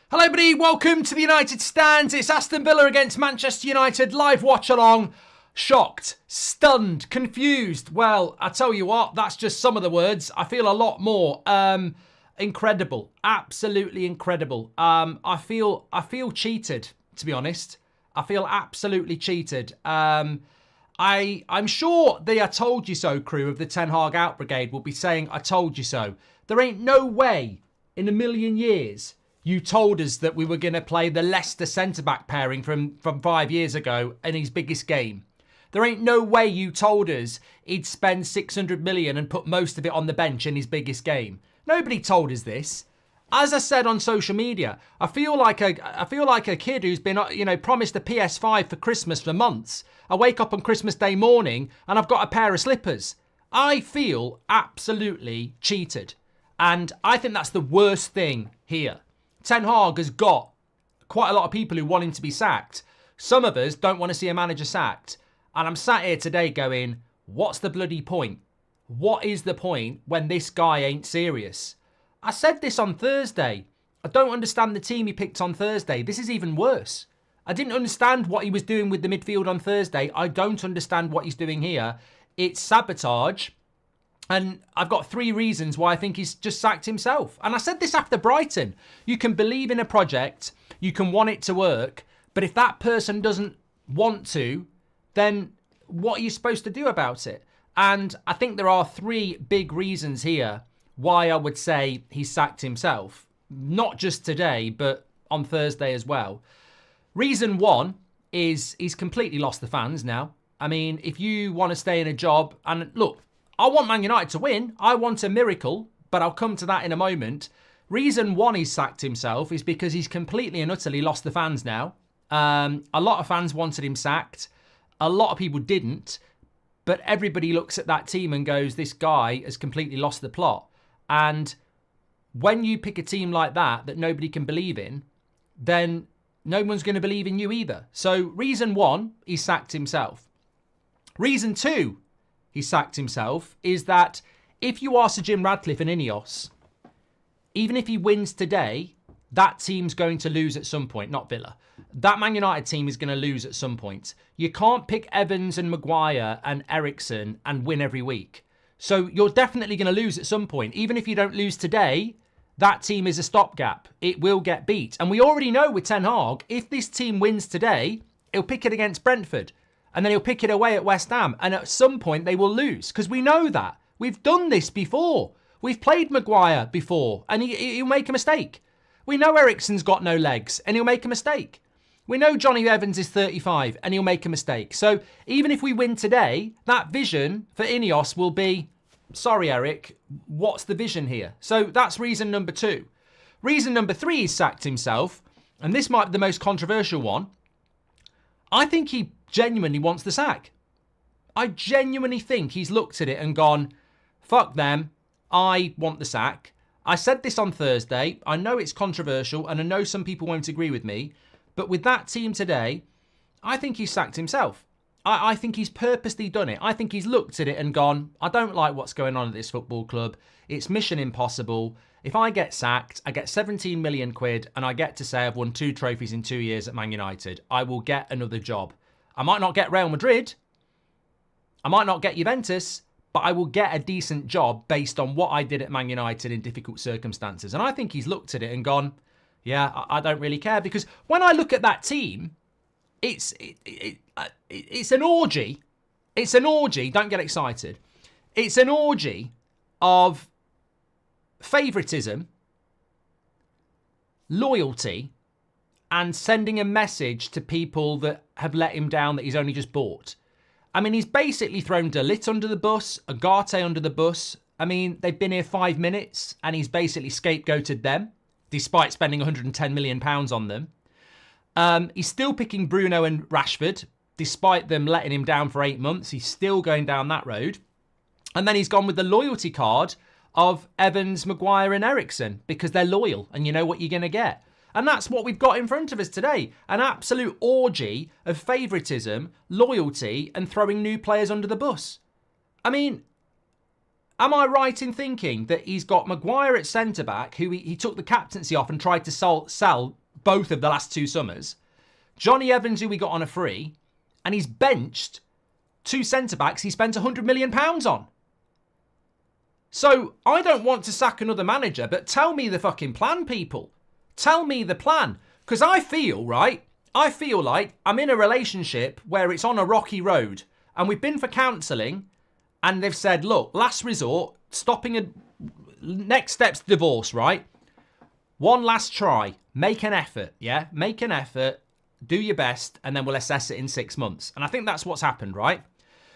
Hello everybody, welcome to the United Stands. It's Aston Villa against Manchester United, live watch along. Shocked, stunned, confused. Well, I tell you what, that's just some of the words. I feel a lot more. Incredible, absolutely incredible. I feel cheated, to be honest. I feel absolutely cheated. I'm sure the I told you so crew of the Ten Hag out brigade will be saying, I told you so. There ain't no way in a million years you told us that we were going to play the Leicester centre-back pairing from 5 years ago in his biggest game. There ain't no way you told us he'd spend 600 million and put most of it on the bench in his biggest game. Nobody told us this. As I said on social media, I feel like a kid who's been, promised a PS5 for Christmas for months. I wake up on Christmas Day morning and I've got a pair of slippers. I feel absolutely cheated. And I think that's the worst thing here. Ten Hag has got quite a lot of people who want him to be sacked. Some of us don't want to see a manager sacked. And I'm sat here today going, what's the bloody point? What is the point when this guy ain't serious? I said this on Thursday. I don't understand the team he picked on Thursday. This is even worse. I didn't understand what he was doing with the midfield on Thursday. I don't understand what he's doing here. It's sabotage. And I've got 3 reasons why I think he's just sacked himself. And I said this after Brighton. You can believe in a project, you can want it to work, but if that person doesn't want to, then what are you supposed to do about it? And I think there are 3 big reasons here why I would say he sacked himself. Not just today, but on Thursday as well. Reason 1 is he's completely lost the fans now. I mean, if you want to stay in a job, and look, I want Man United to win. I want a miracle, but I'll come to that in a moment. Reason 1 he's sacked himself is because he's completely and utterly lost the fans now. A lot of fans wanted him sacked. A lot of people didn't. But everybody looks at that team and goes, this guy has completely lost the plot. And when you pick a team like that nobody can believe in, then no one's going to believe in you either. So reason 1, he sacked himself. Reason 2, he sacked himself, is that if you are Sir Jim Ratcliffe and Ineos, even if he wins today, that team's going to lose at some point, not Villa. That Man United team is going to lose at some point. You can't pick Evans and Maguire and Eriksen and win every week. So you're definitely going to lose at some point. Even if you don't lose today, that team is a stopgap. It will get beat. And we already know with Ten Hag, if this team wins today, he'll pick it against Brentford. And then he'll pick it away at West Ham. And at some point they will lose. Because we know that. We've done this before. We've played Maguire before. And he'll make a mistake. We know Eriksen's got no legs. And he'll make a mistake. We know Johnny Evans is 35. And he'll make a mistake. So even if we win today, that vision for Ineos will be, sorry Eric, what's the vision here? So that's reason number 2. Reason number 3, he sacked himself. And this might be the most controversial one. I think he genuinely wants the sack. I genuinely think he's looked at it and gone, fuck them, I want the sack. I said this on Thursday. I know it's controversial and I know some people won't agree with me, but with that team today, I think he's sacked himself. I think he's purposely done it. I think he's looked at it and gone, I don't like what's going on at this football club. It's mission impossible. If I get sacked, I get 17 million quid and I get to say I've won 2 trophies in 2 years at Man United. I will get another job. I might not get Real Madrid. I might not get Juventus, but I will get a decent job based on what I did at Man United in difficult circumstances. And I think he's looked at it and gone, yeah, I don't really care. Because when I look at that team, it's an orgy. It's an orgy. Don't get excited. It's an orgy of favoritism, loyalty, and sending a message to people that have let him down that he's only just bought. I mean, he's basically thrown De Ligt under the bus, Agate under the bus. I mean, they've been here 5 minutes and he's basically scapegoated them, despite spending £110 million on them. He's still picking Bruno and Rashford, despite them letting him down for 8 months. He's still going down that road. And then he's gone with the loyalty card of Evans, Maguire and Eriksen, because they're loyal and you know what you're going to get. And that's what we've got in front of us today. An absolute orgy of favouritism, loyalty, and throwing new players under the bus. I mean, Am I right in thinking that he's got Maguire at centre-back, who he took the captaincy off and tried to sell both of the last 2 summers, Johnny Evans, who we got on a free, and he's benched 2 centre-backs he spent £100 million on? So I don't want to sack another manager, but tell me the fucking plan, people. Tell me the plan. Because I feel like I'm in a relationship where it's on a rocky road, and we've been for counselling, and they've said, look, last resort, next step's divorce, right? One last try. Make an effort, yeah? Make an effort, do your best, and then we'll assess it in 6 months. And I think that's what's happened, right?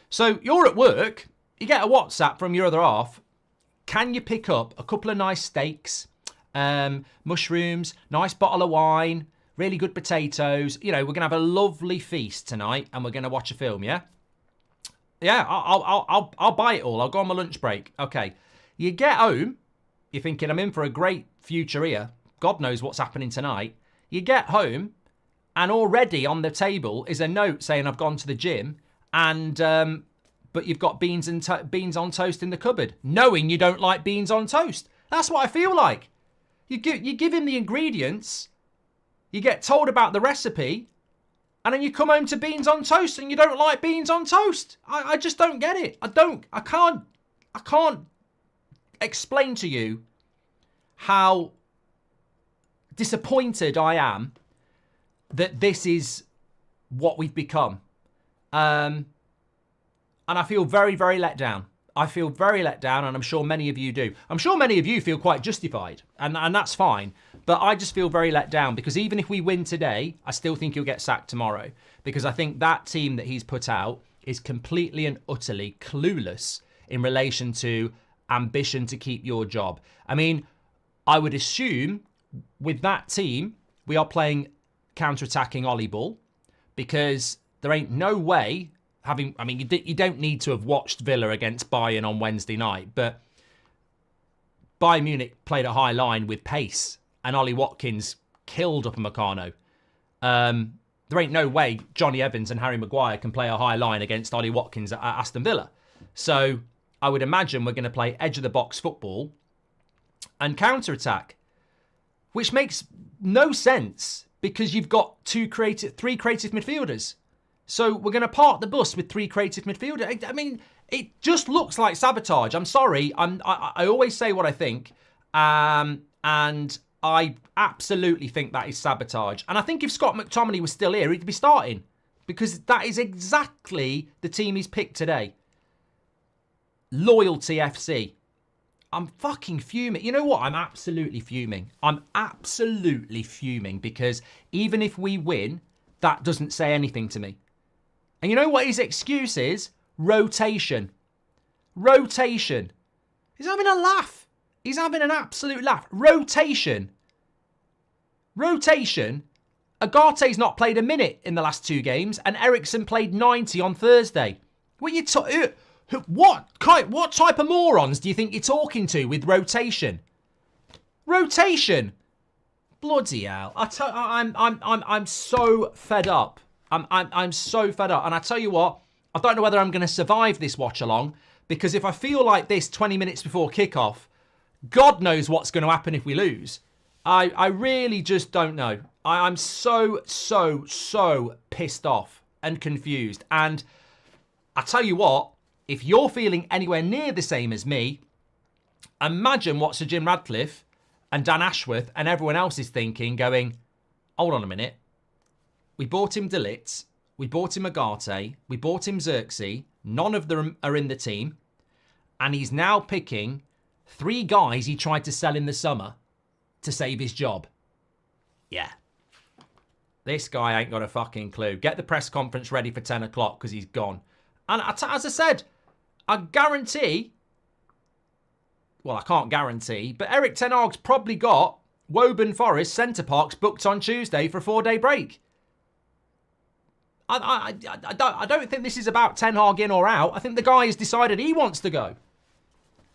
So you're at work, you get a WhatsApp from your other half. Can you pick up a couple of nice steaks, mushrooms, nice bottle of wine, really good potatoes? You know, we're going to have a lovely feast tonight, and we're going to watch a film, yeah? Yeah, I'll buy it all. I'll go on my lunch break. Okay. You get home, you're thinking, I'm in for a great future here. God knows what's happening tonight. You get home, and already on the table is a note saying I've gone to the gym, and but you've got beans on toast in the cupboard, knowing you don't like beans on toast. That's what I feel like. You give him the ingredients, you get told about the recipe, and then you come home to beans on toast and you don't like beans on toast. I just don't get it. I can't explain to you how disappointed I am that this is what we've become. And I feel very, very let down. I feel very let down, and I'm sure many of you do. I'm sure many of you feel quite justified, and that's fine. But I just feel very let down, because even if we win today, I still think he'll get sacked tomorrow. Because I think that team that he's put out is completely and utterly clueless in relation to ambition to keep your job. I mean, I would assume with that team, we are playing counter-attacking Ollie ball, because there ain't no way you don't need to have watched Villa against Bayern on Wednesday night, but Bayern Munich played a high line with pace, and Ollie Watkins killed Upamecano. There ain't no way Johnny Evans and Harry Maguire can play a high line against Ollie Watkins at Aston Villa. So I would imagine we're going to play edge-of-the-box football and counter-attack, which makes no sense because you've got three creative midfielders. So we're going to park the bus with 3 creative midfielders. I mean, it just looks like sabotage. I'm sorry. I always say what I think. And I absolutely think that is sabotage. And I think if Scott McTominay was still here, he'd be starting. Because that is exactly the team he's picked today. Loyalty FC. I'm fucking fuming. You know what? I'm absolutely fuming. I'm absolutely fuming because even if we win, that doesn't say anything to me. And you know what his excuse is? Rotation. Rotation. He's having a laugh. He's having an absolute laugh. Rotation. Rotation. Agate's not played a minute in the last 2 games, and Eriksen played 90 on Thursday. What type of morons do you think you're talking to with rotation? Rotation. Bloody hell! I'm so fed up. I'm so fed up, and I tell you what, I don't know whether I'm going to survive this watch along, because if I feel like this 20 minutes before kickoff, God knows what's going to happen if we lose. I really just don't know. I'm so pissed off and confused. And I tell you what, if you're feeling anywhere near the same as me, imagine what Sir Jim Radcliffe and Dan Ashworth and everyone else is thinking, going, hold on a minute. We bought him De Ligt, we bought him Agate, we bought him Xerxes, none of them are in the team, and he's now picking 3 guys he tried to sell in the summer to save his job. Yeah. This guy ain't got a fucking clue. Get the press conference ready for 10 o'clock because he's gone. And as I said, I guarantee, well, I can't guarantee, but Erik Ten Hag's probably got Woburn Forest Centre Parks booked on Tuesday for a 4-day break. I don't think this is about Ten Hag in or out. I think the guy has decided he wants to go.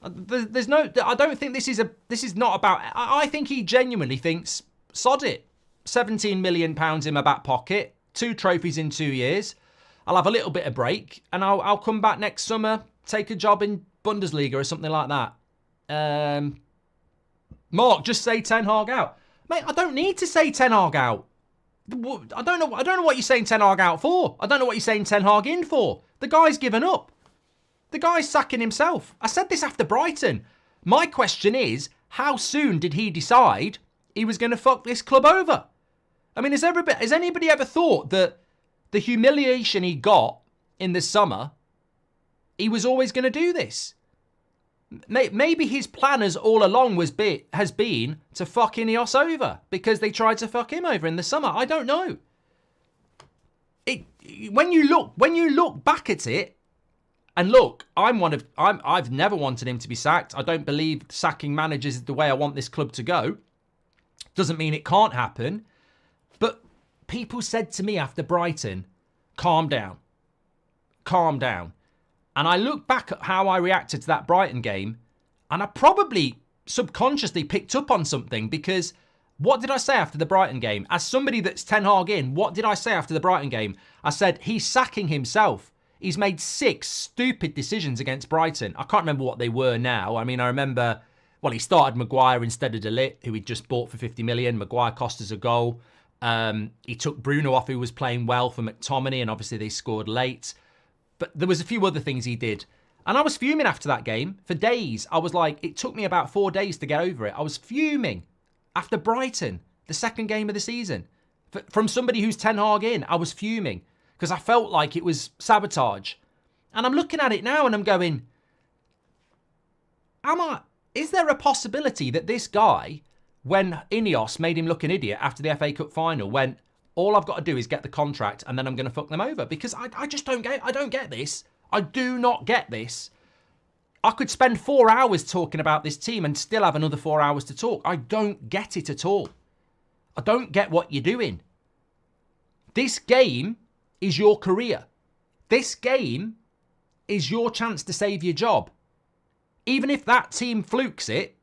There's no. I don't think this is not about. I think he genuinely thinks, sod it. £17 million in my back pocket, 2 trophies in 2 years. I'll have a little bit of break, and I'll come back next summer, take a job in Bundesliga or something like that. Mark, just say Ten Hag out. Mate, I don't need to say Ten Hag out. I don't know what you're saying Ten Hag out for. I don't know what you're saying Ten Hag in for. The guy's given up. The guy's sacking himself. I said this after Brighton. My question is, how soon did he decide he was going to fuck this club over? I mean, has anybody ever thought that the humiliation he got in the summer, he was always going to do this? Maybe his plan all along has been to fuck Ineos over because they tried to fuck him over in the summer. I don't know. When you look back at it, and look, I've never wanted him to be sacked. I don't believe sacking managers is the way I want this club to go. Doesn't mean it can't happen. But people said to me after Brighton, calm down. Calm down. And I look back at how I reacted to that Brighton game, and I probably subconsciously picked up on something, because what did I say after the Brighton game? As somebody that's Ten Hag in, what did I say after the Brighton game? I said, he's sacking himself. He's made 6 stupid decisions against Brighton. I can't remember what they were now. I mean, I remember, well, he started Maguire instead of De Ligt, who he'd just bought for 50 million. Maguire cost us a goal. He took Bruno off, who was playing well, for McTominay, and obviously they scored late. But there was a few other things he did. And I was fuming after that game for days. I was like, it took me about 4 days to get over it. I was fuming after Brighton, the second game of the season. From somebody who's Ten Hag in, I was fuming because I felt like it was sabotage. And I'm looking at it now and I'm going, is there a possibility that this guy, when Ineos made him look an idiot after the FA Cup final, went, all I've got to do is get the contract and then I'm going to fuck them over? Because I just don't get this. I do not get this. I could spend 4 hours talking about this team and still have another 4 hours to talk. I don't get it at all. I don't get what you're doing. This game is your career. This game is your chance to save your job. Even if that team flukes it,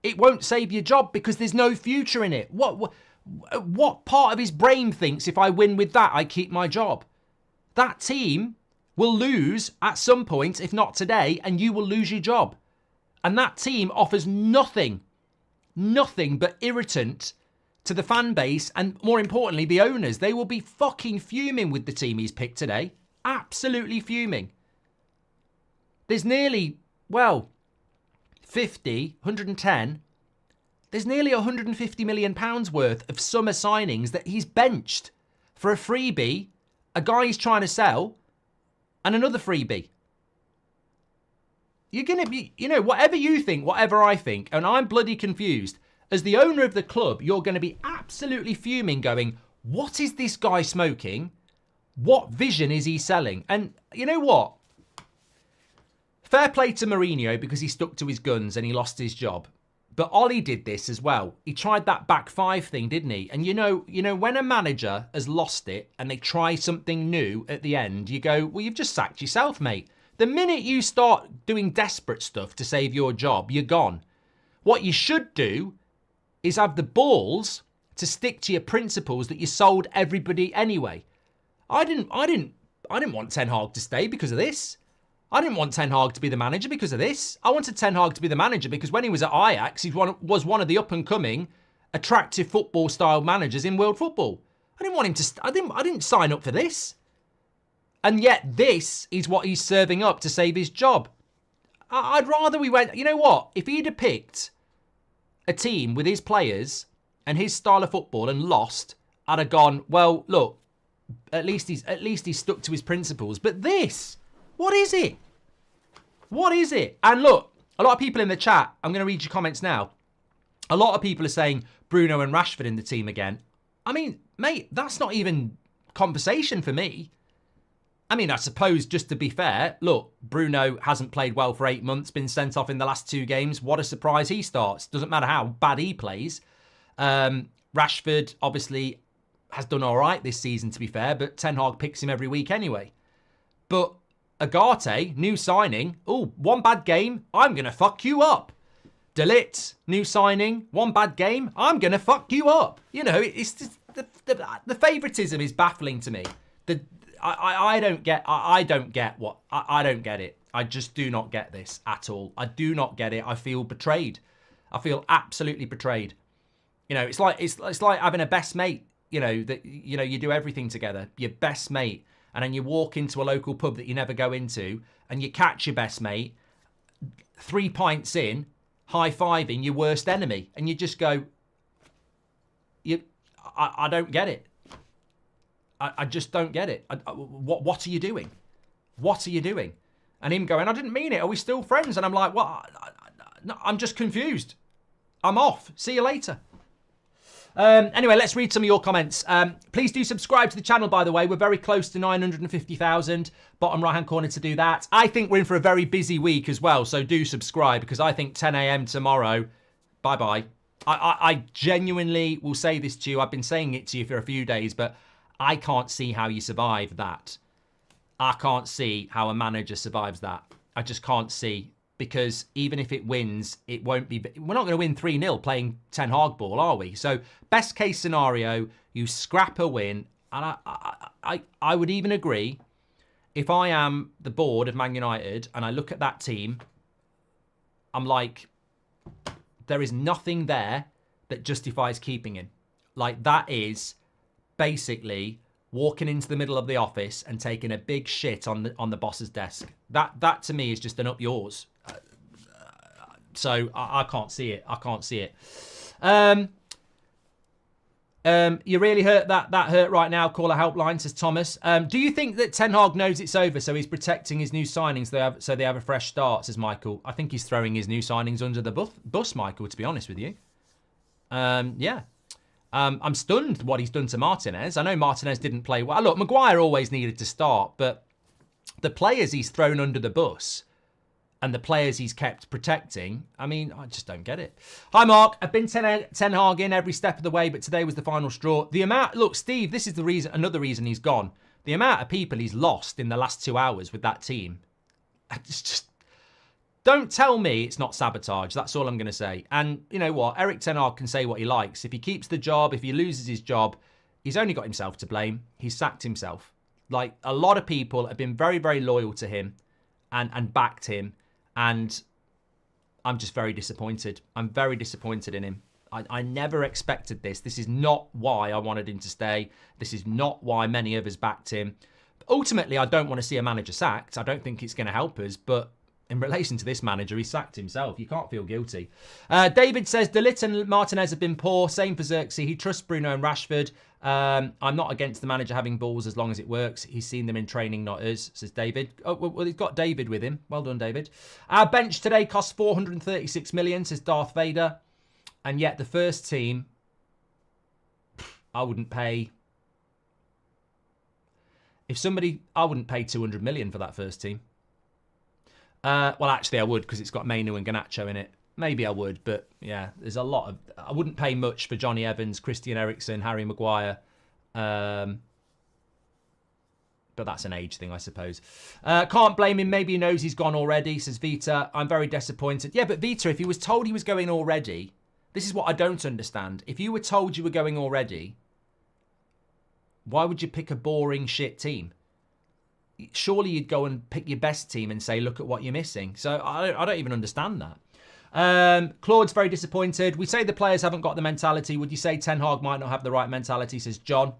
it won't save your job because there's no future in it. What part of his brain thinks if I win with that, I keep my job? That team will lose at some point, if not today, and you will lose your job. And that team offers nothing but irritant to the fan base and, more importantly, the owners. They will be fucking fuming with the team he's picked today. Absolutely fuming. There's nearly, 50, 110... There's nearly £150 million worth of summer signings that he's benched for a freebie, a guy he's trying to sell, and another freebie. You're going to be, whatever you think, whatever I think, and I'm bloody confused. As the owner of the club, you're going to be absolutely fuming, going, what is this guy smoking? What vision is he selling? And you know what? Fair play to Mourinho because he stuck to his guns and he lost his job. But Ollie did this as well. He tried that back 5 thing, didn't he? And you know, when a manager has lost it and they try something new at the end, you go, well, you've just sacked yourself, mate. The minute you start doing desperate stuff to save your job, you're gone. What you should do is have the balls to stick to your principles that you sold everybody anyway. I didn't want Ten Hag to stay because of this. I didn't want Ten Hag to be the manager because of this. I wanted Ten Hag to be the manager because when he was at Ajax, he was one of the up-and-coming, attractive football-style managers in world football. I didn't want him to... I didn't sign up for this. And yet this is what he's serving up to save his job. I'd rather we went... You know what? If he'd have picked a team with his players and his style of football and lost, I'd have gone, well, look, at least he's stuck to his principles. But this... What is it? What is it? And look, a lot of people in the chat, I'm going to read your comments now. A lot of people are saying Bruno and Rashford in the team again. I mean, mate, that's not even conversation for me. I mean, I suppose, just to be fair, look, Bruno hasn't played well for 8 months, been sent off in the last 2 games. What a surprise he starts. Doesn't matter how bad he plays. Rashford, obviously, has done all right this season, to be fair, but Ten Hag picks him every week anyway. But Agate, new signing. Oh, 1 bad game, I'm going to fuck you up. De Ligt, new signing. 1 bad game, I'm going to fuck you up. You know, it's just, the favoritism is baffling to me. I don't get it. I just do not get this at all. I do not get it. I feel betrayed. I feel absolutely betrayed. You know, it's like having a best mate, you know, that, you know, you do everything together, your best mate, and then you walk into a local pub that you never go into and you catch your best mate 3 pints in, high-fiving your worst enemy, and you just go, I don't get it. I just don't get it. What are you doing? What are you doing? And him going, I didn't mean it. Are we still friends? And I'm like, what? No, I'm just confused. I'm off. See you later. Anyway, let's read some of your comments. Please do subscribe to the channel, by the way. We're very close to 950,000. Bottom right-hand corner to do that. I think we're in for a very busy week as well, so do subscribe, because I think 10 a.m. tomorrow, bye-bye. I genuinely will say this to you. I've been saying it to you for a few days, but I can't see how you survive that. I can't see how a manager survives that. I just can't see. Because even if it wins, it won't be... We're not going to win 3-0 playing Ten Hag ball, are we? So, best case scenario, you scrap a win. And I would even agree, if I am the board of Man United and I look at that team, I'm like, there is nothing there that justifies keeping him. Like, that is basically walking into the middle of the office and taking a big shit on the boss's desk. That to me is just an up yours. So I can't see it. I can't see it. You really hurt that hurt right now. Call a helpline, says Thomas. Do you think that Ten Hag knows it's over, so he's protecting his new signings so they have a fresh start, says Michael. I think he's throwing his new signings under the bus, Michael, to be honest with you. Yeah. I'm stunned what he's done to Martinez. I know Martinez didn't play well. Look, Maguire always needed to start, but the players he's thrown under the bus and the players he's kept protecting, I mean, I just don't get it. Hi, Mark. I've been Ten Hag in every step of the way, but today was the final straw. The amount... Look, Steve, this is the reason. Another reason he's gone. The amount of people he's lost in the last 2 hours with that team. It's just... Don't tell me it's not sabotage. That's all I'm going to say. And you know what? Eric Ten Hag can say what he likes. If he keeps the job, if he loses his job, he's only got himself to blame. He's sacked himself. Like, a lot of people have been very, very loyal to him and backed him. And I'm just very disappointed. I'm very disappointed in him. I never expected this. This is not why I wanted him to stay. This is not why many of us backed him. Ultimately, I don't want to see a manager sacked. I don't think it's going to help us. But in relation to this manager, he sacked himself. You can't feel guilty. David says, De Ligt and Martinez have been poor. Same for Xerxes. He trusts Bruno and Rashford. I'm not against the manager having balls as long as it works. He's seen them in training, not us, says David. Oh, well, he's got David with him. Well done, David. Our bench today costs 436 million, says Darth Vader. And yet the first team, I wouldn't pay... I wouldn't pay 200 million for that first team. Well, actually, I would, because it's got Mainoo and Garnacho in it. Maybe I would, but yeah, there's a lot of... I wouldn't pay much for Johnny Evans, Christian Eriksen, Harry Maguire. But that's an age thing, I suppose. Can't blame him. Maybe he knows he's gone already, says Vita. I'm very disappointed. Yeah, but Vita, if he was told he was going already... This is what I don't understand. If you were told you were going already, why would you pick a boring shit team? Surely you'd go and pick your best team and say, look at what you're missing. So I don't even understand that. Claude's very disappointed. We say the players haven't got the mentality. Would you say Ten Hag might not have the right mentality, says John?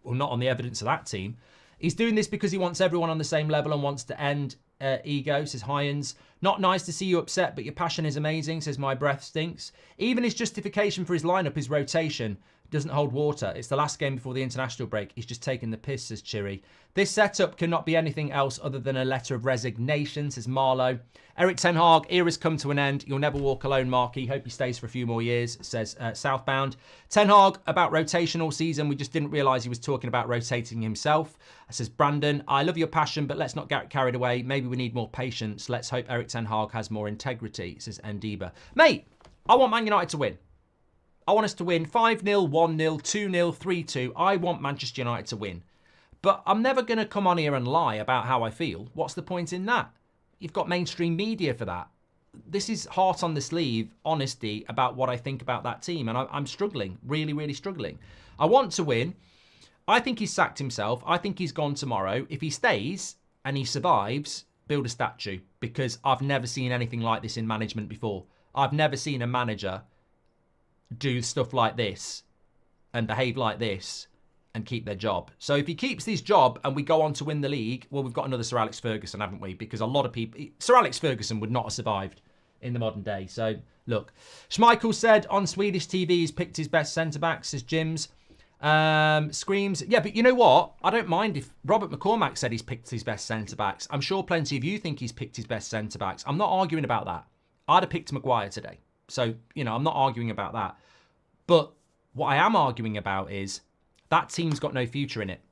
Well, not on the evidence of that team. He's doing this because he wants everyone on the same level and wants to end ego, says Hyans. Not nice to see you upset, but your passion is amazing, says My Breath Stinks. Even his justification for his lineup, his rotation, doesn't hold water. It's the last game before the international break. He's just taking the piss, says Chiri. This setup cannot be anything else other than a letter of resignation, says Marlowe. Eric Ten Hag, era's come to an end. You'll never walk alone, Marky. Hope he stays for a few more years, says Southbound. Ten Hag, about rotation all season. We just didn't realise he was talking about rotating himself, says Brandon. I love your passion, but let's not get carried away. Maybe we need more patience. Let's hope Eric Ten Hag has more integrity, says Ndiba. Mate, I want Man United to win. I want us to win 5-0, 1-0, 2-0, 3-2. I want Manchester United to win. But I'm never going to come on here and lie about how I feel. What's the point in that? You've got mainstream media for that. This is heart on the sleeve, honesty about what I think about that team. And I'm struggling, really, really struggling. I want to win. I think he's sacked himself. I think he's gone tomorrow. If he stays and he survives, build a statue, because I've never seen anything like this in management before. I've never seen a manager do stuff like this and behave like this and keep their job. So if he keeps his job and we go on to win the league, well, we've got another Sir Alex Ferguson, haven't we? Because a lot of people... Sir Alex Ferguson would not have survived in the modern day. So, look. Schmeichel said on Swedish TV he's picked his best centre-back, says Jims. Screams. Yeah, but you know what? I don't mind if Robert McCormack said he's picked his best centre-backs. I'm sure plenty of you think he's picked his best centre-backs. I'm not arguing about that. I'd have picked Maguire today. So, you know, I'm not arguing about that. But what I am arguing about is that team's got no future in it.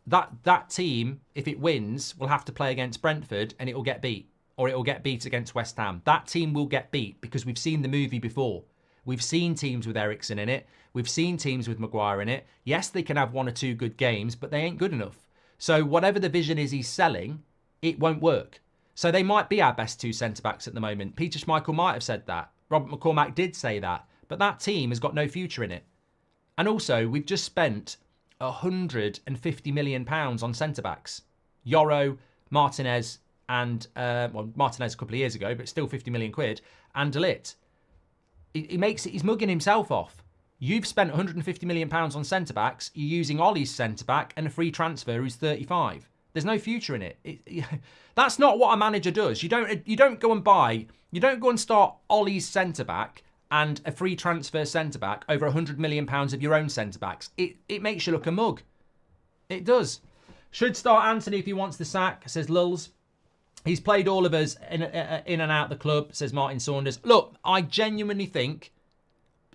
That team, if it wins, will have to play against Brentford and it will get beat. Or it will get beat against West Ham. That team will get beat because we've seen the movie before. We've seen teams with Eriksen in it. We've seen teams with Maguire in it. Yes, they can have 1 or 2 good games, but they ain't good enough. So whatever the vision is he's selling, it won't work. So they might be our best 2 centre-backs at the moment. Peter Schmeichel might have said that. Robert McCormack did say that. But that team has got no future in it. And also, we've just spent £150 million on centre-backs. Yoro, Martinez, and, Martinez a couple of years ago, but still 50 million quid, and De Ligt. He's mugging himself off. You've spent £150 million on centre-backs, you're using Ollie's centre-back and a free transfer who's 35. There's no future in it. That's not what a manager does. You don't go and start Ollie's centre-back and a free transfer centre-back over £100 million of your own centre-backs. It makes you look a mug. It does. Should start Anthony if he wants the sack, says Lulz. He's played all of us in and out the club, says Martin Saunders. Look, I genuinely think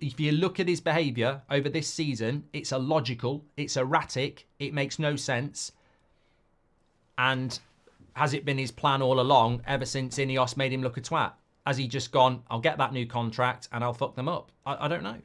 if you look at his behaviour over this season, it's illogical, it's erratic, it makes no sense. And has it been his plan all along ever since Ineos made him look a twat? Has he just gone, I'll get that new contract and I'll fuck them up? I don't know.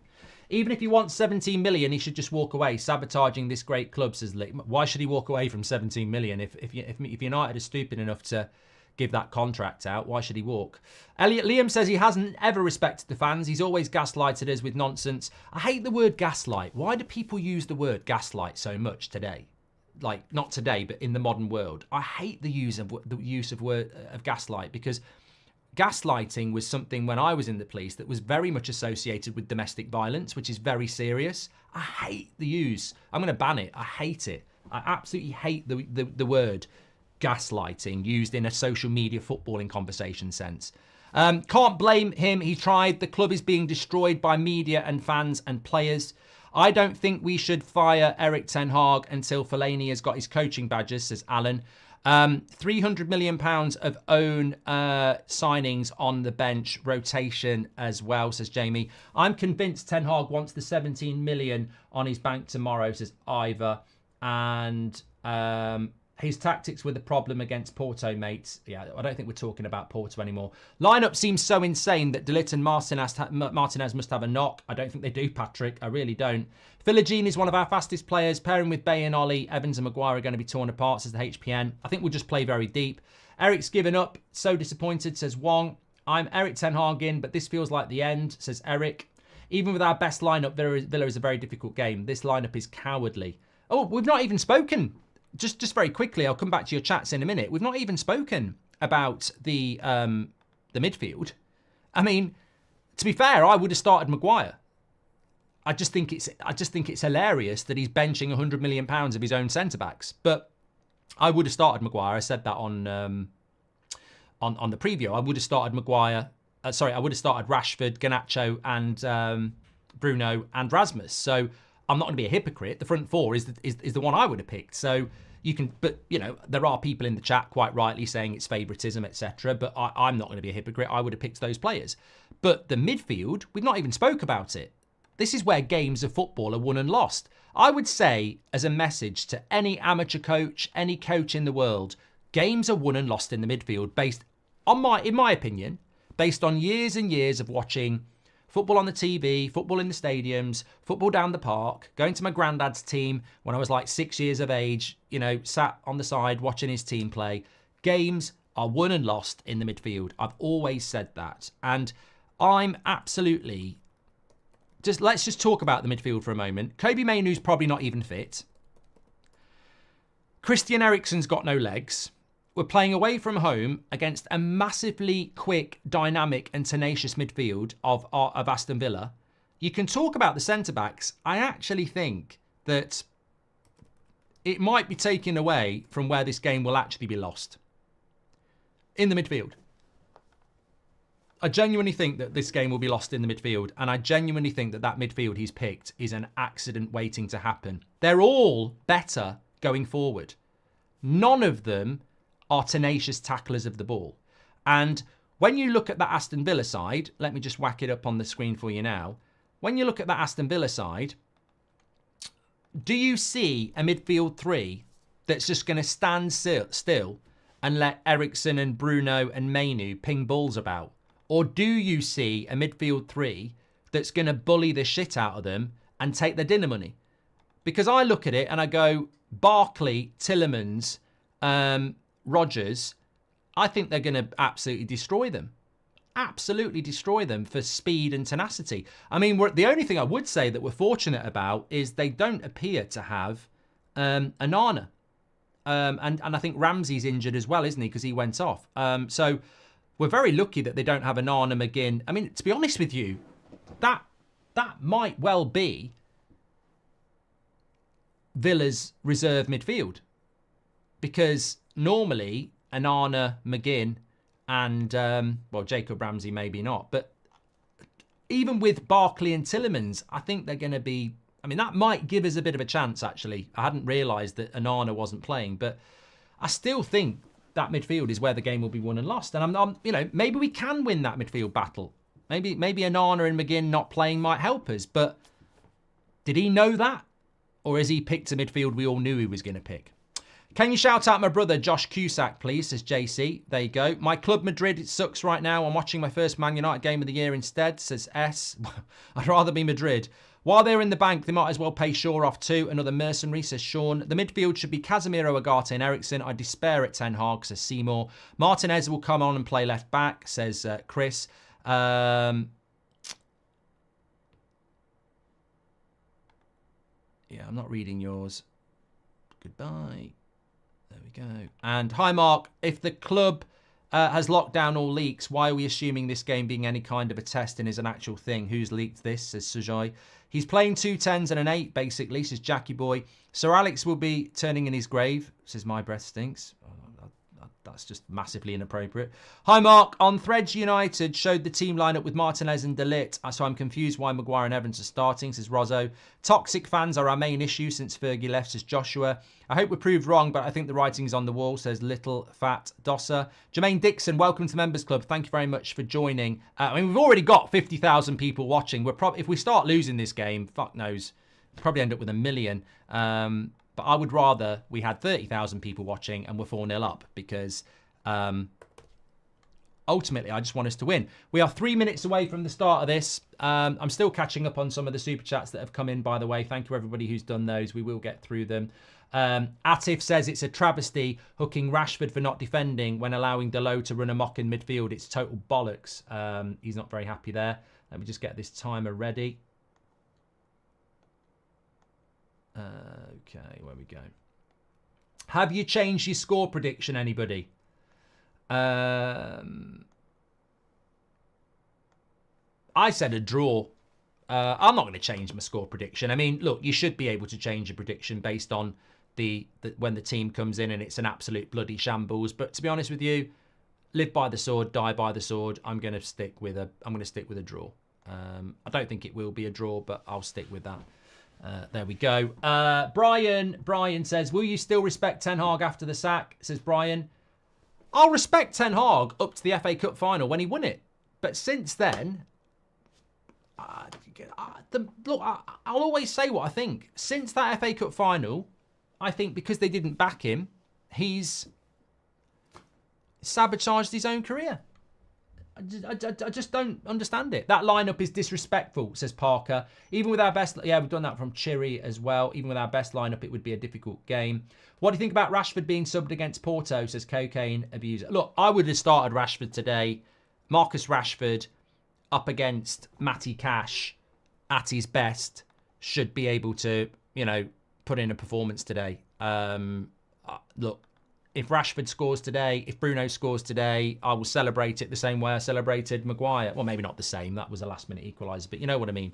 Even if he wants 17 million, he should just walk away, sabotaging this great club, says Lee. Why should he walk away from 17 million? If United are stupid enough to give that contract out, why should he walk? Elliot Liam says he hasn't ever respected the fans. He's always gaslighted us with nonsense. I hate the word gaslight. Why do people use the word gaslight so much today? Like, not today, but in the modern world. I hate the use of gaslight, because gaslighting was something when I was in the police that was very much associated with domestic violence, which is very serious. I hate the use. I'm going to ban it. I hate it. I absolutely hate the word gaslighting used in a social media footballing conversation sense. Can't blame him. He tried. The club is being destroyed by media and fans and players. I don't think we should fire Erik Ten Hag until Fellaini has got his coaching badges, says Alan. £300 million of own signings on the bench, rotation as well, says Jamie. I'm convinced Ten Hag wants the 17 million on his bank tomorrow, says Ivor. And his tactics were the problem against Porto, mates. Yeah, I don't think we're talking about Porto anymore. Lineup seems so insane that De Ligt and Martinez must have a knock. I don't think they do, Patrick. I really don't. Philogene is one of our fastest players. Pairing with Bay and Ollie, Evans and Maguire are going to be torn apart, says the HPN. I think we'll just play very deep. Eric's given up. So disappointed, says Wong. I'm Erik Ten Hag in, but this feels like the end, says Eric. Even with our best lineup, Villa is a very difficult game. This lineup is cowardly. Oh, we've not even spoken. Just very quickly, I'll come back to your chats in a minute. We've not even spoken about the midfield. I mean, to be fair, I would have started Maguire. I just think it's hilarious that he's benching £100 million of his own centre backs. But I would have started Maguire. I said that on the preview. I would have started Maguire. I would have started Rashford, Garnacho, and Bruno and Rasmus. So I'm not going to be a hypocrite. The front four is the one I would have picked. So you can, but you know, there are people in the chat quite rightly saying it's favoritism, etc. But I'm not going to be a hypocrite. I would have picked those players. But the midfield, we've not even spoke about it. This is where games of football are won and lost. I would say, as a message to any amateur coach, any coach in the world, games are won and lost in the midfield based on in my opinion, based on years and years of watching football on the TV, football in the stadiums, football down the park, going to my granddad's team when I was like 6 years of age, you know, sat on the side watching his team play. Games are won and lost in the midfield. I've always said that. And I'm absolutely... let's just talk about the midfield for a moment. Kobe Mainoo's probably not even fit. Christian Eriksen's got no legs. we're playing away from home against a massively quick, dynamic and tenacious midfield of Aston Villa. You can talk about the centre-backs. I actually think that it might be taken away from where this game will actually be lost. In the midfield. I genuinely think that this game will be lost in the midfield, and I genuinely think that that midfield he's picked is an accident waiting to happen. They're all better going forward. None of them are tenacious tacklers of the ball. And when you look at that Aston Villa side, let me just whack it up on the screen for you now. When you look at that Aston Villa side, do you see a midfield three that's just going to stand still and let Eriksen and Bruno and Mainoo ping balls about? Or do you see a midfield three that's going to bully the shit out of them and take their dinner money? Because I look at it and I go, Barkley, Tielemans, Rodgers, I think they're going to absolutely destroy them. Absolutely destroy them for speed and tenacity. I mean, the only thing I would say that we're fortunate about is they don't appear to have Onana. And I think Ramsey's injured as well, isn't he? Because he went off. So we're very lucky that they don't have Onana, McGinn. I mean, to be honest with you, that might well be Villa's reserve midfield. Because normally Onana, McGinn, and, well, Jacob Ramsey maybe not. But even with Barkley and Tielemans, I think they're going to be... I mean, that might give us a bit of a chance, actually. I hadn't realised that Onana wasn't playing. But I still think that midfield is where the game will be won and lost. And I'm you know, maybe we can win that midfield battle. Maybe Onana and McGinn not playing might help us. But did he know that? Or has he picked a midfield we all knew he was going to pick? Can you shout out my brother Josh Cusack, please, says JC. There you go. My club Madrid, it sucks right now. I'm watching my first Man United game of the year instead, says S. I'd rather be Madrid. While they're in the bank, they might as well pay Shaw off too. Another mercenary, says Sean. The midfield should be Casemiro, Ugarte and Eriksen. I despair at Ten Hag, says Seymour. Martinez will come on and play left back, says Chris. Yeah, I'm not reading yours. Goodbye. There we go. And hi, Mark. If the club has locked down all leaks, why are we assuming this game being any kind of a test and is an actual thing? Who's leaked this, says Sujoy. He's playing 2 10s and an 8, basically, says Jackie Boy. Sir Alex will be turning in his grave, says My Breath Stinks. That's just massively inappropriate. Hi, Mark. On Threads United showed the team lineup with Martinez and De Ligt, so I'm confused why Maguire and Evans are starting, says Rozzo. Toxic fans are our main issue since Fergie left, says Joshua. I hope we're proved wrong, but I think the writing's on the wall, says Little Fat Dosser. Jermaine Dixon, welcome to the Members Club. Thank you very much for joining. I mean, we've already got 50,000 people watching. If we start losing this game, fuck knows, we'll probably end up with 1 million. But I would rather we had 30,000 people watching and we're 4-0 up because ultimately I just want us to win. We are 3 minutes away from the start of this. I'm still catching up on some of the super chats that have come in, by the way. Thank you everybody who's done those. We will get through them. Atif says it's a travesty hooking Rashford for not defending when allowing Dalot to run amok in midfield. It's total bollocks. He's not very happy there. Let me just get this timer ready. Okay, where we go. Have you changed your score prediction, anybody? I said a draw. I'm not going to change my score prediction. I mean, look, you should be able to change your prediction based on when the team comes in and it's an absolute bloody shambles. But to be honest with you, live by the sword, die by the sword. I'm going to stick with a draw. I don't think it will be a draw, but I'll stick with that. There we go. Brian says, will you still respect Ten Hag after the sack? Says Brian. I'll respect Ten Hag up to the FA Cup final when he won it. But since then, look, I'll always say what I think. Since that FA Cup final, I think because they didn't back him, he's sabotaged his own career. I just don't understand it. That lineup is disrespectful, says Parker. Even with our best... Yeah, we've done that from Chiri as well. Even with our best lineup, it would be a difficult game. What do you think about Rashford being subbed against Porto, says Cocaine Abuser. Look, I would have started Rashford today. Marcus Rashford up against Matty Cash at his best should be able to, you know, put in a performance today. Look, if Rashford scores today, if Bruno scores today, I will celebrate it the same way I celebrated Maguire. Well, maybe not the same. That was a last-minute equaliser, but you know what I mean.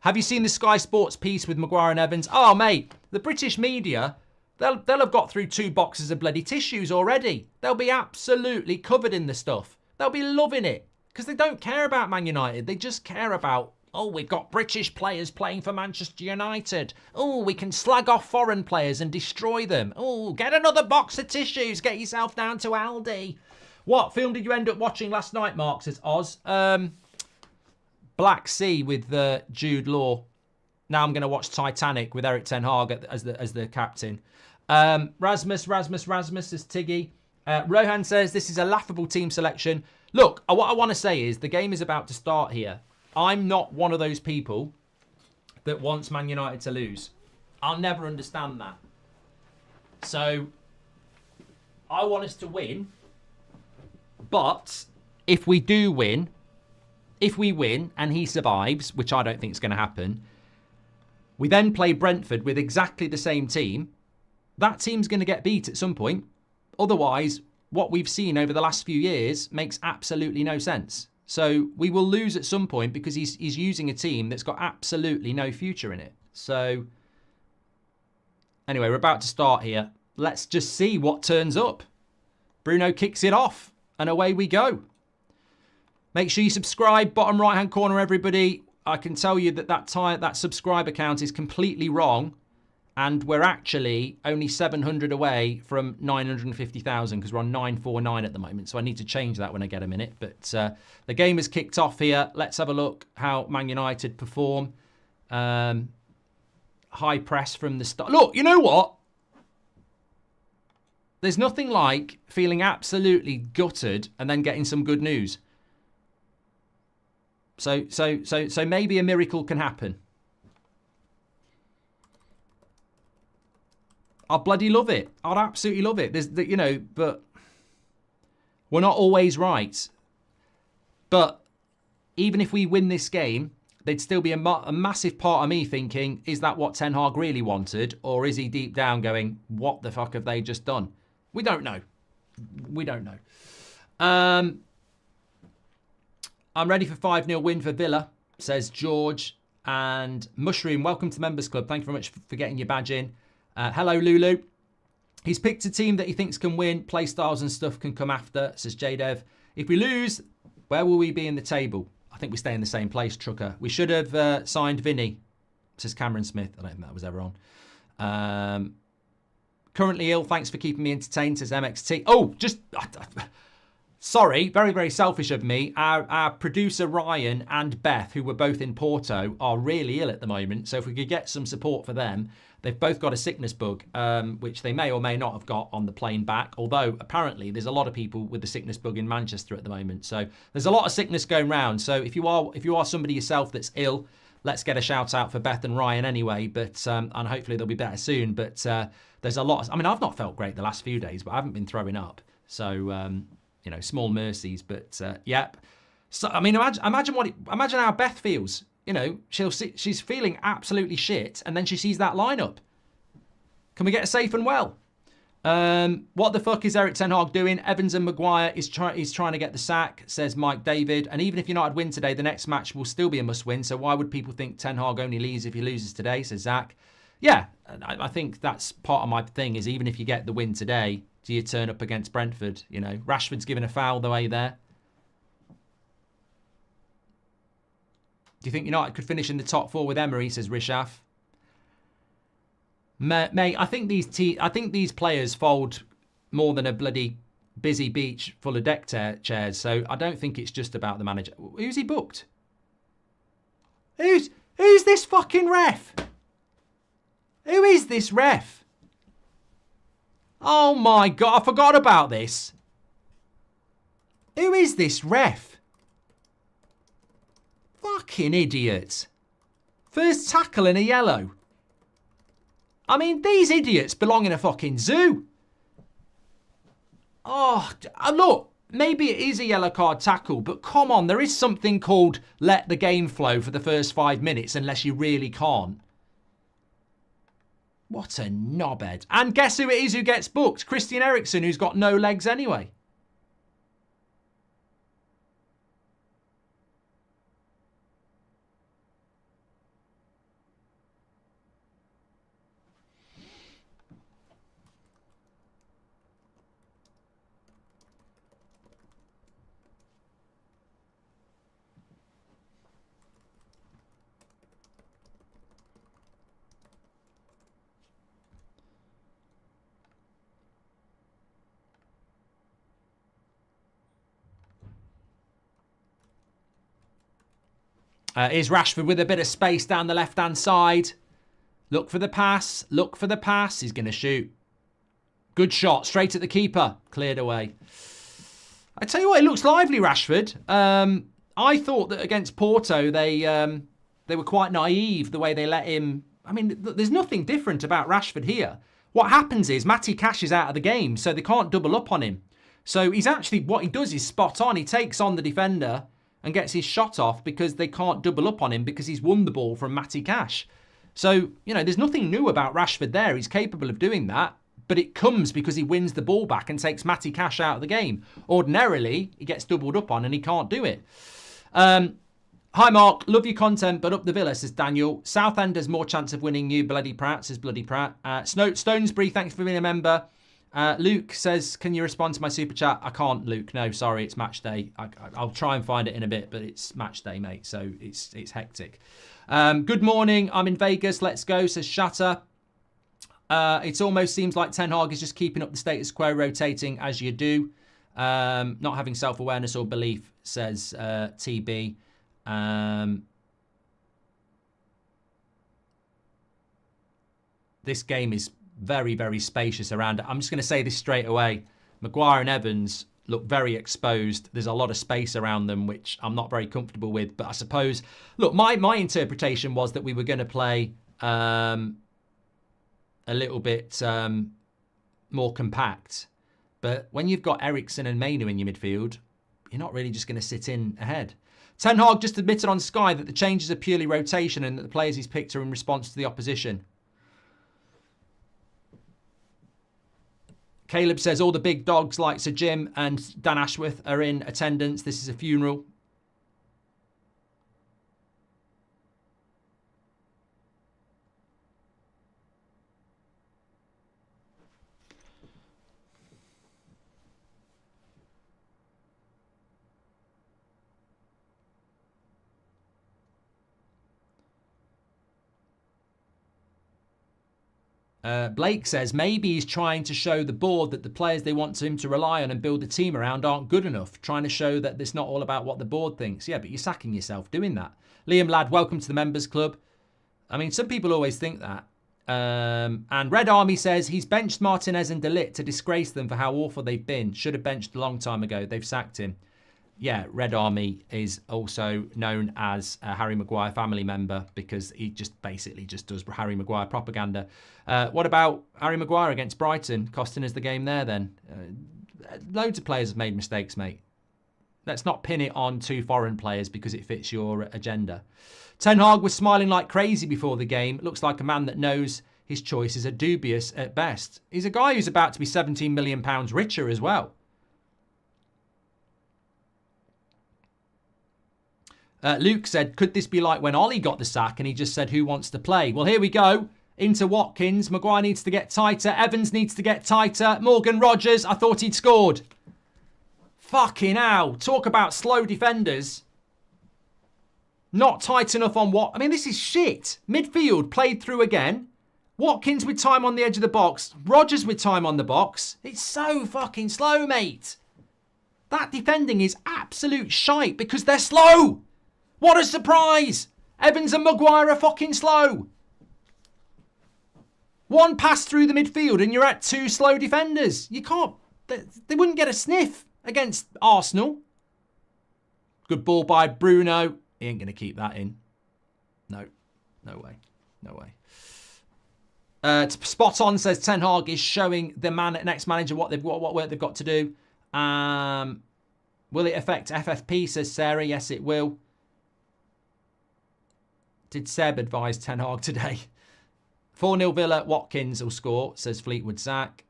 Have you seen the Sky Sports piece with Maguire and Evans? Oh, mate, the British media, they'll have got through 2 boxes of bloody tissues already. They'll be absolutely covered in the stuff. They'll be loving it because they don't care about Man United. They just care about, oh, we've got British players playing for Manchester United. Oh, we can slag off foreign players and destroy them. Oh, get another box of tissues. Get yourself down to Aldi. What film did you end up watching last night, Mark? Says Oz. Black Sea with Jude Law. Now I'm going to watch Titanic with Eric Ten Hag as the captain. Rasmus says Tiggy. Rohan says this is a laughable team selection. Look, what I want to say is the game is about to start here. I'm not one of those people that wants Man United to lose. I'll never understand that. So, I want us to win. But, if we do win, if we win and he survives, which I don't think is going to happen, we then play Brentford with exactly the same team. That team's going to get beat at some point. Otherwise, what we've seen over the last few years makes absolutely no sense. So we will lose at some point because he's using a team that's got absolutely no future in it. So anyway, we're about to start here. Let's just see what turns up. Bruno kicks it off and away we go. Make sure you subscribe. Bottom right-hand corner, everybody. I can tell you that subscriber count is completely wrong. And we're actually only 700 away from 950,000 because we're on 949 at the moment. So I need to change that when I get a minute. But the game has kicked off here. Let's have a look how Man United perform. High press from the start. Look, you know what? There's nothing like feeling absolutely gutted and then getting some good news. So maybe a miracle can happen. I bloody love it. I'd absolutely love it. But we're not always right. But even if we win this game, there'd still be a massive part of me thinking, is that what Ten Hag really wanted? Or is he deep down going, what the fuck have they just done? We don't know. We don't know. I'm ready for 5-0 win for Villa, says George. And Mushroom, welcome to Members Club. Thank you very much for getting your badge in. Hello, Lulu. He's picked a team that he thinks can win. Play styles and stuff can come after, says JDev. If we lose, where will we be in the table? I think we stay in the same place, Trucker. We should have signed Vinny, says Cameron Smith. I don't think that was ever on. Currently ill. Thanks for keeping me entertained, says MXT. Oh, just... Sorry, very, very selfish of me. Our producer Ryan and Beth, who were both in Porto, are really ill at the moment. So if we could get some support for them... They've both got a sickness bug, which they may or may not have got on the plane back. Although, apparently, there's a lot of people with the sickness bug in Manchester at the moment. So there's a lot of sickness going round. So if you are somebody yourself that's ill, let's get a shout out for Beth and Ryan anyway. But and hopefully they'll be better soon. But there's a lot. I mean, I've not felt great the last few days, but I haven't been throwing up. So small mercies. But yep. So I mean, imagine how Beth feels. She's feeling absolutely shit, and then she sees that lineup. Can we get her safe and well? What the fuck is Eric Ten Hag doing? Evans and Maguire is trying to get the sack, says Mike David. And even if United win today, the next match will still be a must-win. So why would people think Ten Hag only leaves if he loses today, says Zach. Yeah, I think that's part of my thing is even if you get the win today, do you turn up against Brentford? Rashford's given a foul the way there. Do you think United could finish in the top 4 with Emery, says Rishaf? Mate, I think these players fold more than a bloody busy beach full of deck chairs. So I don't think it's just about the manager. Who's he booked? Who's this fucking ref? Who is this ref? Oh my God, I forgot about this. Who is this ref? Fucking idiot. First tackle in a yellow. I mean, these idiots belong in a fucking zoo. Oh, look, maybe it is a yellow card tackle, but come on, there is something called let the game flow for the first 5 minutes unless you really can't. What a knobhead. And guess who it is who gets booked? Christian Eriksen, who's got no legs anyway. Is Rashford with a bit of space down the left-hand side. Look for the pass. Look for the pass. He's going to shoot. Good shot. Straight at the keeper. Cleared away. I tell you what, it looks lively, Rashford. I thought that against Porto, they were quite naive the way they let him. I mean, there's nothing different about Rashford here. What happens is Matty Cash is out of the game, so they can't double up on him. So he's actually, what he does is spot on. He takes on the defender and gets his shot off because they can't double up on him because he's won the ball from Matty Cash. So, you know, there's nothing new about Rashford there. He's capable of doing that, but it comes because he wins the ball back and takes Matty Cash out of the game. Ordinarily, he gets doubled up on and he can't do it. Hi, Mark. Love your content, but up the Villa, says Daniel. Southend has more chance of winning you, Bloody Pratt, says Bloody Pratt. Stonesbury, thanks for being a member. Luke says, can you respond to my super chat? I can't, Luke. No, sorry, it's match day. I'll try and find it in a bit, but it's match day, mate, so it's hectic. Good morning. I'm in Vegas. Let's go, says Shatter. It almost seems like Ten Hag is just keeping up the status quo, rotating as you do. Not having self-awareness or belief, says TB. This game is very, very spacious around it. I'm just going to say this straight away. Maguire and Evans look very exposed. There's a lot of space around them, which I'm not very comfortable with. But I suppose, look, my interpretation was that we were going to play a little bit more compact. But when you've got Eriksen and Mainoo in your midfield, you're not really just going to sit in ahead. Ten Hag just admitted on Sky that the changes are purely rotation and that the players he's picked are in response to the opposition. Caleb says all the big dogs like Sir Jim and Dan Ashworth are in attendance. This is a funeral. Blake says maybe he's trying to show the board that the players they want him to rely on and build a team around aren't good enough. Trying to show that it's not all about what the board thinks. Yeah, but you're sacking yourself doing that. Liam Ladd, welcome to the members club. I mean, some people always think that. And Red Army says he's benched Martinez and De Ligt to disgrace them for how awful they've been. Should have benched a long time ago. They've sacked him. Yeah, Red Army is also known as a Harry Maguire family member because he just basically just does Harry Maguire propaganda. What about Harry Maguire against Brighton, costing us the game there then? Loads of players have made mistakes, mate. Let's not pin it on two foreign players because it fits your agenda. Ten Hag was smiling like crazy before the game. Looks like a man that knows his choices are dubious at best. He's a guy who's about to be £17 million richer as well. Luke said, could this be like when Ollie got the sack and he just said, who wants to play? Well, here we go. Into Watkins. Maguire needs to get tighter. Evans needs to get tighter. Morgan Rogers, I thought he'd scored. Fucking hell. Talk about slow defenders. Not tight enough on what? I mean, this is shit. Midfield played through again. Watkins with time on the edge of the box. Rogers with time on the box. It's so fucking slow, mate. That defending is absolute shite because they're slow. What a surprise! Evans and Maguire are fucking slow. One pass through the midfield and you're at two slow defenders. You can't... They wouldn't get a sniff against Arsenal. Good ball by Bruno. He ain't going to keep that in. No. No way. No way. Spot on says Ten Hag is showing the next manager what work they've got to do. Will it affect FFP, says Sarah. Yes, it will. Did Seb advise Ten Hag today? 4-0 Villa, Watkins will score, says Fleetwood Zach.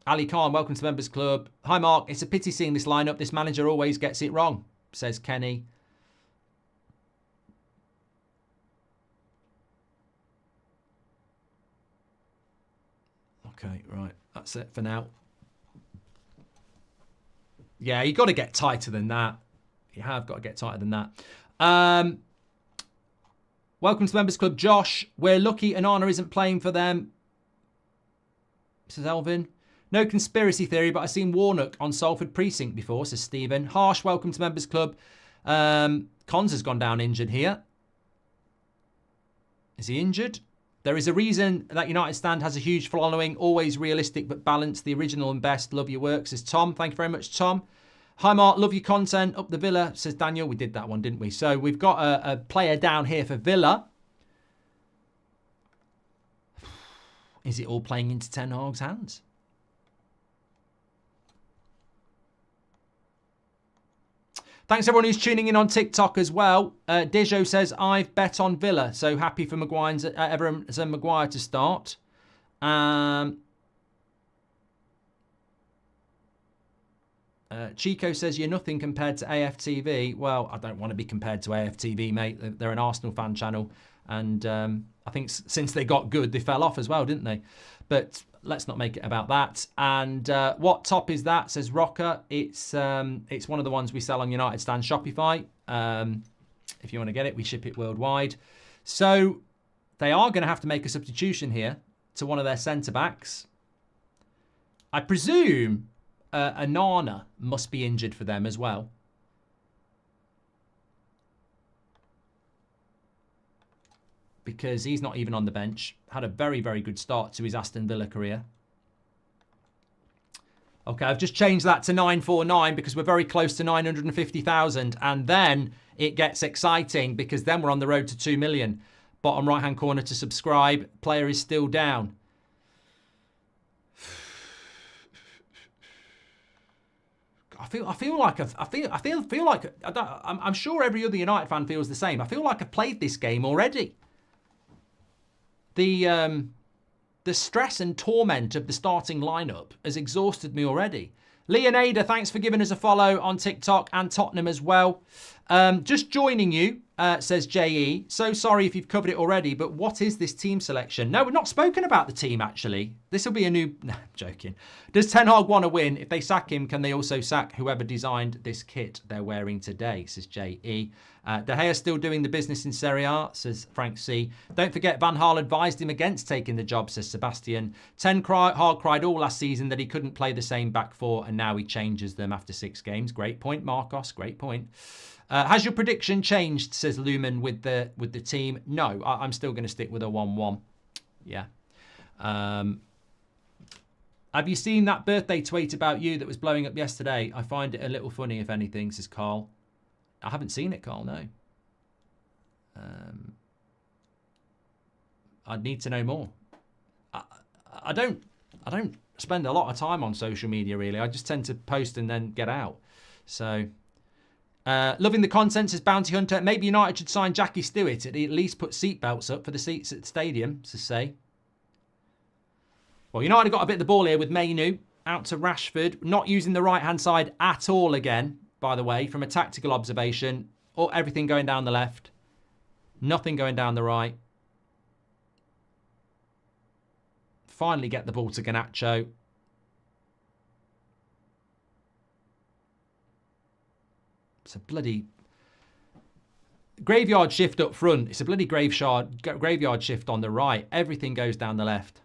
Ali Khan, welcome to the Members Club. Hi, Mark. It's a pity seeing this lineup. This manager always gets it wrong, says Kenny. Okay, right. That's it for now. Yeah, you've got to get tighter than that. You have got to get tighter than that. Welcome to the Members Club, Josh. We're lucky Onana isn't playing for them, says Elvin. No conspiracy theory, but I've seen Warnock on Salford Precinct before, says Stephen. Harsh, welcome to Members Club. Cons has gone down injured here. Is he injured? There is a reason that United Stand has a huge following, always realistic but balanced, the original and best. Love your work, says Tom. Thank you very much, Tom. Hi, Mark. Love your content. Up the Villa, says Daniel. We did that one, didn't we? So we've got a player down here for Villa. Is it all playing into Ten Hag's hands? Thanks everyone who's tuning in on TikTok as well. Dejo says, I've bet on Villa. So happy for Evans and Maguire to start. Chico says, you're nothing compared to AFTV. Well, I don't want to be compared to AFTV, mate. They're an Arsenal fan channel. And I think since they got good, they fell off as well, didn't they? But let's not make it about that. And what top is that, says Rocker. It's one of the ones we sell on United Stand Shopify. If you want to get it, we ship it worldwide. So they are going to have to make a substitution here to one of their centre-backs. I presume Onana must be injured for them as well. Because he's not even on the bench. Had a very, very good start to his Aston Villa career. Okay, I've just changed that to 949 because we're very close to 950,000. And then it gets exciting because then we're on the road to 2 million. Bottom right-hand corner to subscribe. Player is still down. I'm sure every other United fan feels the same. I feel like I've played this game already. The stress and torment of the starting lineup has exhausted me already. Leonada, thanks for giving us a follow on TikTok and Tottenham as well. Just joining you, says JE. So sorry if you've covered it already, but what is this team selection? No, we've not spoken about the team, actually. This will be a new... No, I'm joking. Does Ten Hag want to win? If they sack him, can they also sack whoever designed this kit they're wearing today, says JE. De Gea still doing the business in Serie A, says Frank C. Don't forget Van Gaal advised him against taking the job, says Sebastian. Ten Hag cried all last season that he couldn't play the same back four, and now he changes them after 6 games. Great point, Marcos. Great point. Has your prediction changed, says Lumen, with the team? No, I'm still going to stick with a 1-1. Yeah. Have you seen that birthday tweet about you that was blowing up yesterday? I find it a little funny, if anything, says Carl. I haven't seen it, Carl, no. I'd need to know more. I don't spend a lot of time on social media, really. I just tend to post and then get out. So... loving the content, says Bounty Hunter. Maybe United should sign Jackie Stewart and at least put seatbelts up for the seats at the stadium, to say. Well, United got a bit of the ball here with Mainoo. Out to Rashford. Not using the right-hand side at all again, by the way, from a tactical observation. Or everything going down the left. Nothing going down the right. Finally get the ball to Garnacho. It's a bloody graveyard shift up front. It's a bloody graveyard shift on the right. Everything goes down the left.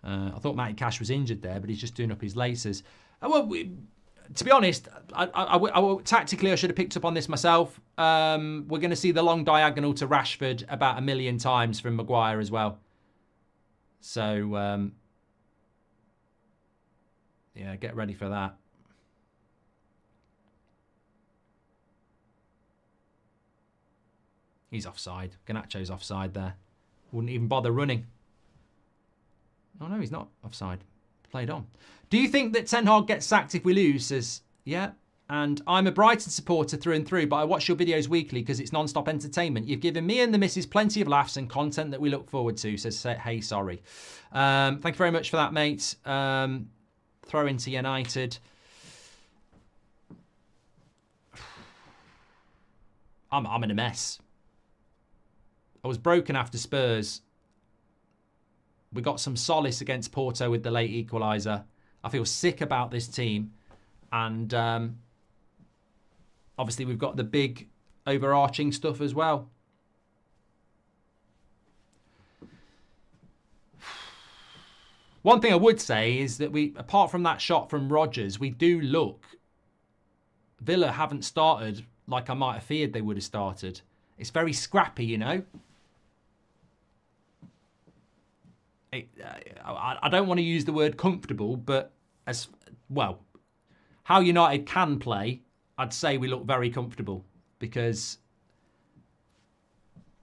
I thought Matty Cash was injured there, but he's just doing up his laces. Well, to be honest, tactically I should have picked up on this myself. We're going to see the long diagonal to Rashford about 1 million times from Maguire as well. So Yeah, get ready for that. He's offside. Garnacho's offside there. Wouldn't even bother running. Oh, no, he's not offside. Played on. Do you think that Ten Hag gets sacked if we lose? Says, yeah. And I'm a Brighton supporter through and through, but I watch your videos weekly because it's non-stop entertainment. You've given me and the missus plenty of laughs and content that we look forward to. Says, hey, sorry. Thank you very much for that, mate. Throw into United. I'm in a mess. I was broken after Spurs. We got some solace against Porto with the late equaliser. I feel sick about this team. And obviously we've got the big overarching stuff as well. One thing I would say is that we, apart from that shot from Rodgers, we do look... Villa haven't started like I might have feared they would have started. It's very scrappy, you know. I don't want to use the word comfortable, but as well, how United can play, I'd say we look very comfortable because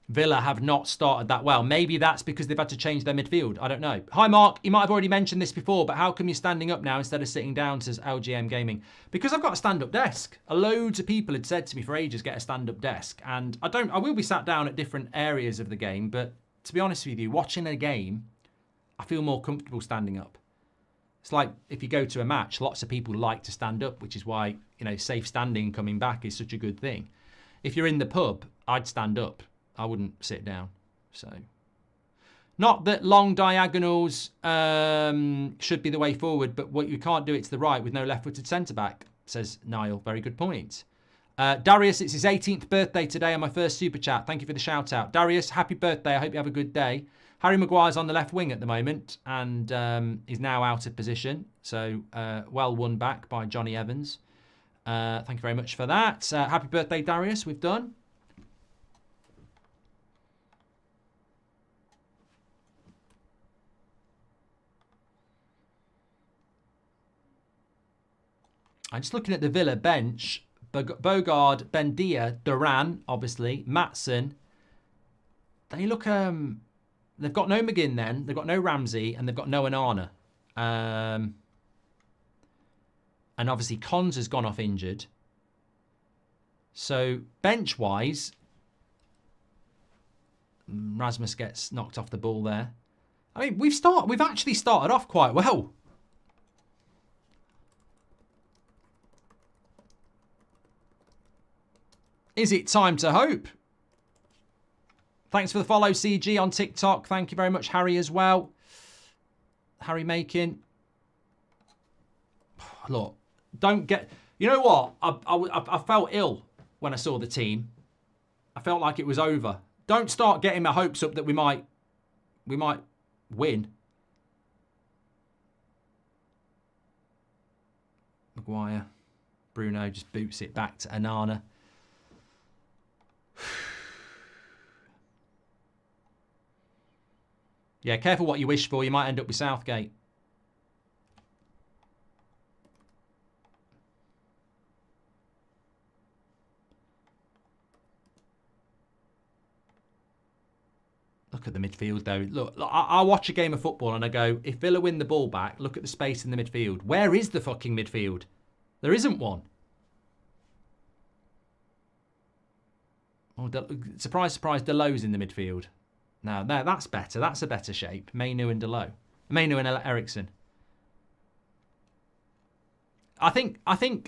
Villa have not started that well. Maybe that's because they've had to change their midfield. I don't know. Hi, Mark. You might have already mentioned this before, but how come you're standing up now instead of sitting down, says LGM Gaming? Because I've got a stand-up desk. Loads of people had said to me for ages, get a stand-up desk. And I will be sat down at different areas of the game, but to be honest with you, watching a game, I feel more comfortable standing up. It's like if you go to a match, lots of people like to stand up, which is why, you know, safe standing coming back is such a good thing. If you're in the pub, I'd stand up. I wouldn't sit down. So, not that long diagonals should be the way forward, but what you can't do it to the right with no left-footed centre-back, says Niall. Very good point. Darius, it's his 18th birthday today on my first super chat. Thank you for the shout out. Darius, happy birthday. I hope you have a good day. Harry Maguire's on the left wing at the moment and is now out of position. So well won back by Johnny Evans. Thank you very much for that. Happy birthday, Darius. We've done. I'm just looking at the Villa bench. Bogard, Bendia, Duran, obviously, Maatsen. They look... They've got no McGinn then. They've got no Ramsey. And they've got no Onana. And obviously, Cons has gone off injured. So, bench-wise... Rasmus gets knocked off the ball there. I mean, we've actually started off quite well. Is it time to hope? Thanks for the follow, CG, on TikTok. Thank you very much, Harry, as well. Harry Makin. Look, don't get... You know what? I felt ill when I saw the team. I felt like it was over. Don't start getting my hopes up that we might win. Maguire. Bruno just boots it back to Onana. Yeah, careful what you wish for. You might end up with Southgate. Look at the midfield, though. Look, I watch a game of football and I go, if Villa win the ball back, look at the space in the midfield. Where is the fucking midfield? There isn't one. Oh, surprise, surprise, Deleu's in the midfield. No, that's better. That's a better shape. Mainoo and Deleu. Mainoo and Eriksson. I think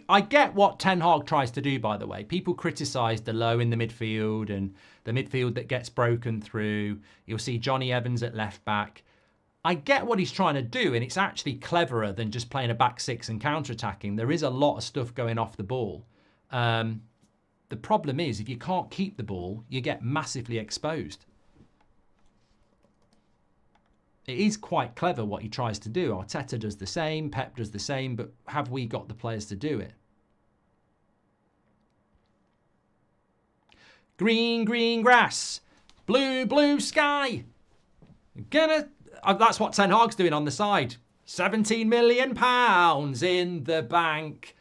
I get what Ten Hag tries to do, by the way. People criticise Deleu in the midfield and the midfield that gets broken through. You'll see Johnny Evans at left back. I get what he's trying to do, and it's actually cleverer than just playing a back six and counter-attacking. There is a lot of stuff going off the ball. The problem is, if you can't keep the ball, you get massively exposed. It is quite clever what he tries to do. Arteta does the same, Pep does the same, but have we got the players to do it? Green, green grass. Blue, blue sky. That's what Ten Hag's doing on the side. £17 million in the bank.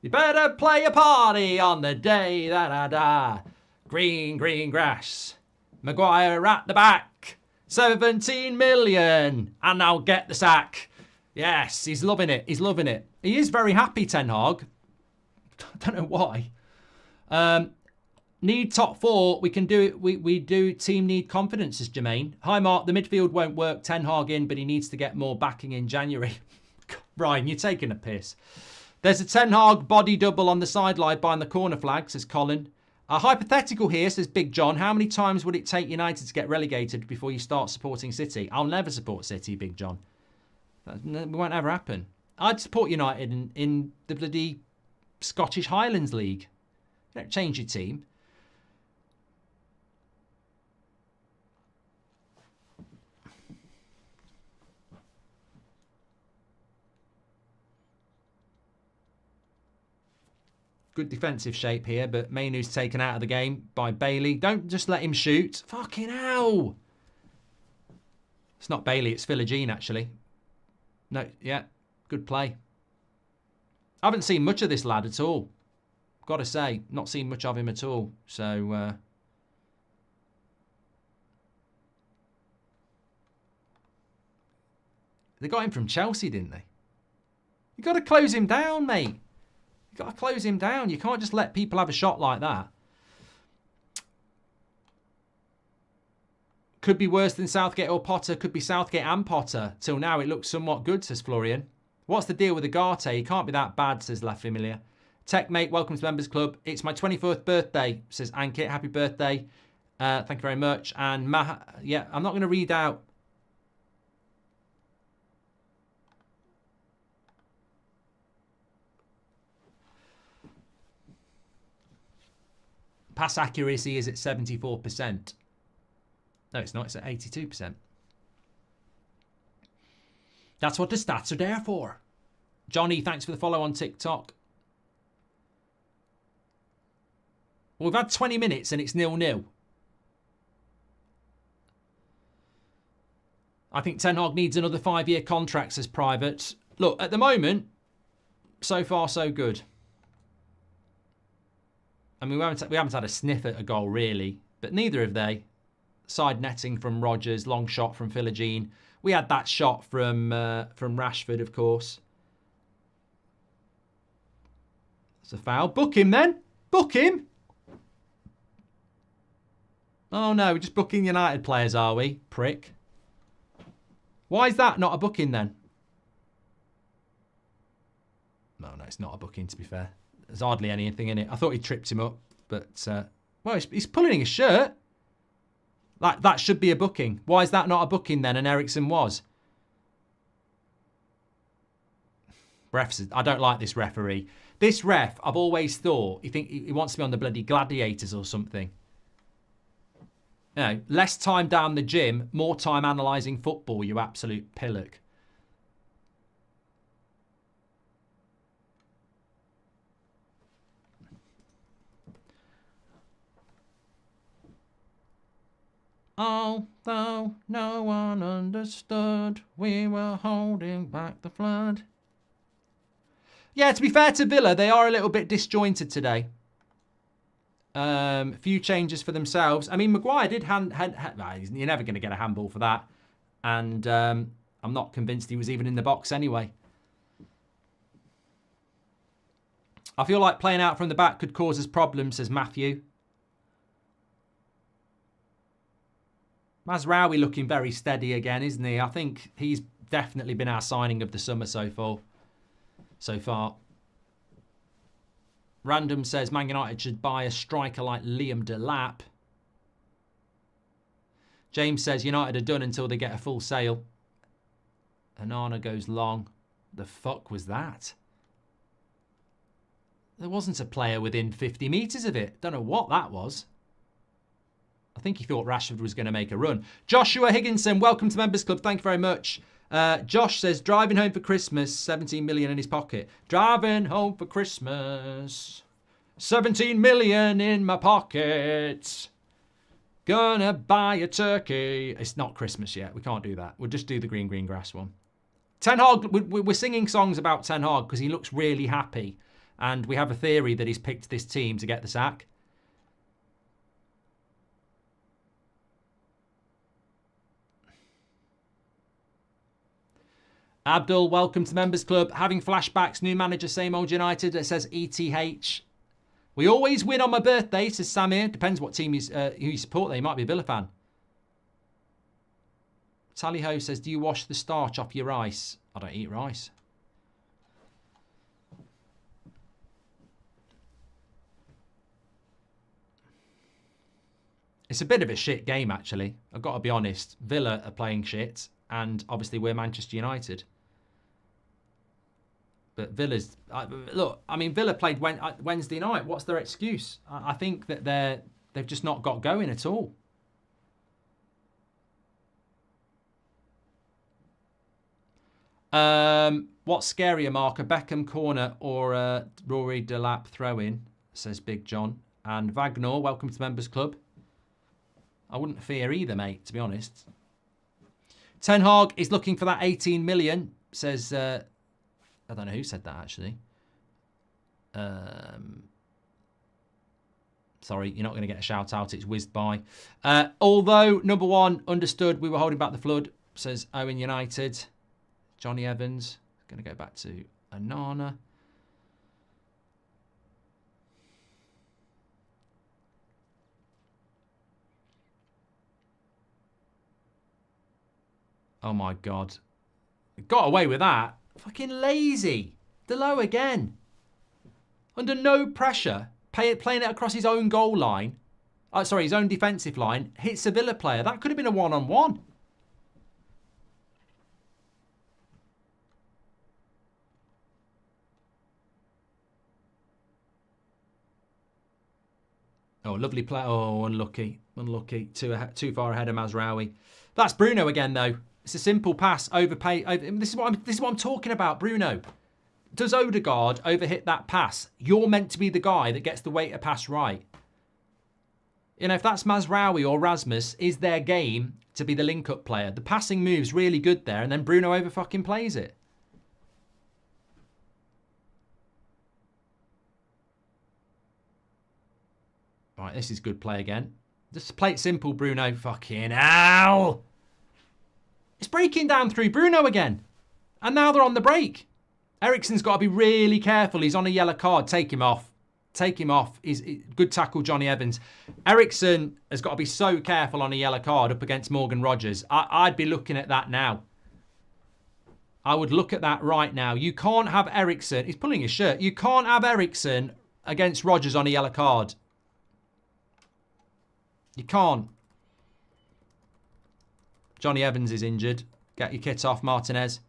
You better play a party on the day, da-da-da. Green, green grass. Maguire at the back. 17 million. And I'll get the sack. Yes, he's loving it. He's loving it. He is very happy, Ten Hag. I don't know why. Need top four. We can do it. We do team need confidence, says Jermaine. Hi, Mark. The midfield won't work. Ten Hag in, but he needs to get more backing in January. Ryan, you're taking a piss. There's a Ten Hag body double on the sideline behind the corner flag, says Colin. A hypothetical here, says Big John. How many times would it take United to get relegated before you start supporting City? I'll never support City, Big John. That won't ever happen. I'd support United in the bloody Scottish Highlands League. You don't change your team. Good defensive shape here, but Mainoo's taken out of the game by Bailey. Don't just let him shoot. Fucking hell. It's not Bailey, it's Philogene, actually. No, yeah, good play. I haven't seen much of this lad at all. Got to say, not seen much of him at all. So, they got him from Chelsea, didn't they? You got to close him down, mate. You got to close him down. You can't just let people have a shot like that. Could be worse than Southgate or Potter. Could be Southgate and Potter. Till now, it looks somewhat good, says Florian. What's the deal with Agate? He can't be that bad, says La Familia. Tech mate, welcome to Members Club. It's my 24th birthday, says Ankit. Happy birthday. Thank you very much. And yeah, I'm not going to read out. Pass accuracy is at 74%. No, it's not. It's at 82%. That's what the stats are there for. Johnny, thanks for the follow on TikTok. Well, we've had 20 minutes and it's 0-0. I think Ten Hag needs another 5-year contract, says Private. Look, at the moment, so far so good. I mean, we haven't had a sniff at a goal, really. But neither have they. Side netting from Rodgers, long shot from Philogene. We had that shot from Rashford, of course. It's a foul. Book him, then. Book him. Oh, no. We're just booking United players, are we? Prick. Why is that not a booking, then? No, it's not a booking, to be fair. There's hardly anything in it. I thought he tripped him up, but well, he's pulling his shirt. That should be a booking. Why is that not a booking then? And Ericsson was. Refs, I don't like this referee. This ref, I've always thought, he wants to be on the bloody Gladiators or something. You know, less time down the gym, more time analysing football. You absolute pillock. Although no one understood, we were holding back the flood. Yeah, to be fair to Villa, they are a little bit disjointed today. Few changes for themselves. I mean, Maguire did you're never going to get a handball for that. And I'm not convinced he was even in the box anyway. I feel like playing out from the back could cause us problems, says Matthew. Mazraoui looking very steady again, isn't he? I think he's definitely been our signing of the summer so far. Random says Man United should buy a striker like Liam Delap. James says United are done until they get a full sale. Anana goes long. The fuck was that? There wasn't a player within 50 metres of it. Don't know what that was. I think he thought Rashford was going to make a run. Joshua Higginson, welcome to Members Club. Thank you very much. Josh says, driving home for Christmas, 17 million in his pocket. Driving home for Christmas, 17 million in my pocket. Gonna buy a turkey. It's not Christmas yet. We can't do that. We'll just do the green grass one. Ten Hag, we're singing songs about Ten Hag because he looks really happy. And we have a theory that he's picked this team to get the sack. Abdul, welcome to the Members Club. Having flashbacks, new manager, same old United. It says ETH. We always win on my birthday, says Samir. Depends what team who you support there. You might be a Villa fan. Tally-ho says, do you wash the starch off your rice? I don't eat rice. It's a bit of a shit game, actually. I've got to be honest. Villa are playing shit, and obviously we're Manchester United. But Villa's... look, I mean, Villa played Wednesday night. What's their excuse? I think that they've just not got going at all. What's scarier, Mark? A Beckham corner or a Rory Delap throw-in, says Big John. And Wagner, welcome to the Members Club. I wouldn't fear either, mate, to be honest. Ten Hag is looking for that 18 million, says... I don't know who said that, actually. Sorry, you're not going to get a shout-out. It's whizzed by. Although, number one, understood we were holding back the flood, says Owen United. Johnny Evans. Going to go back to Anana. Oh, my God. Got away with that. Fucking lazy. Delo again. Under no pressure. Playing it across his own goal line. Sorry, his own defensive line. Hits a Villa player. That could have been a one-on-one. Oh, lovely play. Oh, unlucky. Unlucky. Too far ahead of Mazraoui. That's Bruno again, though. It's a simple pass. This is what I'm talking about, Bruno. Does Odegaard overhit that pass? You're meant to be the guy that gets the way to pass right. You know, if that's Mazraoui or Rasmus, is their game to be the link-up player. The passing move's really good there, and then Bruno over-fucking plays it. Right, this is good play again. Just play it simple, Bruno. Fucking hell! It's breaking down through Bruno again. And now they're on the break. Eriksen's got to be really careful. He's on a yellow card. Take him off. Take him off. Good tackle, Johnny Evans. Eriksen has got to be so careful on a yellow card up against Morgan Rogers. I'd be looking at that now. I would look at that right now. You can't have Eriksen. He's pulling his shirt. You can't have Eriksen against Rogers on a yellow card. You can't. Johnny Evans is injured. Get your kit off, Martinez.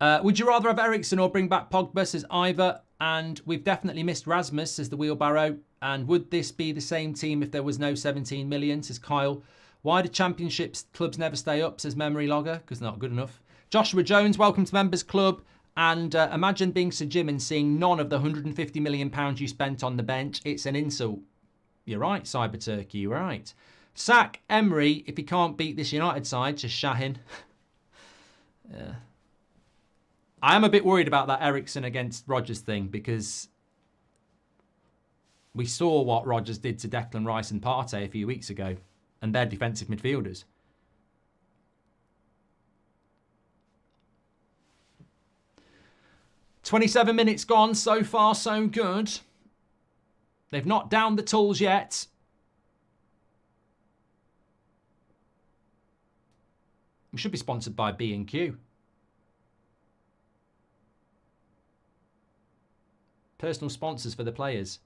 Would you rather have Eriksen or bring back Pogba, says Ivor? And we've definitely missed Rasmus, says the Wheelbarrow. And would this be the same team if there was no 17 million, says Kyle? Why do championships clubs never stay up, says Memory Logger? Because they're not good enough. Joshua Jones, welcome to Members Club. And imagine being Sir Jim and seeing none of the £150 million you spent on the bench. It's an insult. You're right, Cyber Turkey, you're right. Sack Emery if he can't beat this United side, says Shahin. Yeah. I am a bit worried about that Eriksen against Rodgers thing because we saw what Rodgers did to Declan Rice and Partey a few weeks ago and their defensive midfielders. "27 minutes gone. So far, so good. They've not downed the tools yet. We should be sponsored by B&Q. Personal sponsors for the players.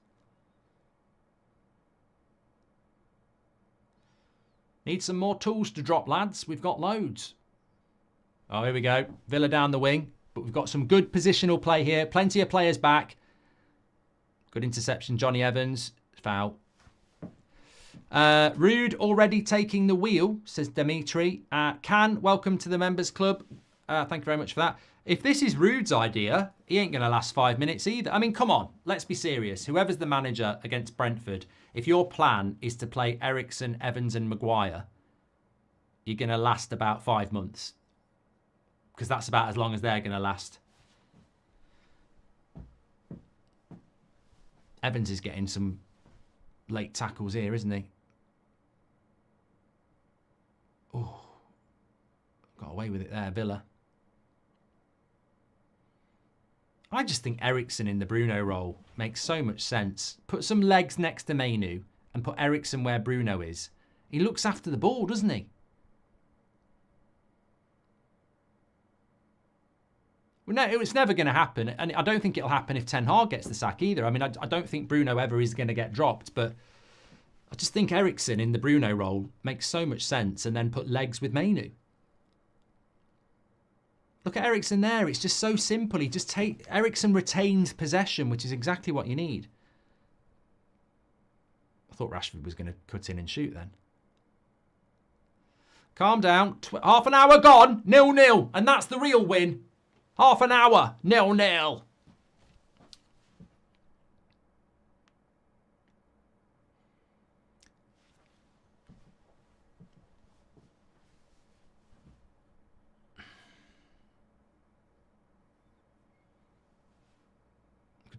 Need some more tools to drop, lads. We've got loads. Oh, here we go. Villa down the wing. But we've got some good positional play here. Plenty of players back. Good interception, Johnny Evans. Foul. Rude already taking the wheel, says Dimitri. Can, welcome to the Members Club. Thank you very much for that. If this is Rude's idea, he ain't going to last 5 minutes either. I mean, come on, let's be serious. Whoever's the manager against Brentford, if your plan is to play Eriksen, Evans and Maguire, you're going to last about 5 months. Because that's about as long as they're going to last. Evans is getting some late tackles here, isn't he? Oh, got away with it there, Villa. I just think Eriksen in the Bruno role makes so much sense. Put some legs next to Mainoo and put Eriksen where Bruno is. He looks after the ball, doesn't he? Well, no, it's never going to happen. And I don't think it'll happen if Ten Hag gets the sack either. I mean, I don't think Bruno ever is going to get dropped. But I just think Eriksen in the Bruno role makes so much sense. And then put legs with Mainoo. Look at Eriksen there. It's just so simple. He just Eriksen retains possession, which is exactly what you need. I thought Rashford was going to cut in and shoot then. Calm down. Half an hour gone. 0-0. And that's the real win. Half an hour. 0-0.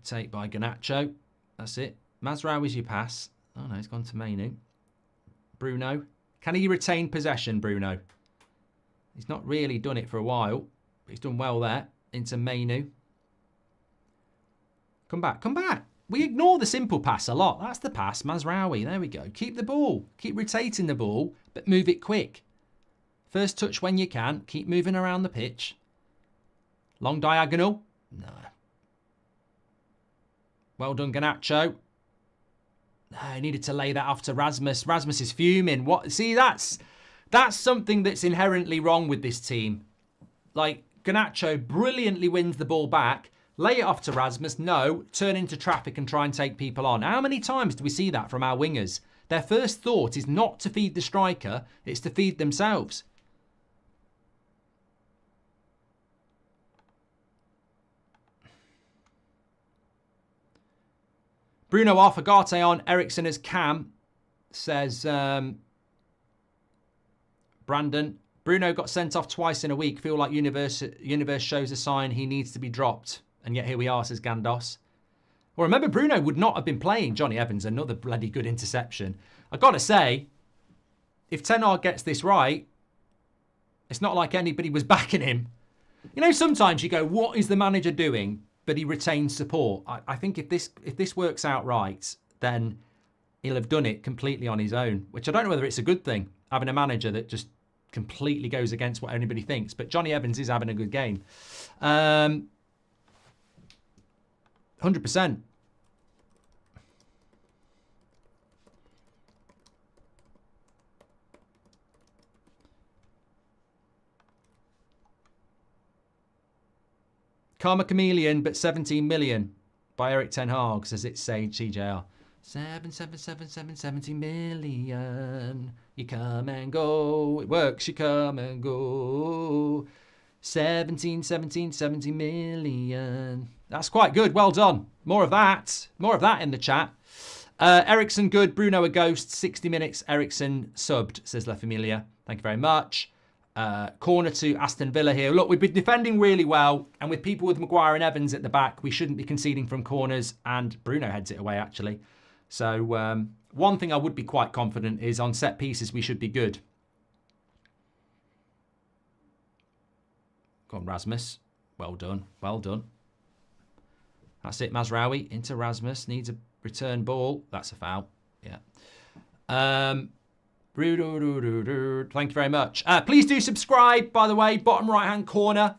Take by Garnacho. That's it. Mazraoui's your pass. Oh no, he's gone to Mainoo. Bruno. Can he retain possession, Bruno? He's not really done it for a while. But he's done well there. Into Mainoo. Come back. Come back. We ignore the simple pass a lot. That's the pass. Mazraoui. There we go. Keep the ball. Keep rotating the ball, but move it quick. First touch when you can. Keep moving around the pitch. Long diagonal. No. Well done, Garnacho. I needed to lay that off to Rasmus. Rasmus is fuming. What? See, that's something that's inherently wrong with this team. Like, Garnacho brilliantly wins the ball back. Lay it off to Rasmus. No, turn into traffic and try and take people on. How many times do we see that from our wingers? Their first thought is not to feed the striker. It's to feed themselves. Bruno off, Agate on, Eriksen as Cam, says Brandon. Bruno got sent off twice in a week. Feel like universe shows a sign he needs to be dropped. And yet here we are, says Gandos. Well, remember, Bruno would not have been playing Johnny Evans. Another bloody good interception. I've got to say, if Ten Hag gets this right, it's not like anybody was backing him. You know, sometimes you go, what is the manager doing? But he retains support. I think if this works out right, then he'll have done it completely on his own, which I don't know whether it's a good thing, having a manager that just completely goes against what anybody thinks. But Johnny Evans is having a good game. 100%. Karma Chameleon, but 17 million by Eric Ten Hag, says it's Sage CJR. 7 million. You come and go. It works, you come and go. 17 million. That's quite good. Well done. More of that. More of that in the chat. Eriksen good. Bruno a ghost. 60 minutes. Eriksen subbed, says La Familia. Thank you very much. Corner to Aston Villa here. Look, we've been defending really well. And with people with Maguire and Evans at the back, we shouldn't be conceding from corners. And Bruno heads it away, actually. So one thing I would be quite confident is on set pieces, we should be good. Go on, Rasmus. Well done. Well done. That's it, Mazraoui. Into Rasmus. Needs a return ball. That's a foul. Yeah. Thank you very much. Please do subscribe, by the way. Bottom right-hand corner.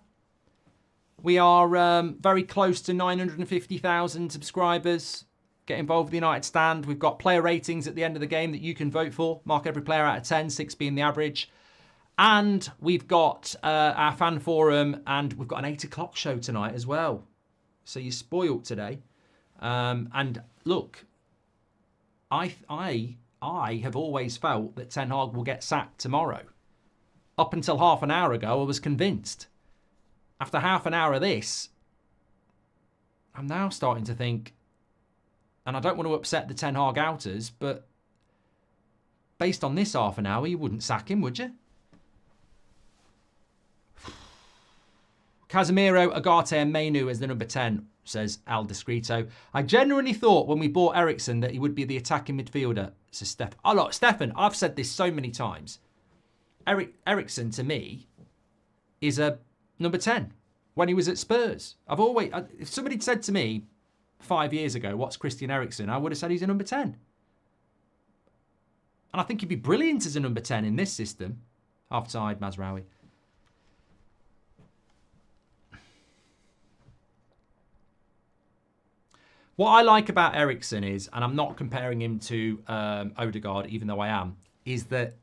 We are very close to 950,000 subscribers. Get involved with the United Stand. We've got player ratings at the end of the game that you can vote for. Mark every player out of 10, 6 being the average. And we've got our fan forum, and we've got an 8 o'clock show tonight as well. So you're spoiled today. And look, I have always felt that Ten Hag will get sacked tomorrow. Up until half an hour ago, I was convinced. after half an hour of this, I'm now starting to think, and I don't want to upset the Ten Hag outers, but based on this half an hour, you wouldn't sack him, would you? Casemiro, Agate and Mainoo as the number 10, says Al Discreto. I genuinely thought when we bought Eriksen that he would be the attacking midfielder, says Steph. Oh, look, Stefan, I've said this so many times. Eriksen, to me, is a number 10 when he was at Spurs. If somebody had said to me 5 years ago, what's Christian Eriksen, I would have said he's a number 10. And I think he'd be brilliant as a number 10 in this system. Offside, Mazraoui. What I like about Eriksen is, and I'm not comparing him to Odegaard, even though I am, is that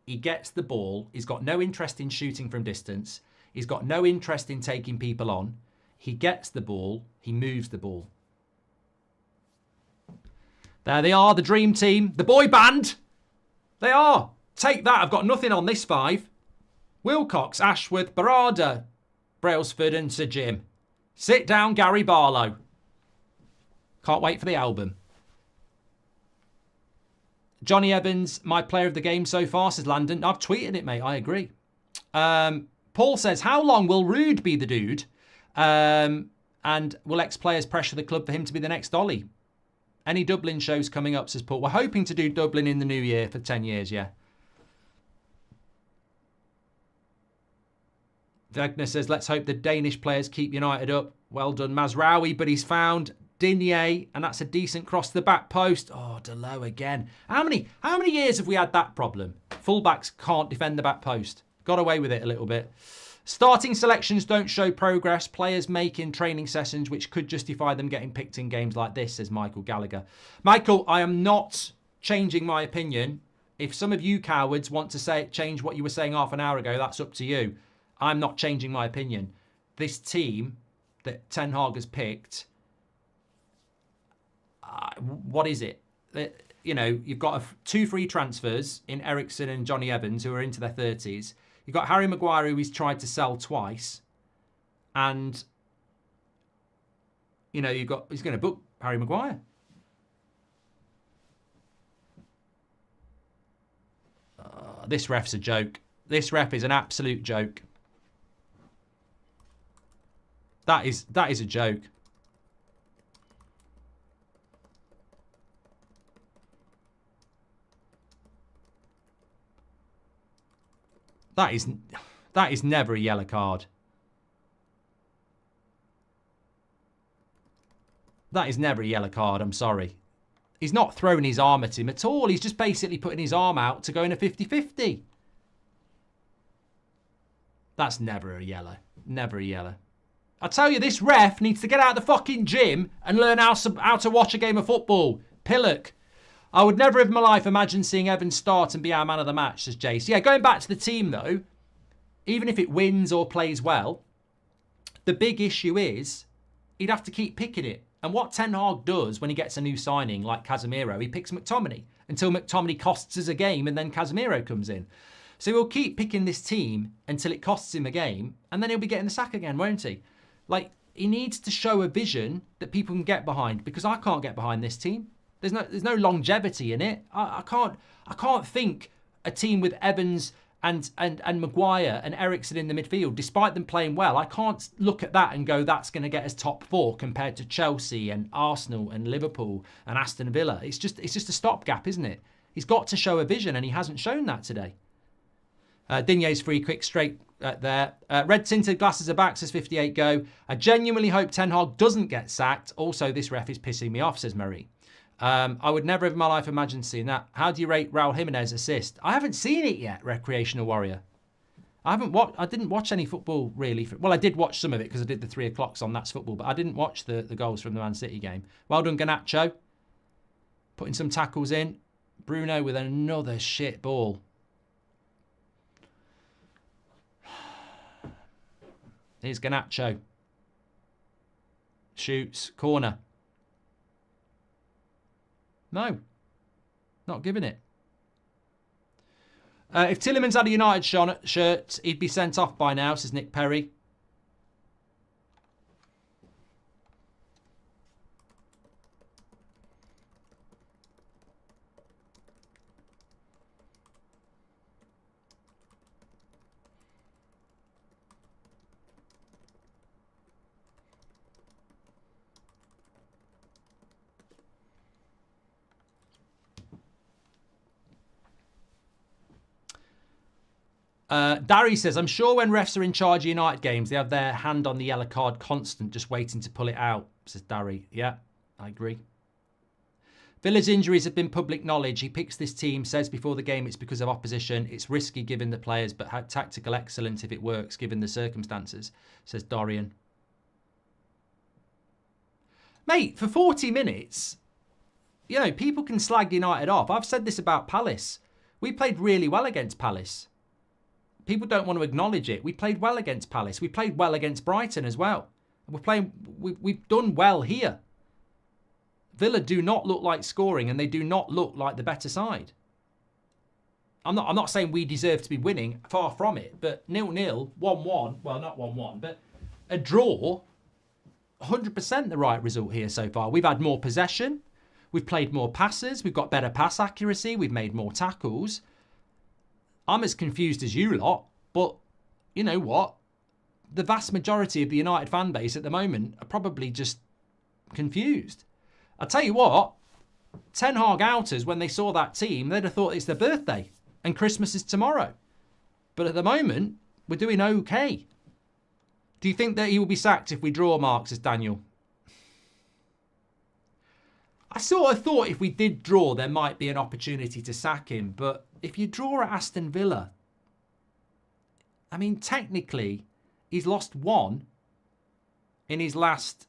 he gets the ball. He's got no interest in shooting from distance. He's got no interest in taking people on. He gets the ball. He moves the ball. There they are, the dream team. The boy band. They are. Take that. I've got nothing on this 5. Wilcox, Ashworth, Barada, Brailsford and Sir Jim. Sit down, Gary Barlow. Can't wait for the album. Johnny Evans, my player of the game so far, says Landon. I've tweeted it, mate. I agree. Paul says, how long will Rude be the dude? And will ex-players pressure the club for him to be the next Ollie? Any Dublin shows coming up, says Paul. We're hoping to do Dublin in the new year for 10 years, yeah. Wagner says, let's hope the Danish players keep United up. Well done, Mazraoui, but he's found Digne, and that's a decent cross to the back post. Oh, Delo again. How many years have we had that problem? Fullbacks can't defend the back post. Got away with it a little bit. Starting selections don't show progress players make in training sessions, which could justify them getting picked in games like this, says Michael Gallagher. Michael, I am not changing my opinion. If some of you cowards want to change what you were saying half an hour ago, that's up to you. I'm not changing my opinion. This team that Ten Hag has picked, what is it? You know, you've got 2 free transfers in Eriksen and Johnny Evans, who are into their 30s. You've got Harry Maguire, who he's tried to sell twice. And, you know, he's going to book Harry Maguire. This ref's a joke. This ref is an absolute joke. That is a joke. That is never a yellow card. That is never a yellow card, I'm sorry. He's not throwing his arm at him at all. He's just basically putting his arm out to go in a 50-50. That's never a yellow. Never a yellow. I tell you, this ref needs to get out of the fucking gym and learn how to watch a game of football. Pillock. I would never in my life imagine seeing Evans start and be our man of the match, says Jace. Yeah, going back to the team, though, even if it wins or plays well, the big issue is he'd have to keep picking it. And what Ten Hag does when he gets a new signing like Casemiro, he picks McTominay until McTominay costs us a game and then Casemiro comes in. So he'll keep picking this team until it costs him a game and then he'll be getting the sack again, won't he? Like, he needs to show a vision that people can get behind, because I can't get behind this team. There's no longevity in it. I can't think a team with Evans and Maguire and Eriksen in the midfield, despite them playing well. I can't look at that and go, that's going to get us top 4 compared to Chelsea and Arsenal and Liverpool and Aston Villa. It's just a stopgap, isn't it? He's got to show a vision, and he hasn't shown that today. Digne's free quick straight there. Red tinted glasses are back, says 58 go. I genuinely hope Ten Hag doesn't get sacked. Also, this ref is pissing me off, says Murray. I would never in my life imagine seeing that. How do you rate Raul Jimenez assist? I haven't seen it yet, Recreational Warrior. I didn't watch any football really. Well, I did watch some of it because I did the 3 o'clocks on That's Football, but I didn't watch the goals from the Man City game. Well done, Garnacho. Putting some tackles in. Bruno with another shit ball. Here's Garnacho. Shoots. Corner. No. Not giving it. If Tielemans had a United shirt, he'd be sent off by now, says Nick Perry. Darry says, I'm sure when refs are in charge of United games, they have their hand on the yellow card constant, just waiting to pull it out, says Darry. Yeah, I agree. Villa's injuries have been public knowledge. He picks this team, says before the game it's because of opposition. It's risky given the players, but tactical excellence if it works, given the circumstances, says Dorian. Mate, for 40 minutes, you know, people can slag United off. I've said this about Palace. We played really well against Palace. People don't want to acknowledge it. We played well against Palace. We played well against Brighton as well. We've done well here. Villa do not look like scoring, and they do not look like the better side. I'm not saying we deserve to be winning, far from it, but 0-0, 1-1, well, not 1-1, but a draw, 100% the right result here so far. We've had more possession, we've played more passes, we've got better pass accuracy, we've made more tackles. I'm as confused as you lot, but you know what? The vast majority of the United fan base at the moment are probably just confused. I'll tell you what, Ten Hag outers, when they saw that team, they'd have thought it's their birthday and Christmas is tomorrow. But at the moment, we're doing okay. Do you think that he will be sacked if we draw, Mark, says Daniel? I sort of thought if we did draw, there might be an opportunity to sack him. But if you draw at Aston Villa, I mean, technically, he's lost one in his last...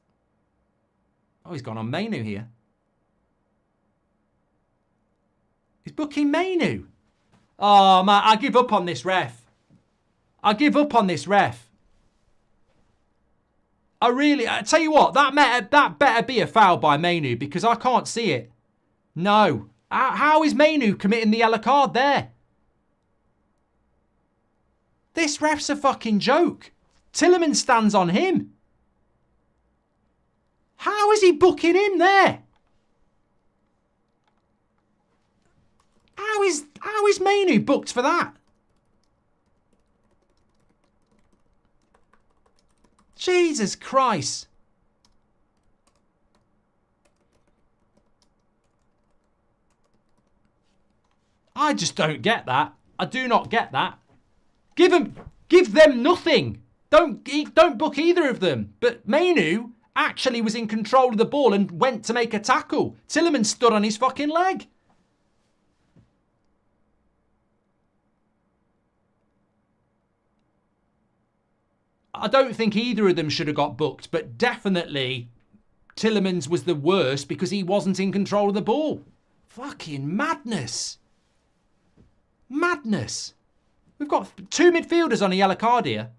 Oh, he's gone on Mainoo here. He's booking Mainoo. Oh, man, I give up on this ref. I give up on this ref. I tell you what, that better be a foul by Mainoo because I can't see it. No. How is Mainoo committing the yellow card there? This ref's a fucking joke. Tielemans stands on him. How is he booking him there? How is Mainoo booked for that? Jesus Christ. I just don't get that. I do not get that. Give them nothing. Don't book either of them. But Mainoo actually was in control of the ball and went to make a tackle. Tielemans stood on his fucking leg. I don't think either of them should have got booked, but definitely Tielemans was the worst because he wasn't in control of the ball. Fucking madness. Madness. We've got two midfielders on a yellow card here.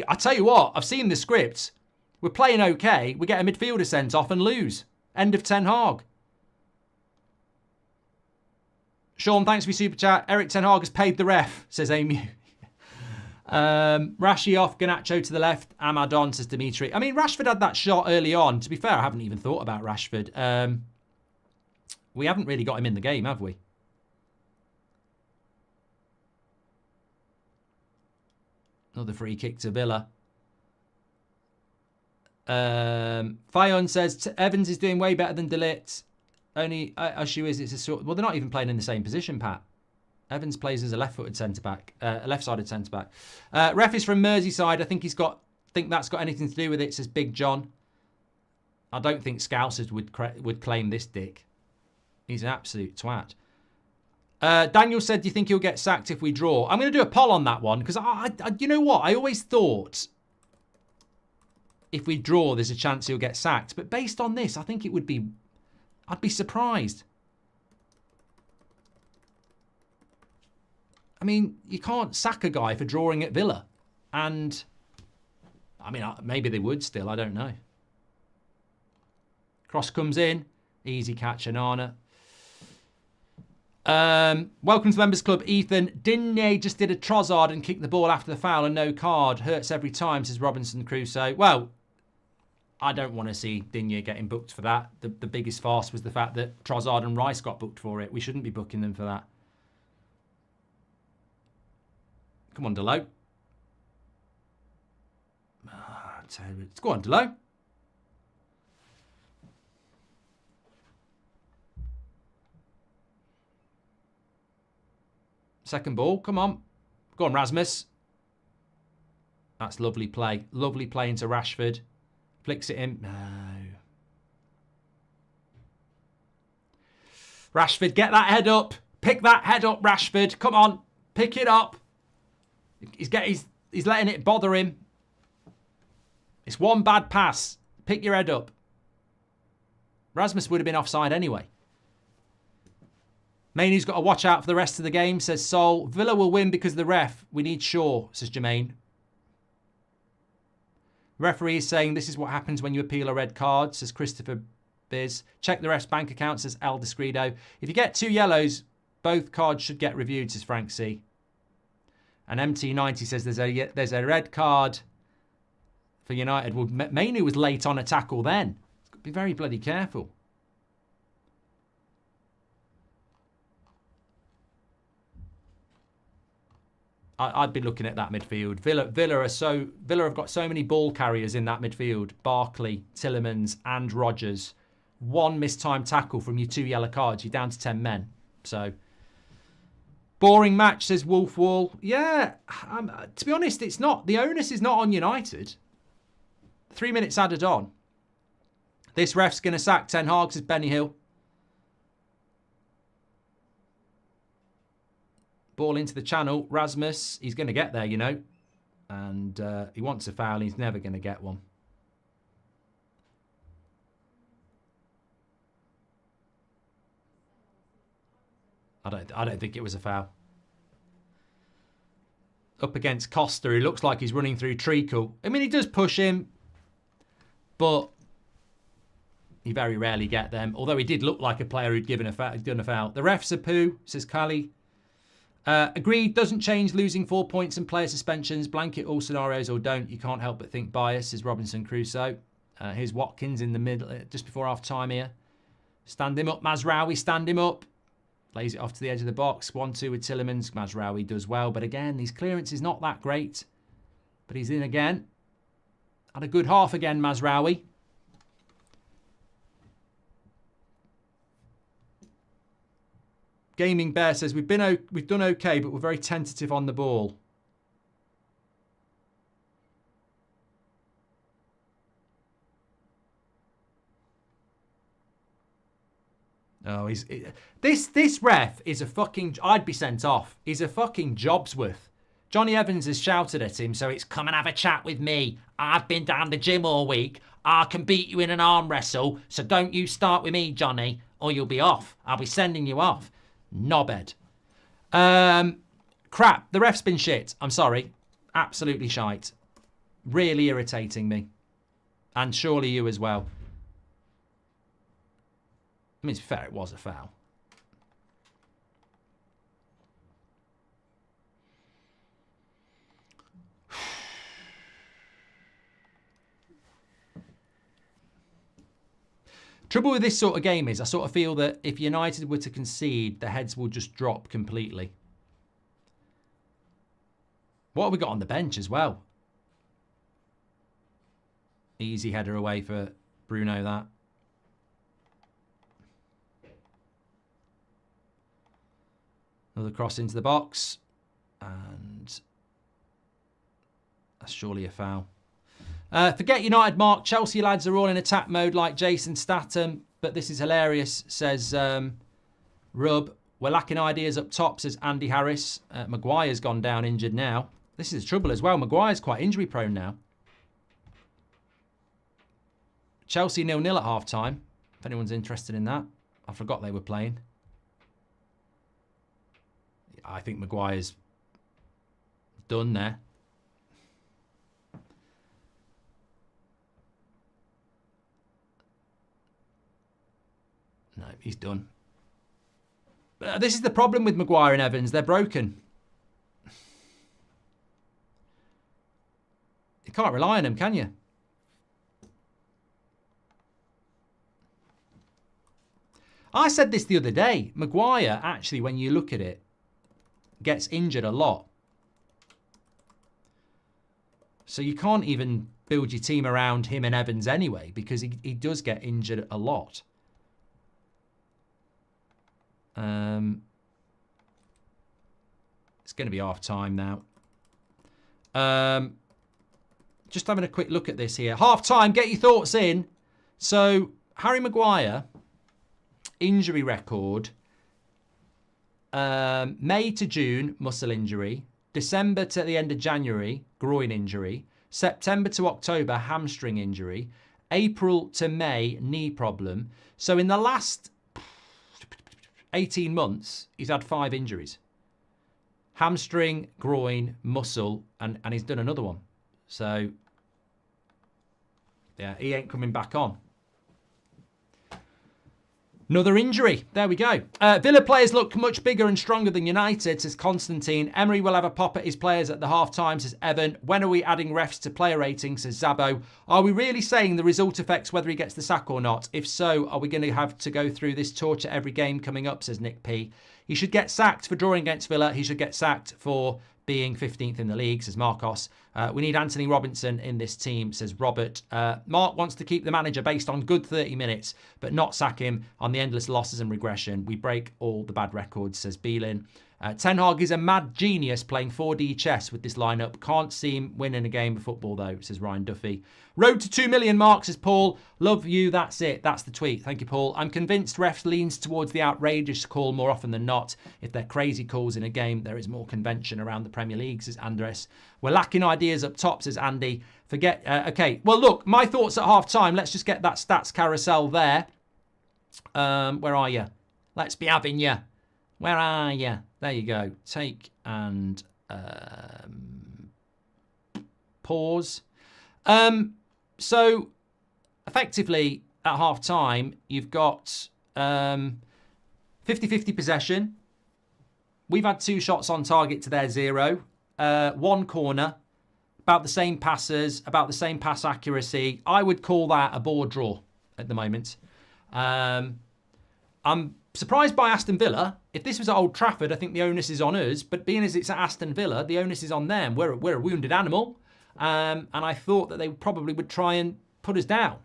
I tell you what, I've seen the script. We're playing okay. We get a midfielder sent off and lose. End of Ten Hag. Sean, thanks for your super chat. Eric Ten Hag has paid the ref, says Amy. Rashi off, Garnacho to the left. Ahmad on, says Dimitri. I mean, Rashford had that shot early on. To be fair, I haven't even thought about Rashford. We haven't really got him in the game, have we? Another free kick to Villa. Fayon says Evans is doing way better than De Ligt. Only issue is it's a sort. Well, they're not even playing in the same position, Pat. Evans plays as a left-footed centre-back, a left-sided centre-back. Ref is from Merseyside. I think that's got anything to do with it, says Big John. I don't think Scousers would claim this dick. He's an absolute twat. Daniel said, do you think he'll get sacked if we draw? I'm going to do a poll on that one because you know what? I always thought if we draw, there's a chance he'll get sacked. But based on this, I think it would be... I'd be surprised. I mean, you can't sack a guy for drawing at Villa. And, I mean, maybe they would still. I don't know. Cross comes in. Easy catch, Anana. Welcome to the Members Club, Ethan. Digne just did a Trossard and kicked the ball after the foul and no card. Hurts every time, says Robinson Crusoe. Well, I don't want to see Digne getting booked for that. The biggest farce was the fact that Trossard and Rice got booked for it. We shouldn't be booking them for that. Come on, Delo. Go on, Delo. Second ball, come on. Go on, Rasmus. That's lovely play. Lovely play into Rashford. Flicks it in. No. Rashford, get that head up. Pick that head up, Rashford. Come on. Pick it up. He's letting it bother him. It's one bad pass. Pick your head up. Rasmus would have been offside anyway. Mainoo's got to watch out for the rest of the game, says Sol. Villa will win because of the ref. We need Shaw, says Jermaine. Referee is saying this is what happens when you appeal a red card, says Christopher Biz. Check the ref's bank account, says El Discredo. If you get 2 yellows, both cards should get reviewed, says Frank C. And MT90 says there's a red card for United. Well, Mainoo was late on a tackle then. Be very bloody careful. I'd be looking at that midfield. Villa have got so many ball carriers in that midfield. Barkley, Tillemans and Rodgers. One mistimed tackle from your 2 yellow cards. You're down to 10 men. So, boring match, says Wolf Wall. Yeah, to be honest, it's not. The onus is not on United. 3 minutes added on. This ref's going to sack Ten Hag, says Benny Hill. Ball into the channel. Rasmus, he's going to get there, you know. And he wants a foul. He's never going to get one. I don't think it was a foul. Up against Costa, he looks like he's running through treacle. I mean, he does push him, but he very rarely get them. Although he did look like a player who'd done a foul. The ref's a poo, says Callie. Agreed, doesn't change losing 4 points and player suspensions. Blanket all scenarios or don't. You can't help but think bias, says Robinson Crusoe. Here's Watkins in the middle, just before half time here. Stand him up, Mazraoui, stand him up. Plays it off to the edge of the box. 1-2 with Tillemans. Mazraoui does well. But again, his clearance is not that great. But he's in again. Had a good half again, Mazraoui. Gaming Bear says, we've done okay, but we're very tentative on the ball. Oh, this ref is a fucking... I'd be sent off. He's a fucking Jobsworth. Johnny Evans has shouted at him, so it's come and have a chat with me. I've been down the gym all week. I can beat you in an arm wrestle, so don't you start with me, Johnny, or you'll be off. I'll be sending you off. Knobhead. Crap. The ref's been shit. I'm sorry. Absolutely shite. Really irritating me. And surely you as well. I mean, it's fair. It was a foul. Trouble with this sort of game is I sort of feel that if United were to concede, the heads will just drop completely. What have we got on the bench as well? Easy header away for Bruno, that. Another cross into the box. And that's surely a foul. Forget United, Mark. Chelsea lads are all in attack mode like Jason Statham. But this is hilarious, says Rub. We're lacking ideas up top, says Andy Harris. Maguire's gone down injured now. This is the trouble as well. Maguire's quite injury prone now. Chelsea 0-0 at half time. If anyone's interested in that. I forgot they were playing. I think Maguire's done there. No, he's done. This is the problem with Maguire and Evans. They're broken. You can't rely on them, can you? I said this the other day. Maguire, actually, when you look at it, gets injured a lot. So you can't even build your team around him and Evans anyway, because he does get injured a lot. It's going to be half time now. Just having a quick look at this here. Half time, get your thoughts in. So, Harry Maguire, injury record. May to June, muscle injury. December to the end of January, groin injury. September to October, hamstring injury. April to May, knee problem. So in the last 18 months, he's had 5 injuries. Hamstring, groin, muscle, and he's done another one. So, yeah, he ain't coming back on. Another injury. There we go. Villa players look much bigger and stronger than United, says Constantine. Emery will have a pop at his players at the half-time, says Evan. When are we adding refs to player ratings, says Zabo. Are we really saying the result affects whether he gets the sack or not? If so, are we going to have to go through this torture every game coming up, says Nick P. He should get sacked for drawing against Villa. He should get sacked for being 15th in the league, says Marcos. We need Anthony Robinson in this team, says Robert. Mark wants to keep the manager based on good 30 minutes, but not sack him on the endless losses and regression. We break all the bad records, says Beelin. Ten Hag is a mad genius playing 4D chess with this lineup. Can't see him winning a game of football, though, says Ryan Duffy. Road to 2 million marks, says Paul. Love you, that's it. That's the tweet. Thank you, Paul. I'm convinced refs leans towards the outrageous call more often than not. If they're crazy calls in a game, there is more convention around the Premier League, says Andres. We're lacking ideas up top, says Andy. Forget. Okay, well, look, my thoughts at half-time. Let's just get that stats carousel there. Where are you? Let's be having you. Where are you? There you go. Take and pause. So, effectively, at half-time, you've got 50-50 possession. We've had 2 shots on target to their 0. 1 corner. About the same passes, about the same pass accuracy. I would call that a board draw at the moment. I'm surprised by Aston Villa. If this was at Old Trafford, I think the onus is on us. But being as it's at Aston Villa, the onus is on them. We're a wounded animal. And I thought that they probably would try and put us down.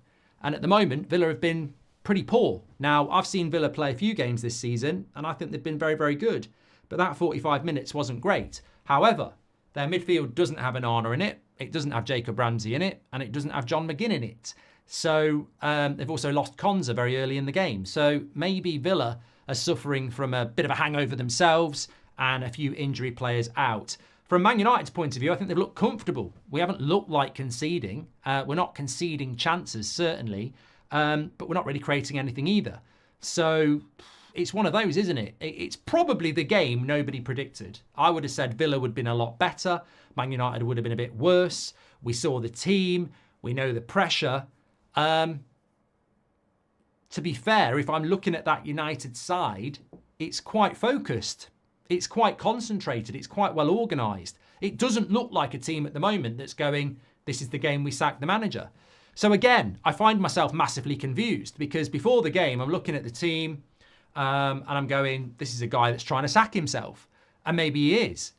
And at the moment, Villa have been pretty poor. Now, I've seen Villa play a few games this season, and I think they've been very, very good. But that 45 minutes wasn't great. However, their midfield doesn't have an Arna in it. It doesn't have Jacob Ramsey in it. And it doesn't have John McGinn in it. So they've also lost Konza very early in the game. So maybe Villa are suffering from a bit of a hangover themselves and a few injury players out. From Man United's point of view, I think they've looked comfortable. We haven't looked like conceding. We're not conceding chances, certainly. But we're not really creating anything either. So it's one of those, isn't it? It's probably the game nobody predicted. I would have said Villa would have been a lot better. Man United would have been a bit worse. We saw the team. We know the pressure. To be fair, if I'm looking at that United side, it's quite focused. It's quite concentrated. It's quite well organised. It doesn't look like a team at the moment that's going, this is the game we sack the manager. So again, I find myself massively confused because before the game, I'm looking at the team and I'm going, this is a guy that's trying to sack himself. And maybe he is.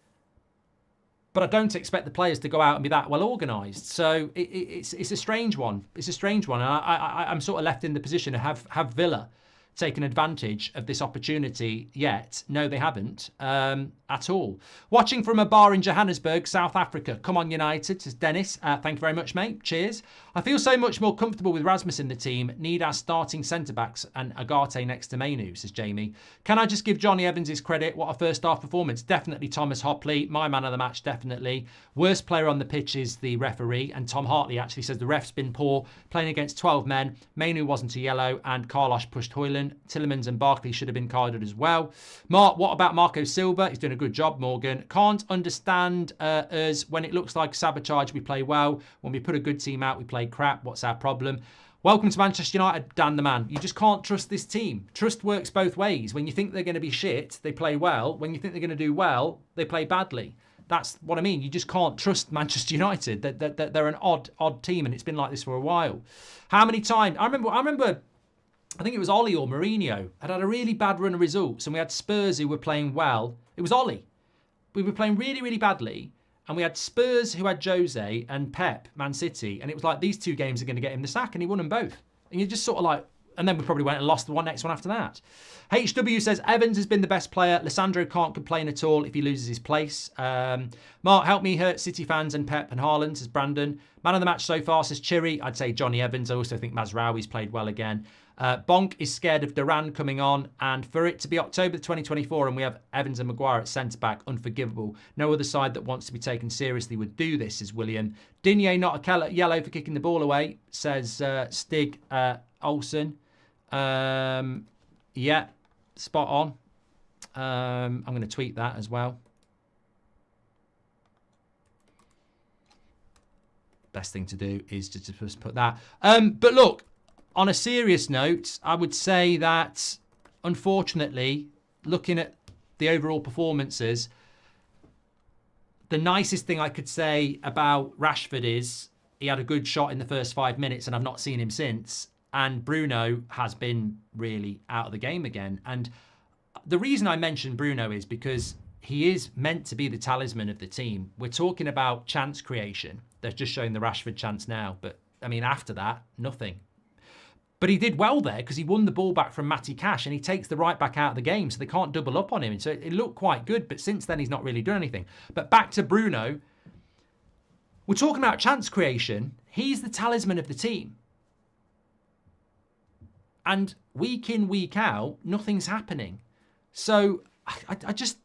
But I don't expect the players to go out and be that well organised. So it's a strange one. It's a strange one. And I'm sort of left in the position to have Villa taken advantage of this opportunity yet. No, they haven't at all. Watching from a bar in Johannesburg, South Africa. Come on, United, says Dennis. Thank you very much, mate. Cheers. I feel so much more comfortable with Rasmus in the team. Need our starting centre-backs and Agate next to Mainoo, says Jamie. Can I just give Johnny Evans his credit? What a first-half performance. Definitely Thomas Hopley. My man of the match, definitely. Worst player on the pitch is the referee. And Tom Hartley actually says the ref's been poor, playing against 12 men. Mainoo wasn't a yellow, and Carlos pushed Hoyland. Tillemans and Barkley should have been carded as well. Mark, what about Marco Silva? He's doing a good job, Morgan. Can't understand us. When it looks like sabotage, we play well. When we put a good team out, we play crap. What's our problem? Welcome to Manchester United, Dan the man. You just can't trust this team. Trust works both ways. When you think they're going to be shit, they play well. When you think they're going to do well, they play badly. That's what I mean. You just can't trust Manchester United. They're an odd team, and it's been like this for a while. How many times? I remember I think it was Ollie or Mourinho had a really bad run of results, and we had Spurs who were playing well. It was Ollie. We were playing really, really badly, and we had Spurs who had Jose and Pep, Man City, and it was like these 2 games are going to get him the sack, and he won them both. And you're just sort of like, And then we probably went and lost the next one after that. HW says, Evans has been the best player. Lissandro can't complain at all if he loses his place. Mark, help me hurt City fans and Pep and Haaland, says Brandon. Man of the match so far, says Chiri. I'd say Johnny Evans. I also think Mazraoui's played well again. Bonk is scared of Duran coming on, and for it to be October 2024 and we have Evans and Maguire at centre-back, unforgivable. No other side that wants to be taken seriously would do this, says William. Digne not a yellow for kicking the ball away, says Stig Olsen. Yeah, spot on. I'm going to tweet that as well. Best thing to do is to just put that. But look, on a serious note, I would say that, unfortunately, looking at the overall performances, the nicest thing I could say about Rashford is he had a good shot in the first 5 minutes and I've not seen him since. And Bruno has been really out of the game again. And the reason I mention Bruno is because he is meant to be the talisman of the team. We're talking about chance creation. They're just showing the Rashford chance now. But, I mean, after that, nothing. But he did well there because he won the ball back from Matty Cash and he takes the right back out of the game so they can't double up on him. And so it looked quite good, but since then he's not really done anything. But back to Bruno, we're talking about chance creation. He's the talisman of the team. And week in, week out, nothing's happening. So I just...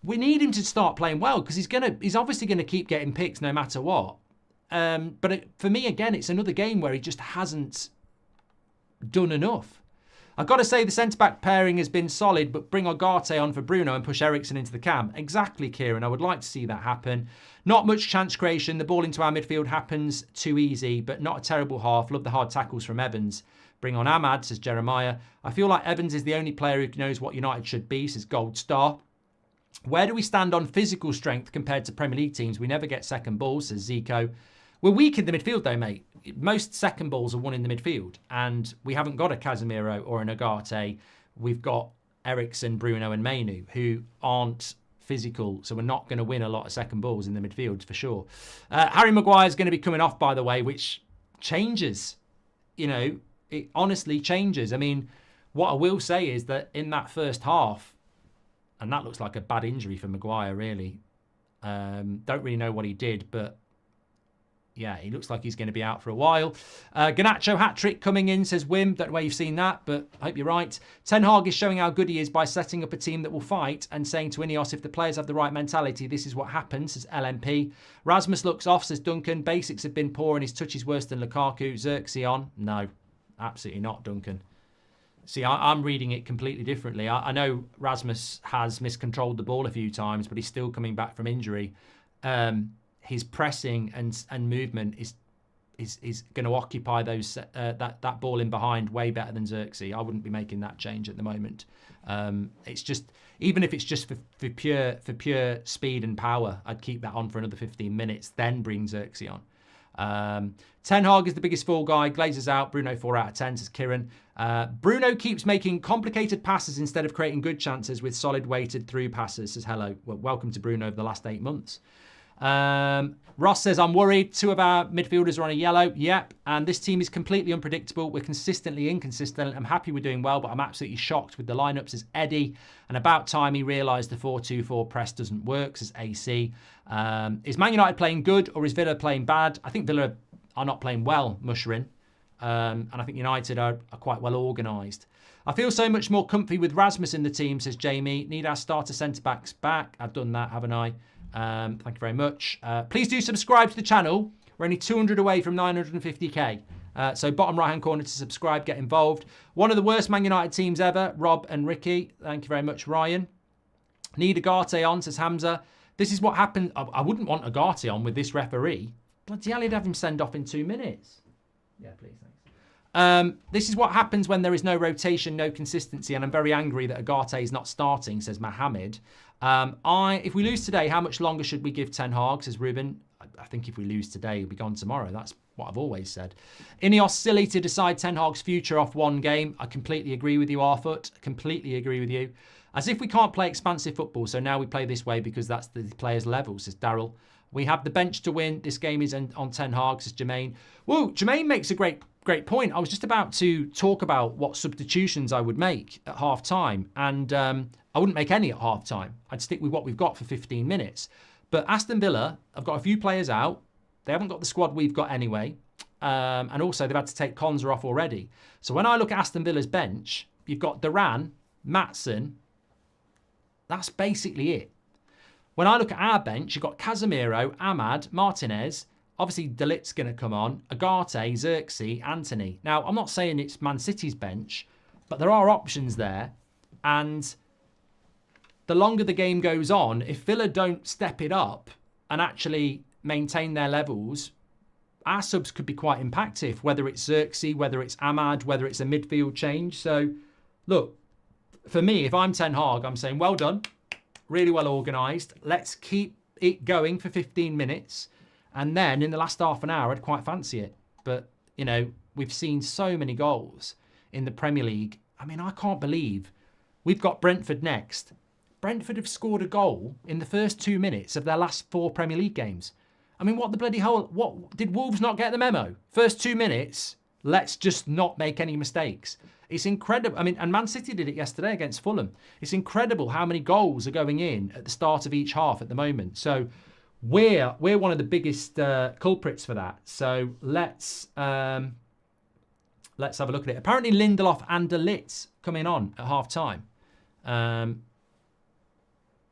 We need him to start playing well because he's obviously going to keep getting picks no matter what. But for me, again, it's another game where he just hasn't done enough. I've got to say the centre-back pairing has been solid, but bring Ugarte on for Bruno and push Eriksen into the cam. Exactly, Kieran. I would like to see that happen. Not much chance creation. The ball into our midfield happens too easy, but not a terrible half. Love the hard tackles from Evans. Bring on Ahmad, says Jeremiah. I feel like Evans is the only player who knows what United should be, says Gold Star. Where do we stand on physical strength compared to Premier League teams? We never get second balls, says Zico. We're weak in the midfield though, mate. Most second balls are won in the midfield. And we haven't got a Casemiro or an Ugarte. We've got Eriksen, Bruno and Mainoo, who aren't physical. So we're not going to win a lot of second balls in the midfield for sure. Harry Maguire is going to be coming off, by the way, which changes. You know, it honestly changes. I mean, what I will say is that in that first half, and that looks like a bad injury for Maguire, really. Don't really know what he did, but yeah, he looks like he's going to be out for a while. Garnacho hat-trick coming in, says Wim. Don't know where you've seen that, but I hope you're right. Ten Hag is showing how good he is by setting up a team that will fight and saying to Ineos, if the players have the right mentality, this is what happens, says LMP. Rasmus looks off, says Duncan. Basics have been poor and his touch is worse than Lukaku. Xerxes on? No, absolutely not, Duncan. See, I'm reading it completely differently. I know Rasmus has miscontrolled the ball a few times, but he's still coming back from injury. His pressing and movement is going to occupy those that ball in behind way better than Xerxes. I wouldn't be making that change at the moment. It's just, even if it's just for pure speed and power, I'd keep that on for another 15 minutes, then bring Xerxes on. Ten Hag is the biggest fall guy. Glazers out. Bruno 4 out of 10, says Kieran. Bruno keeps making complicated passes instead of creating good chances with solid weighted through passes, says hello. Well, welcome to Bruno over the last 8 months. Ross says, I'm worried. 2 of our midfielders are on a yellow. Yep. And this team is completely unpredictable. We're consistently inconsistent. I'm happy we're doing well, but I'm absolutely shocked with the lineup, says Eddie. And about time he realised the 4-2-4 press doesn't work, says AC. Is Man United playing good or is Villa playing bad? I think Villa are not playing well, Mushrin. And I think United are quite well organised. I feel so much more comfy with Rasmus in the team, says Jamie. Need our starter centre-backs back. I've done that, haven't I? Thank you very much. Please do subscribe to the channel. We're only 200 away from 950k. So bottom right-hand corner to subscribe, get involved. One of the worst Man United teams ever, Rob and Ricky. Thank you very much, Ryan. Need Ugarte on, says Hamza. This is what happened. I wouldn't want Ugarte on with this referee. Bloody hell, he'd have him send off in 2 minutes. Yeah, please, thanks. This is what happens when there is no rotation, no consistency, and I'm very angry that Ugarte is not starting, says Mohammed. If we lose today, how much longer should we give Ten Hag, says Ruben? I think if we lose today, he'll be gone tomorrow. That's what I've always said. Ineos silly to decide Ten Hag's future off one game. I completely agree with you, Arfoot. Completely agree with you. As if we can't play expansive football, so now we play this way because that's the players' level, says Daryl. We have the bench to win. This game is on Ten Hag, says Jermaine. Whoa, Jermaine makes a great great point. I was just about to talk about what substitutions I would make at half-time, and I wouldn't make any at half-time. I'd stick with what we've got for 15 minutes. But Aston Villa have got a few players out. They haven't got the squad we've got anyway. And also, they've had to take Konza off already. So when I look at Aston Villa's bench, you've got Duran, Maatsen. That's basically it. When I look at our bench, you've got Casemiro, Ahmad, Martinez. Obviously, De Ligt's going to come on. Agate, Xerxes, Anthony. Now, I'm not saying it's Man City's bench, but there are options there. And the longer the game goes on, if Villa don't step it up and actually maintain their levels, our subs could be quite impactful, whether it's Xerxes, whether it's Ahmad, whether it's a midfield change. So, look, for me, if I'm Ten Hag, I'm saying, well done, really well organised. Let's keep it going for 15 minutes. And then in the last half an hour, I'd quite fancy it. But, you know, we've seen so many goals in the Premier League. I mean, I can't believe we've got Brentford next. Brentford have scored a goal in the first 2 minutes of their last 4 Premier League games. I mean, what the bloody hell? What did Wolves not get the memo? First 2 minutes, let's just not make any mistakes. It's incredible. I mean, and Man City did it yesterday against Fulham. It's incredible how many goals are going in at the start of each half at the moment. So we're one of the biggest culprits for that. So let's have a look at it. Apparently, Lindelof and De Ligt coming on at half time.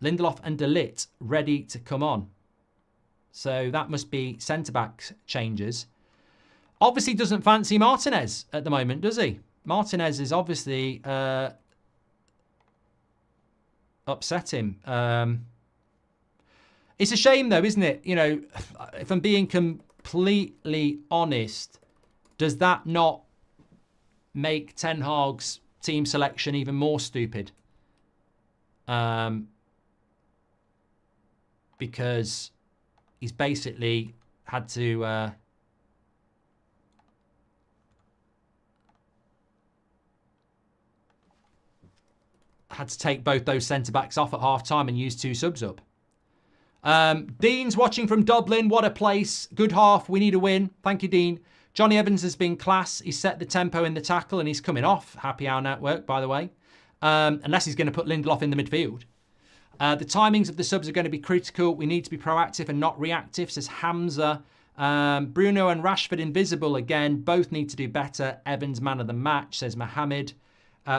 Lindelof and De Ligt ready to come on. So that must be centre-back changes. Obviously doesn't fancy Martinez at the moment, does he? Martinez is obviously upset him. It's a shame though, isn't it? You know, if I'm being completely honest, does that not make Ten Hag's team selection even more stupid? Because he's basically had to take both those centre-backs off at half-time and use 2 subs up. Dean's watching from Dublin. What a place. Good half. We need a win. Thank you, Dean. Johnny Evans has been class. He's set the tempo in the tackle and he's coming off. Happy hour network, by the way. Unless he's going to put Lindelof in the midfield. The timings of the subs are going to be critical. We need to be proactive and not reactive, says Hamza. Bruno and Rashford invisible again. Both need to do better. Evans man of the match, says Mohammed.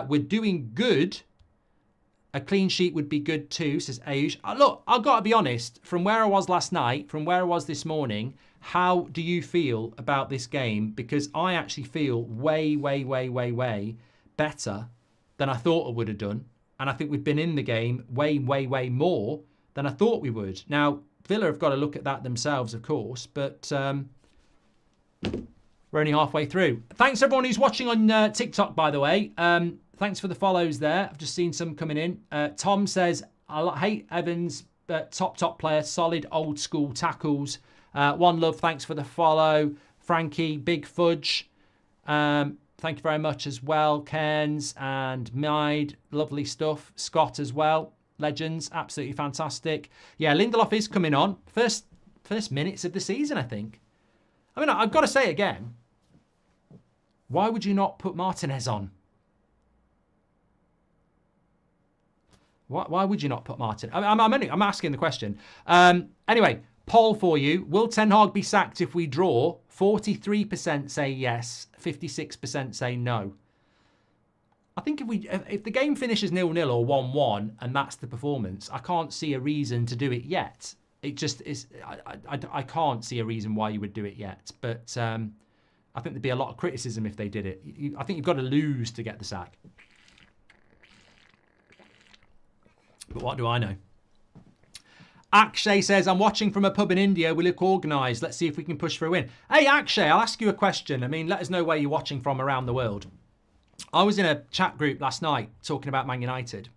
We're doing good. A clean sheet would be good too, says Ayush. Look, I've got to be honest. From where I was last night, from where I was this morning, how do you feel about this game? Because I actually feel way, way, way, way, way better than I thought I would have done. And I think we've been in the game way, way, way more than I thought we would. Now, Villa have got to look at that themselves, of course. But we're only halfway through. Thanks everyone who's watching on TikTok, by the way. Thanks for the follows there. I've just seen some coming in. Tom says, I hate Evans, top player, solid old school tackles. One love, thanks for the follow. Frankie, Big Fudge. Thank you very much as well. Cairns and Mide, lovely stuff. Scott as well. Legends, absolutely fantastic. Yeah, Lindelof is coming on. First minutes of the season, I think. I mean, I've got to say it again. Why would you not put Martinez on? Why would you not put Martin? I'm asking the question. Anyway, poll for you. Will Ten Hag be sacked if we draw? 43% say yes. 56% say no. I think if the game finishes 0-0 or 1-1 and that's the performance, I can't see a reason to do it yet. It just is. I can't see a reason why you would do it yet. But I think there'd be a lot of criticism if they did it. I think you've got to lose to get the sack. But what do I know? Akshay says, I'm watching from a pub in India. We look organised. Let's see if we can push for a win. Hey, Akshay, I'll ask you a question. I mean, let us know where you're watching from around the world. I was in a chat group last night talking about Man United.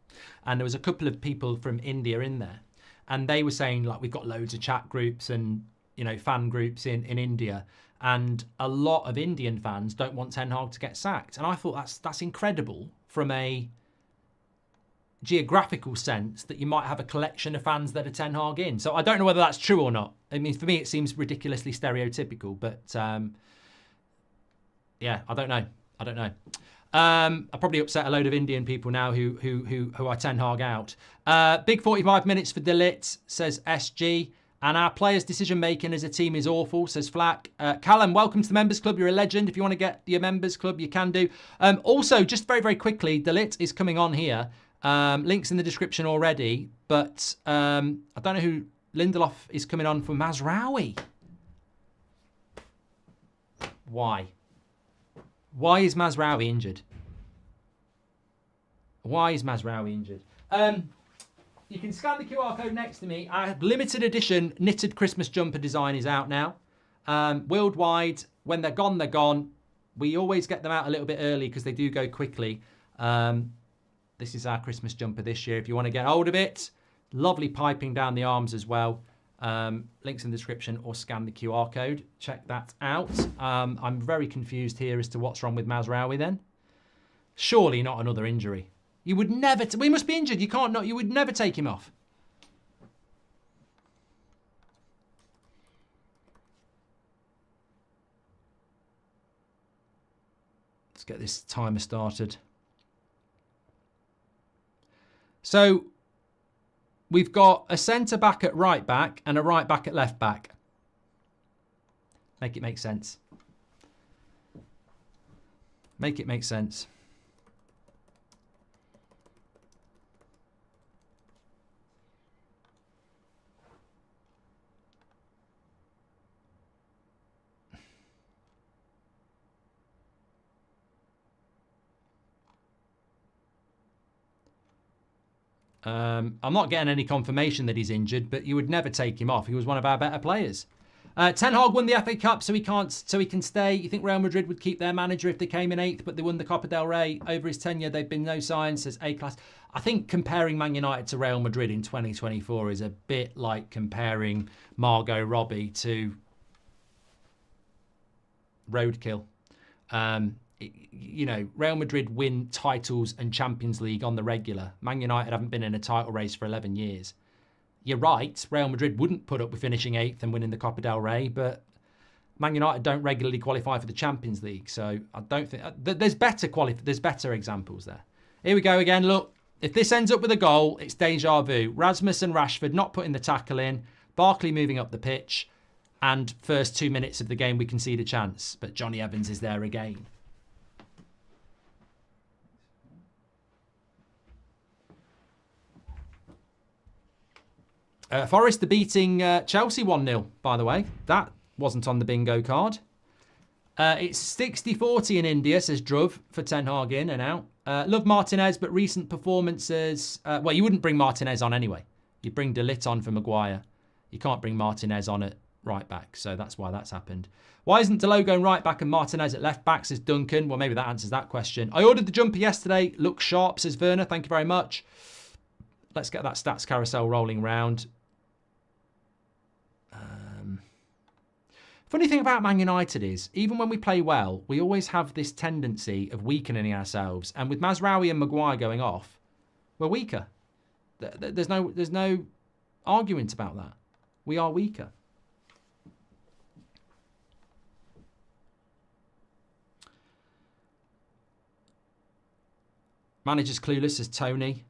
And there was a couple of people from India in there. And they were saying, like, we've got loads of chat groups and, you know, fan groups in India. And a lot of Indian fans don't want Ten Hag to get sacked. And I thought that's incredible from a geographical sense that you might have a collection of fans that are Ten Hag in. So I don't know whether that's true or not. I mean, for me, it seems ridiculously stereotypical, but Yeah, I don't know. I probably upset a load of Indian people now who are Ten Hag out. Big 45 minutes for De Ligt, says SG. And our players' decision-making as a team is awful, says Flack. Callum, welcome to the Members Club. You're a legend. If you want to get your Members Club, you can do. Also, just very, very quickly, De Ligt is coming on here. Links in the description already. But I don't know who Lindelof is coming on for Mazraoui. Why? Why is Mazraoui injured? You can scan the QR code next to me. Our limited edition knitted Christmas jumper design is out now. Worldwide, when they're gone, they're gone. We always get them out a little bit early because they do go quickly. This is our Christmas jumper this year. If you want to get hold of it, lovely piping down the arms as well. Links in the description or scan the QR code. Check that out. I'm very confused here as to what's wrong with Mazraoui then. Surely not another injury. You would never... we must be injured. You can't not... you would never take him off. Let's get this timer started. So, we've got a centre-back at right-back and a right-back at left-back. Make it make sense. Make it make sense. I'm not getting any confirmation that he's injured, but you would never take him off. He was one of our better players. Ten Hag won the FA Cup, so he can stay. You think Real Madrid would keep their manager if they came in 8th, but they won the Copa del Rey over his tenure? They've been no signs, says A-Class. I think comparing Man United to Real Madrid in 2024 is a bit like comparing Margot Robbie to Roadkill. You know, Real Madrid win titles and Champions League on the regular. Man United haven't been in a title race for 11 years. You're right, Real Madrid wouldn't put up with finishing 8th and winning the Copa del Rey, but Man United don't regularly qualify for the Champions League, so I don't think... there's better examples there. Here we go again, look. If this ends up with a goal, it's deja vu. Rasmus and Rashford not putting the tackle in, Barkley moving up the pitch, and first 2 minutes of the game we concede a chance, but Johnny Evans is there again. Forest are beating Chelsea 1-0, by the way. That wasn't on the bingo card. It's 60-40 in India, says Druv, for Ten Hag in and out. Love Martinez, but recent performances... well, you wouldn't bring Martinez on anyway. You'd bring De Ligt on for Maguire. You can't bring Martinez on at right back, so that's why that's happened. Why isn't Delo going right back and Martinez at left back, says Duncan? Well, maybe that answers that question. I ordered the jumper yesterday. Looks sharp, says Werner. Thank you very much. Let's get that stats carousel rolling round. Funny thing about Man United is, even when we play well, we always have this tendency of weakening ourselves. And with Mazraoui and Maguire going off, we're weaker. There's no argument about that. We are weaker. Manager's clueless, says Tony.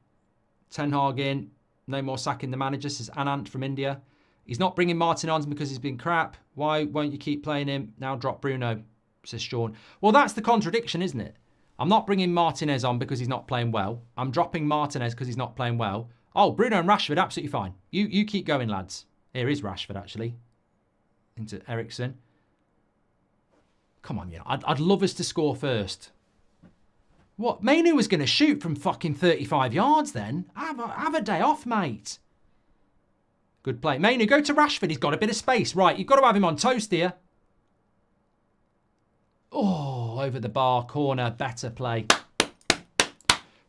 Ten Hag in. No more sacking the manager, says Anant from India. He's not bringing Martin on because he's been crap. Why won't you keep playing him? Now drop Bruno, says Sean. Well, that's the contradiction, isn't it? I'm not bringing Martinez on because he's not playing well. I'm dropping Martinez because he's not playing well. Oh, Bruno and Rashford, absolutely fine. You keep going, lads. Here is Rashford, actually. Into Ericsson. Come on, you know, I'd love us to score first. What? Mainoo was going to shoot from fucking 35 yards then? Have a day off, mate. Good play. Mainoo, go to Rashford. He's got a bit of space. Right, you've got to have him on toast here. Oh, over the bar. Corner. Better play.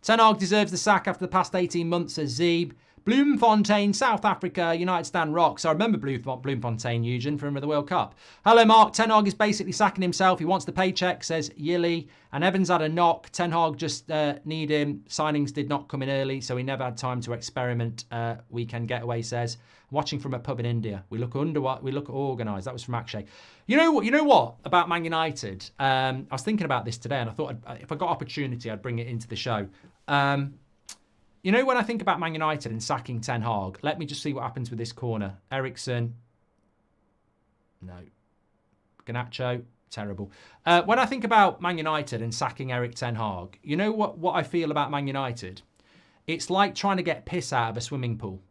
Ten Hag deserves the sack after the past 18 months, says Zeeb. Bloemfontein, South Africa, United Stand rocks. I remember Bloemfontein, Eugen, from the World Cup. Hello, Mark. Ten Hag is basically sacking himself. He wants the paycheck, says Yili. And Evans had a knock. Ten Hag just need him. Signings did not come in early, so he never had time to experiment. Weekend getaway, says. Watching from a pub in India. We look organised. That was from Akshay. You know what about Man United? I was thinking about this today, and I thought if I got opportunity, I'd bring it into the show. You know, when I think about Man United and sacking Ten Hag, let me just see what happens with this corner. Eriksen. No. Garnacho. Terrible. When I think about Man United and sacking Erik Ten Hag, you know what I feel about Man United? It's like trying to get piss out of a swimming pool.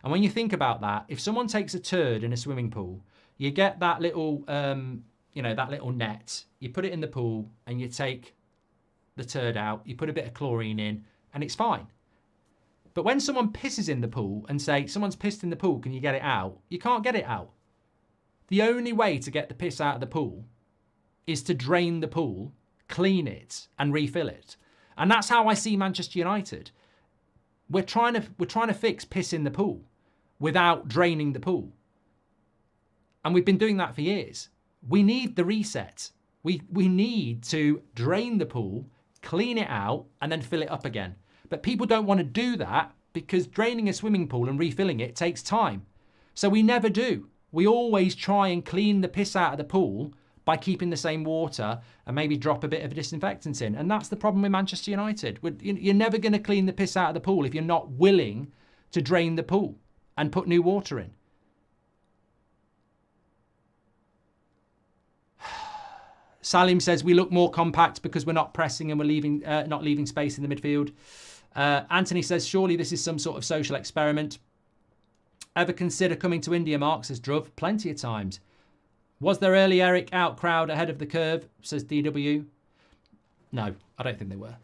And when you think about that, if someone takes a turd in a swimming pool, you get that little, that little net. You put it in the pool and you take the turd out. You put a bit of chlorine in and it's fine. But when someone pisses in the pool and say, someone's pissed in the pool, can you get it out? You can't get it out. The only way to get the piss out of the pool is to drain the pool, clean it, and refill it. And that's how I see Manchester United. We're trying to fix piss in the pool without draining the pool. And we've been doing that for years. We need the reset. We need to drain the pool, clean it out, and then fill it up again. But people don't want to do that because draining a swimming pool and refilling it takes time. So we never do. We always try and clean the piss out of the pool by keeping the same water and maybe drop a bit of disinfectant in. And that's the problem with Manchester United. You're never going to clean the piss out of the pool if you're not willing to drain the pool and put new water in. Salim says we look more compact because we're not pressing and we're not leaving space in the midfield. Anthony says surely this is some sort of social experiment. Ever consider coming to India, Mark, says Druv. Plenty of times. Was there early Eric out crowd ahead of the curve, says DW? No, I don't think they were.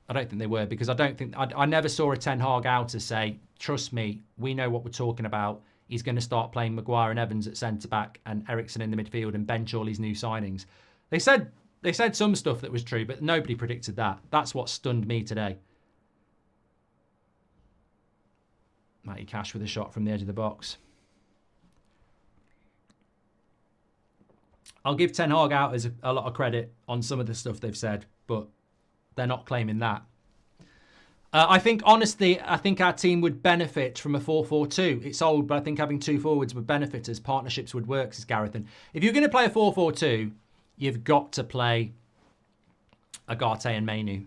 I don't think they were because I never saw a Ten Hag outer say, trust me, we know what we're talking about. He's going to start playing Maguire and Evans at centre-back and Eriksen in the midfield and bench all his new signings. They said some stuff that was true, but nobody predicted that. That's what stunned me today. Matty Cash with a shot from the edge of the box. I'll give Ten Hag out as a lot of credit on some of the stuff they've said, but they're not claiming that. I think, honestly, our team would benefit from a 4-4-2. It's old, but I think having two forwards would benefit us. Partnerships would work, says Garethan. If you're going to play a 4-4-2, you've got to play Agate and Mainoo.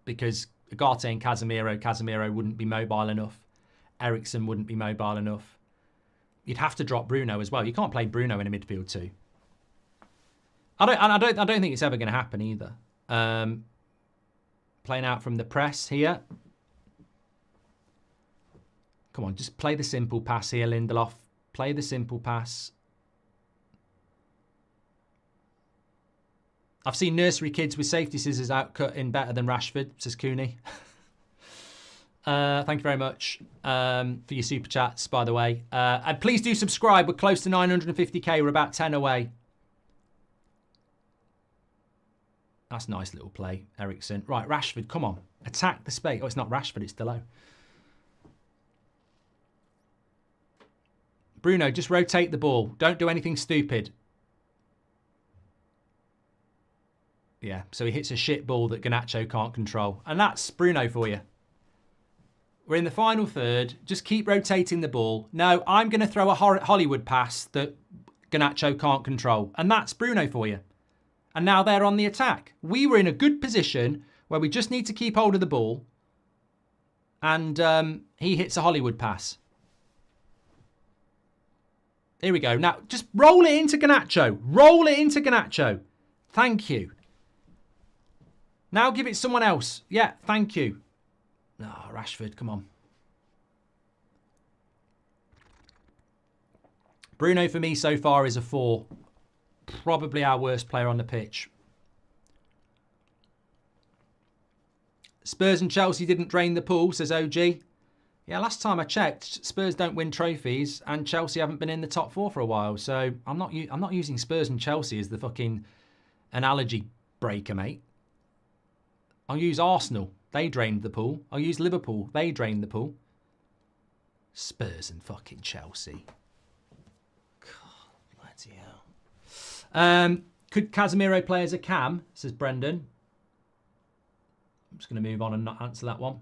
Because Agate and Casemiro wouldn't be mobile enough. Eriksen wouldn't be mobile enough. You'd have to drop Bruno as well. You can't play Bruno in a midfield too. I don't think it's ever going to happen either. Playing out from the press here. Come on, just play the simple pass here, Lindelof. Play the simple pass. I've seen nursery kids with safety scissors outcut in better than Rashford, says Cooney. Thank you very much for your super chats, by the way. And please do subscribe. We're close to 950k. We're about 10 away. That's a nice little play, Eriksen. Right, Rashford, come on. Attack the space. Oh, it's not Rashford, it's Delo. Bruno, just rotate the ball. Don't do anything stupid. Yeah, so he hits a shit ball that Garnacho can't control. And that's Bruno for you. We're in the final third. Just keep rotating the ball. No, I'm going to throw a Hollywood pass that Garnacho can't control. And that's Bruno for you. And now they're on the attack. We were in a good position where we just need to keep hold of the ball. And he hits a Hollywood pass. Here we go. Now, just roll it into Garnacho. Roll it into Garnacho. Thank you. Now give it someone else. Yeah, thank you. Oh, Rashford, come on. Bruno for me so far is a 4. Probably our worst player on the pitch. Spurs and Chelsea didn't drain the pool, says OG. Yeah, last time I checked, Spurs don't win trophies and Chelsea haven't been in the top 4 for a while. So I'm not using Spurs and Chelsea as the fucking analogy breaker, mate. I'll use Arsenal. They drained the pool. I'll use Liverpool. They drained the pool. Spurs and fucking Chelsea. God, bloody hell. Could Casemiro play as a cam, says Brendan. I'm just going to move on and not answer that one.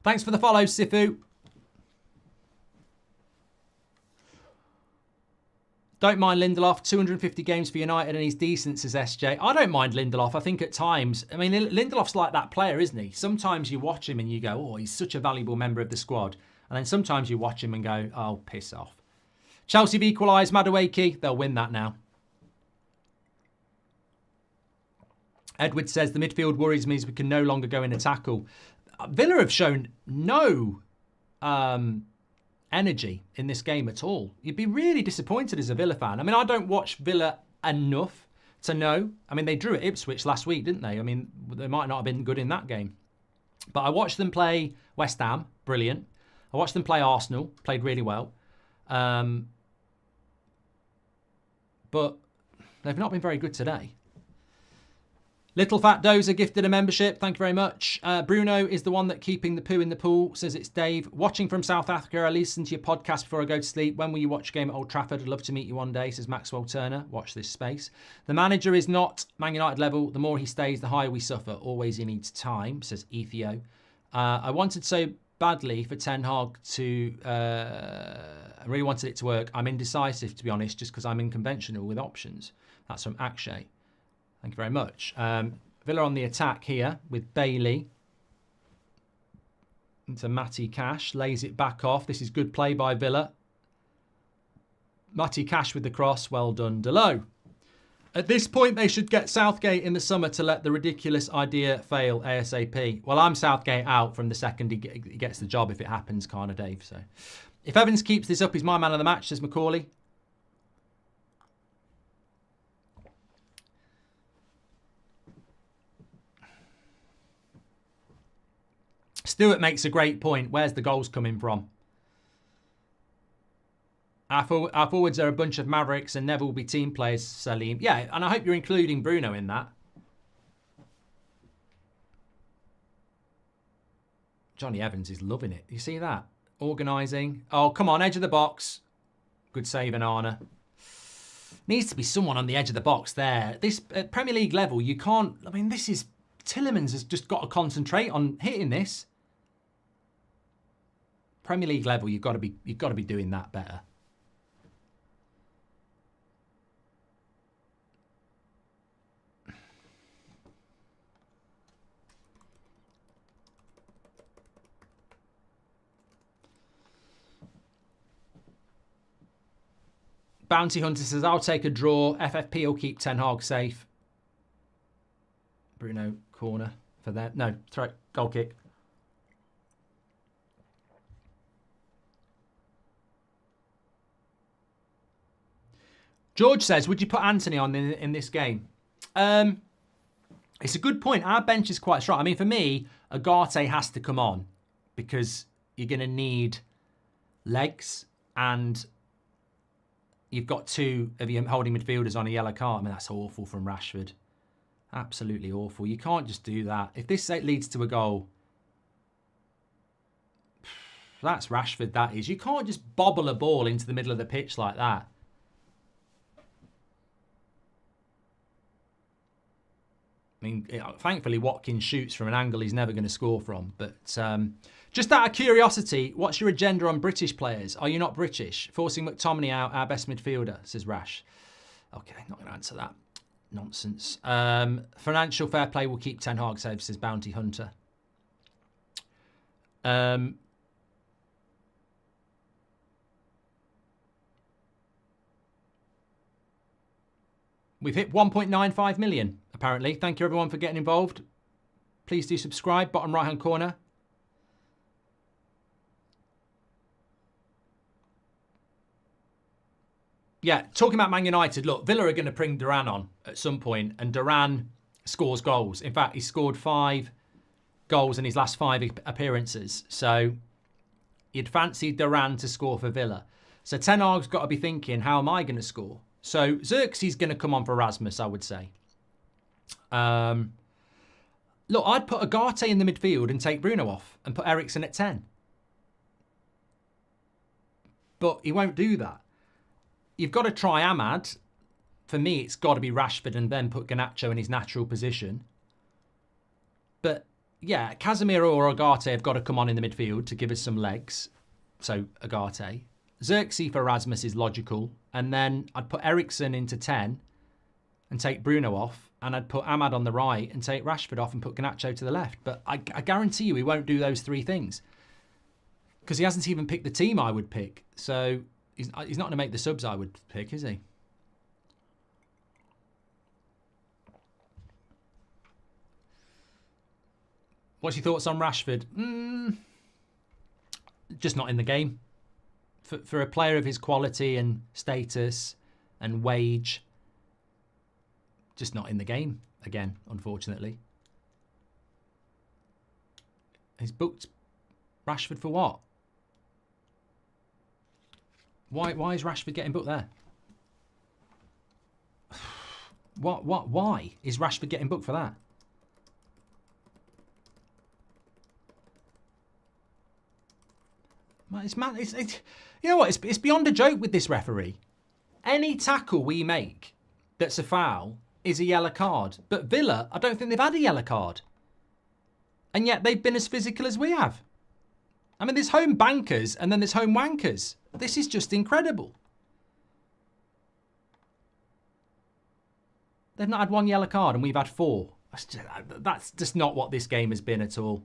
Thanks for the follow, Sifu. Don't mind Lindelof. 250 games for United and he's decent, says SJ. I don't mind Lindelof. I think at times, I mean, Lindelof's like that player, isn't he? Sometimes you watch him and you go, oh, he's such a valuable member of the squad. And then sometimes you watch him and go, oh, piss off. Chelsea have equalised. Madueke, they'll win that now. Edward says, the midfield worries me as we can no longer go in a tackle. Villa have shown no energy in this game at all. You'd be really disappointed as a Villa fan. I mean, I don't watch Villa enough to know. I mean, they drew at Ipswich last week, didn't they? I mean, they might not have been good in that game. But I watched them play West Ham, brilliant. I watched them play Arsenal, played really well. But they've not been very good today. Little Fat Dozer gifted a membership. Thank you very much. Bruno is the one that keeping the poo in the pool, says it's Dave. Watching from South Africa, I listen to your podcast before I go to sleep. When will you watch a game at Old Trafford? I'd love to meet you one day, says Maxwell Turner. Watch this space. The manager is not Man United level. The more he stays, the higher we suffer. Always he needs time, says Ethio. I wanted so badly for Ten Hag to... I really wanted it to work. I'm indecisive, to be honest, just because I'm unconventional with options. That's from Akshay. Thank you very much. Villa on the attack here with Bailey. Into Matty Cash. Lays it back off. This is good play by Villa. Matty Cash with the cross. Well done, Delo. At this point, they should get Southgate in the summer to let the ridiculous idea fail ASAP. Well, I'm Southgate out from the second he gets the job if it happens, kind of Dave. So, if Evans keeps this up, he's my man of the match, says Macaulay. Stuart makes a great point. Where's the goals coming from? Our forwards are a bunch of mavericks and never will be team players, Salim. Yeah, and I hope you're including Bruno in that. Johnny Evans is loving it. You see that? Organising. Oh, come on, edge of the box. Good save, Anana. Needs to be someone on the edge of the box there. This at Premier League level, you can't... I mean, this is... Tillemans has just got to concentrate on hitting this. Premier League level, you've got to be doing that better. Bounty Hunter says, I'll take a draw. FFP will keep Ten Hag safe. Bruno, corner for that. No, throw, goal kick. George says, would you put Anthony on in this game? It's a good point. Our bench is quite strong. I mean, for me, Agate has to come on because you're going to need legs and you've got two of your holding midfielders on a yellow card. I mean, that's awful from Rashford. Absolutely awful. You can't just do that. If this leads to a goal, that's Rashford, that is. You can't just bobble a ball into the middle of the pitch like that. I mean, thankfully, Watkins shoots from an angle he's never going to score from. But just out of curiosity, what's your agenda on British players? Are you not British? Forcing McTominay out, our best midfielder, says Rash. Okay, not going to answer that. Nonsense. Financial fair play will keep Ten Hag safe, says Bounty Hunter. We've hit 1.95 million, apparently. Thank you, everyone, for getting involved. Please do subscribe, bottom right-hand corner. Yeah, talking about Man United, look, Villa are going to bring Duran on at some point, and Duran scores goals. In fact, he scored 5 goals in his last 5 appearances. So you'd fancy Duran to score for Villa. So Ten Hag's got to be thinking, how am I going to score? So Xerxes going to come on for Erasmus, I would say. Look, I'd put Agate in the midfield and take Bruno off and put Eriksen at 10. But he won't do that. You've got to try Ahmad. For me, it's got to be Rashford and then put Garnacho in his natural position. But yeah, Casemiro or Agate have got to come on in the midfield to give us some legs. So Agate. Xerxes for Rasmus is logical. And then I'd put Eriksen into 10 and take Bruno off. And I'd put Ahmad on the right and take Rashford off and put Garnacho to the left. But I guarantee you he won't do those three things. Because he hasn't even picked the team I would pick. So he's not going to make the subs I would pick, is he? What's your thoughts on Rashford? Just not in the game. For a player of his quality and status and wage, just not in the game again, unfortunately. He's booked Rashford for what? Why is Rashford getting booked there? Why is Rashford getting booked for that? It's mad. It's you know what? It's beyond a joke with this referee. Any tackle we make that's a foul is a yellow card. But Villa, I don't think they've had a yellow card. And yet they've been as physical as we have. I mean, there's home bankers and then there's home wankers. This is just incredible. They've not had one yellow card and we've had 4. That's just not what this game has been at all.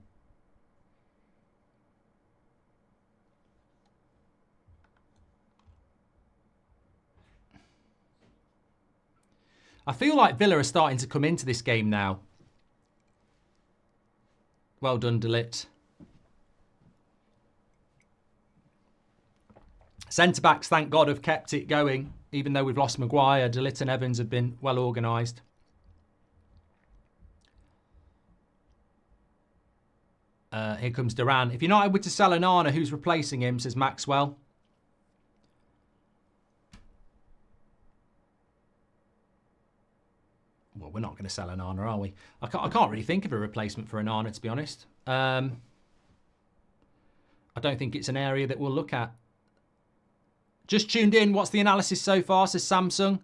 I feel like Villa are starting to come into this game now. Well done, Delit. Centre-backs, thank God, have kept it going. Even though we've lost Maguire, Delit and Evans have been well organised. Here comes Duran. If United were to sell Onana, who's replacing him, says Maxwell. Well, we're not going to sell Onana, are we? I can't really think of a replacement for Onana, to be honest. I don't think it's an area that we'll look at. Just tuned in. What's the analysis so far, says Samsung.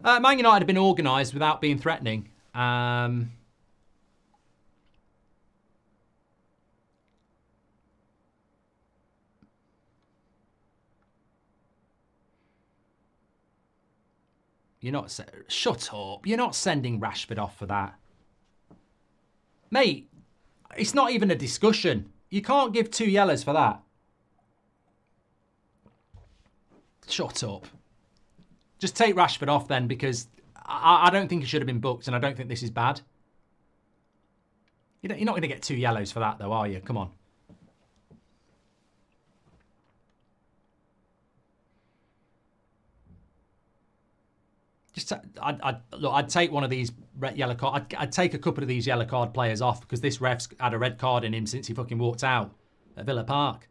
Man United have been organised without being threatening. You're not... Shut up. You're not sending Rashford off for that. Mate, it's not even a discussion. You can't give 2 yellows for that. Shut up. Just take Rashford off then, because I don't think he should have been booked and I don't think this is bad. You're not going to get 2 yellows for that though, are you? Come on. Just, look, I'd take one of these yellow card. I'd take a couple of these yellow card players off because this ref's had a red card in him since he fucking walked out at Villa Park.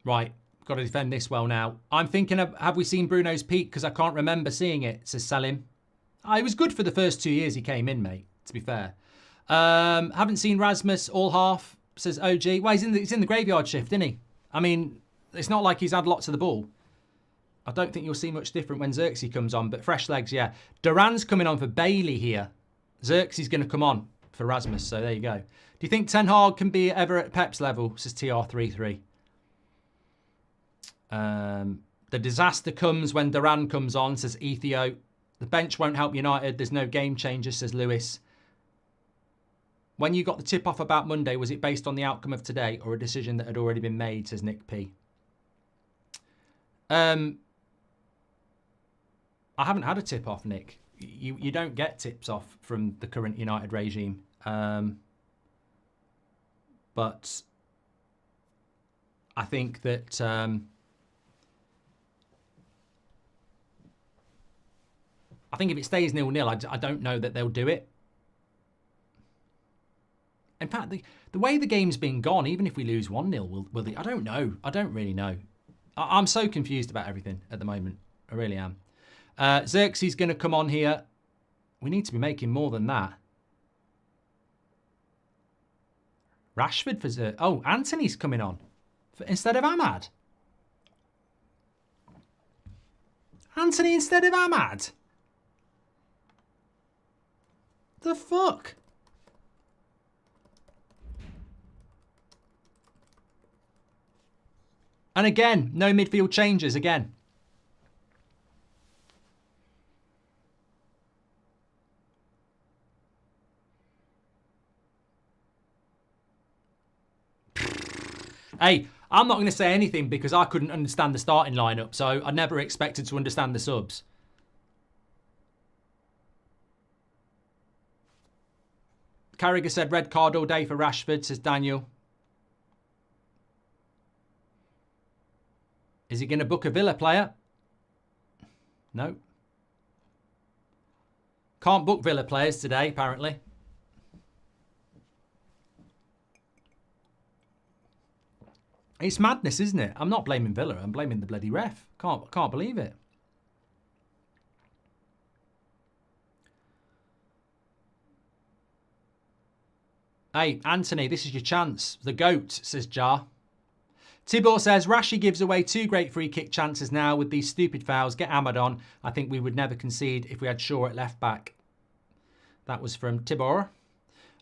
Right, got to defend this well now. I'm thinking of, have we seen Bruno's peak? Because I can't remember seeing it, says Salim. It was good for the first 2 years he came in, mate, to be fair. Haven't seen Rasmus all half, says OG. Well, he's in the graveyard shift, isn't he? I mean, it's not like he's had lots of the ball. I don't think you'll see much different when Xerxes comes on, but fresh legs, yeah. Duran's coming on for Bailey here. Xerxes going to come on for Rasmus, so there you go. Do you think Ten Hag can be ever at Pep's level, says TR33. The disaster comes when Duran comes on, says Ethio. The bench won't help United. There's no game changer, says Lewis. When you got the tip-off about Monday, was it based on the outcome of today or a decision that had already been made, says Nick P. I haven't had a tip-off, Nick. You don't get tips off from the current United regime. But I think that... I think if it stays 0-0, I don't know that they'll do it. In fact, the way the game's been gone, even if we lose 1-0, will they? I don't know. I don't really know. I'm so confused about everything at the moment. I really am. Xerxes going to come on here. We need to be making more than that. Rashford for... Oh, Anthony's coming on instead of Ahmad. Anthony instead of Ahmad. The fuck? And again, no midfield changes again. Hey, I'm not going to say anything because I couldn't understand the starting lineup, so I never expected to understand the subs. Carragher said red card all day for Rashford, says Daniel. Is he going to book a Villa player? No. Can't book Villa players today, apparently. It's madness, isn't it? I'm not blaming Villa. I'm blaming the bloody ref. Can't believe it. Hey, Anthony, this is your chance. The GOAT, says Jar. Tibor says, Rashi gives away 2 great free kick chances now with these stupid fouls. Get Ahmad on. I think we would never concede if we had Shaw at left back. That was from Tibor.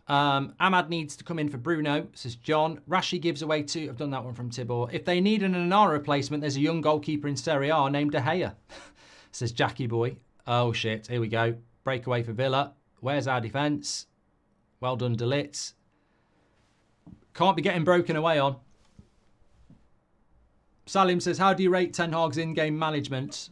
Ahmad needs to come in for Bruno, says John. Rashi gives away 2. I've done that one from Tibor. If they need an Onana replacement, there's a young goalkeeper in Serie A named De Gea, says Jackie Boy. Oh, shit. Here we go. Breakaway for Villa. Where's our defence? Well done, De Ligt. Can't be getting broken away on. Salim says, how do you rate Ten Hag's in-game management?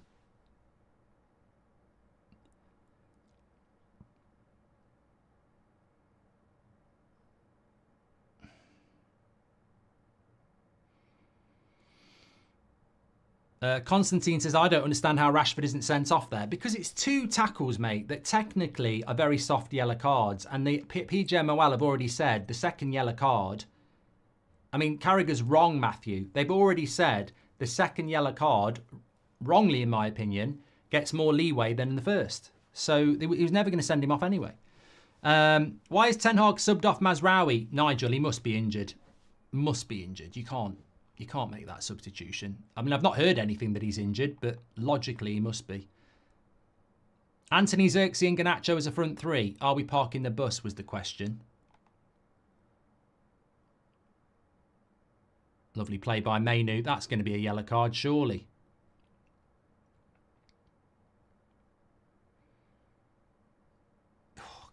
Constantine says, I don't understand how Rashford isn't sent off there. Because it's 2 tackles, mate, that technically are very soft yellow cards. And the PGMOL have already said the second yellow card... I mean, Carragher's wrong, Matthew. They've already said the second yellow card, wrongly in my opinion, gets more leeway than the first. So he was never going to send him off anyway. Why is Ten Hag subbed off Mazraoui? Nigel, he must be injured. Must be injured. You can't make that substitution. I mean, I've not heard anything that he's injured, but logically he must be. Anthony, Xerxes and Garnacho as a front 3. Are we parking the bus was the question. Lovely play by Mainoo. That's going to be a yellow card, surely.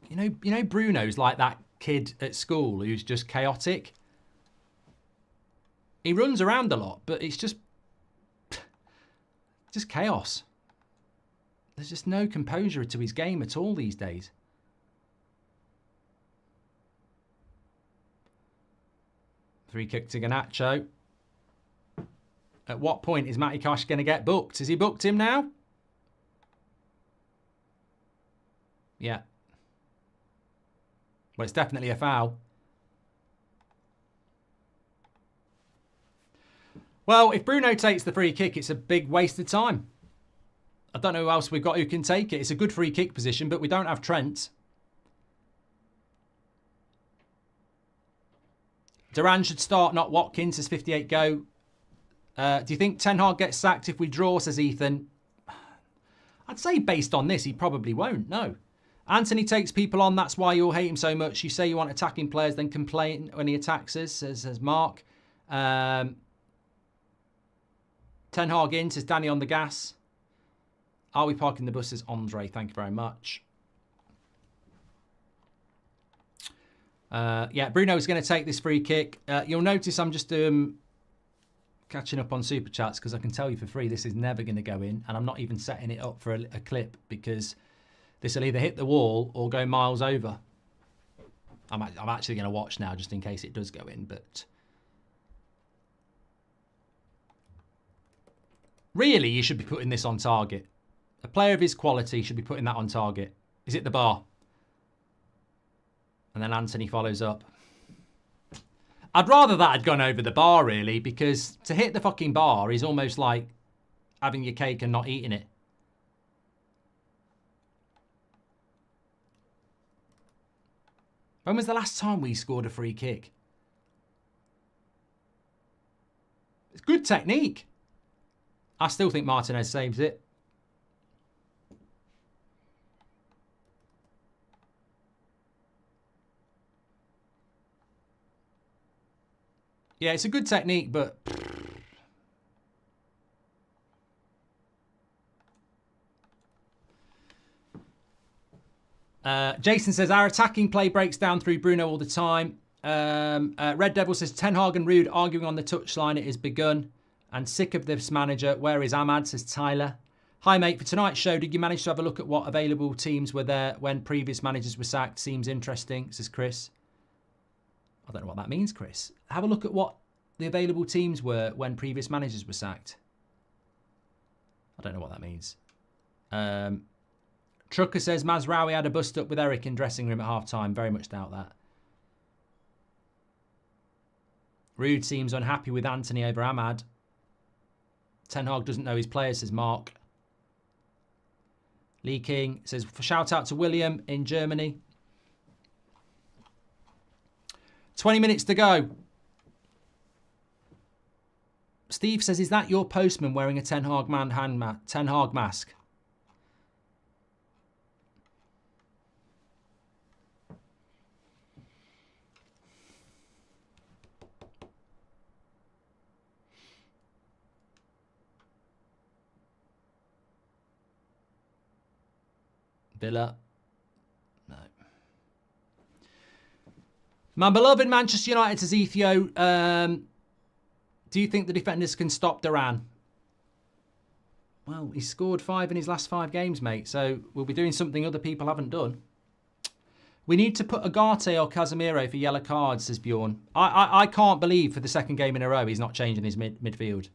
You know Bruno's like that kid at school who's just chaotic. He runs around a lot, but it's just chaos. There's just no composure to his game at all these days. Free kick to Garnacho. At what point is Matty Cash going to get booked? Has he booked him now? Yeah. Well, it's definitely a foul. Well, if Bruno takes the free kick, it's a big waste of time. I don't know who else we've got who can take it. It's a good free kick position, but we don't have Trent. Duran should start, not Watkins, says 58 go. Do you think Ten Hag gets sacked if we draw, says Ethan? I'd say based on this, he probably won't, no. Anthony takes people on, that's why you all hate him so much. You say you want attacking players, then complain when he attacks us, says Mark. Ten Hag in, says Danny on the gas. Are we parking the bus, says Andre, thank you very much. Yeah, Bruno's going to take this free kick. You'll notice I'm just catching up on Super Chats because I can tell you for free this is never going to go in. And I'm not even setting it up for a clip because this will either hit the wall or go miles over. I'm actually going to watch now just in case it does go in. But really, you should be putting this on target. A player of his quality should be putting that on target. Is it the bar? And then Anthony follows up. I'd rather that had gone over the bar, really, because to hit the fucking bar is almost like having your cake and not eating it. When was the last time we scored a free kick? It's good technique. I still think Martinez saves it. Yeah, it's a good technique, but... Jason says, our attacking play breaks down through Bruno all the time. Red Devil says, Ten Hag and Rude arguing on the touchline. It has begun. And sick of this manager. Where is Ahmad? Says Tyler. Hi, mate. For tonight's show, did you manage to have a look at what available teams were there when previous managers were sacked? Seems interesting, says Chris. I don't know what that means, Chris. Have a look at what the available teams were when previous managers were sacked. I don't know what that means. Trucker says, Mazraoui had a bust-up with Eric in dressing room at half-time. Very much doubt that. Rude seems unhappy with Anthony over Ahmad. Ten Hag doesn't know his players, says Mark. Lee King says, shout out to William in Germany. 20 minutes to go. Steve says, is that your postman wearing a Ten Hag mask? Villa. No. My beloved Manchester United says Ethio. Do you think the defenders can stop Duran? Well, he's scored 5 in his last 5 games, mate. So we'll be doing something other people haven't done. We need to put Agate or Casemiro for yellow cards, says Bjorn. I can't believe for the second game in a row he's not changing his midfield.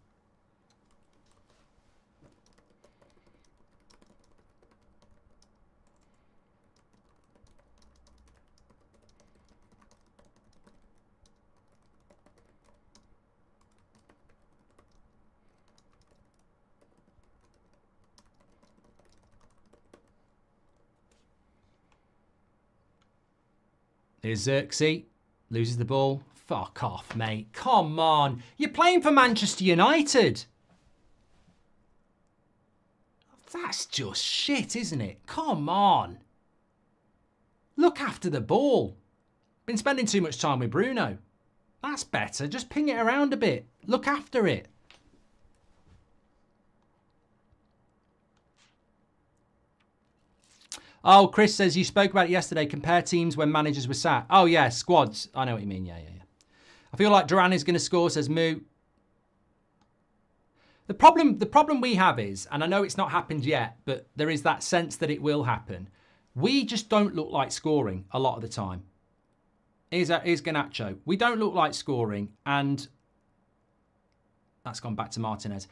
Here's Xerxes. Loses the ball. Fuck off, mate. Come on. You're playing for Manchester United. That's just shit, isn't it? Come on. Look after the ball. Been spending too much time with Bruno. That's better. Just ping it around a bit. Look after it. Oh, Chris says you spoke about it yesterday. Compare teams when managers were sacked. Oh, yeah, squads. I know what you mean. Yeah. I feel like Duran is going to score, says Moo. The problem we have is, and I know it's not happened yet, but there is that sense that it will happen. We just don't look like scoring a lot of the time. Here's Garnacho. We don't look like scoring, and that's gone back to Martinez.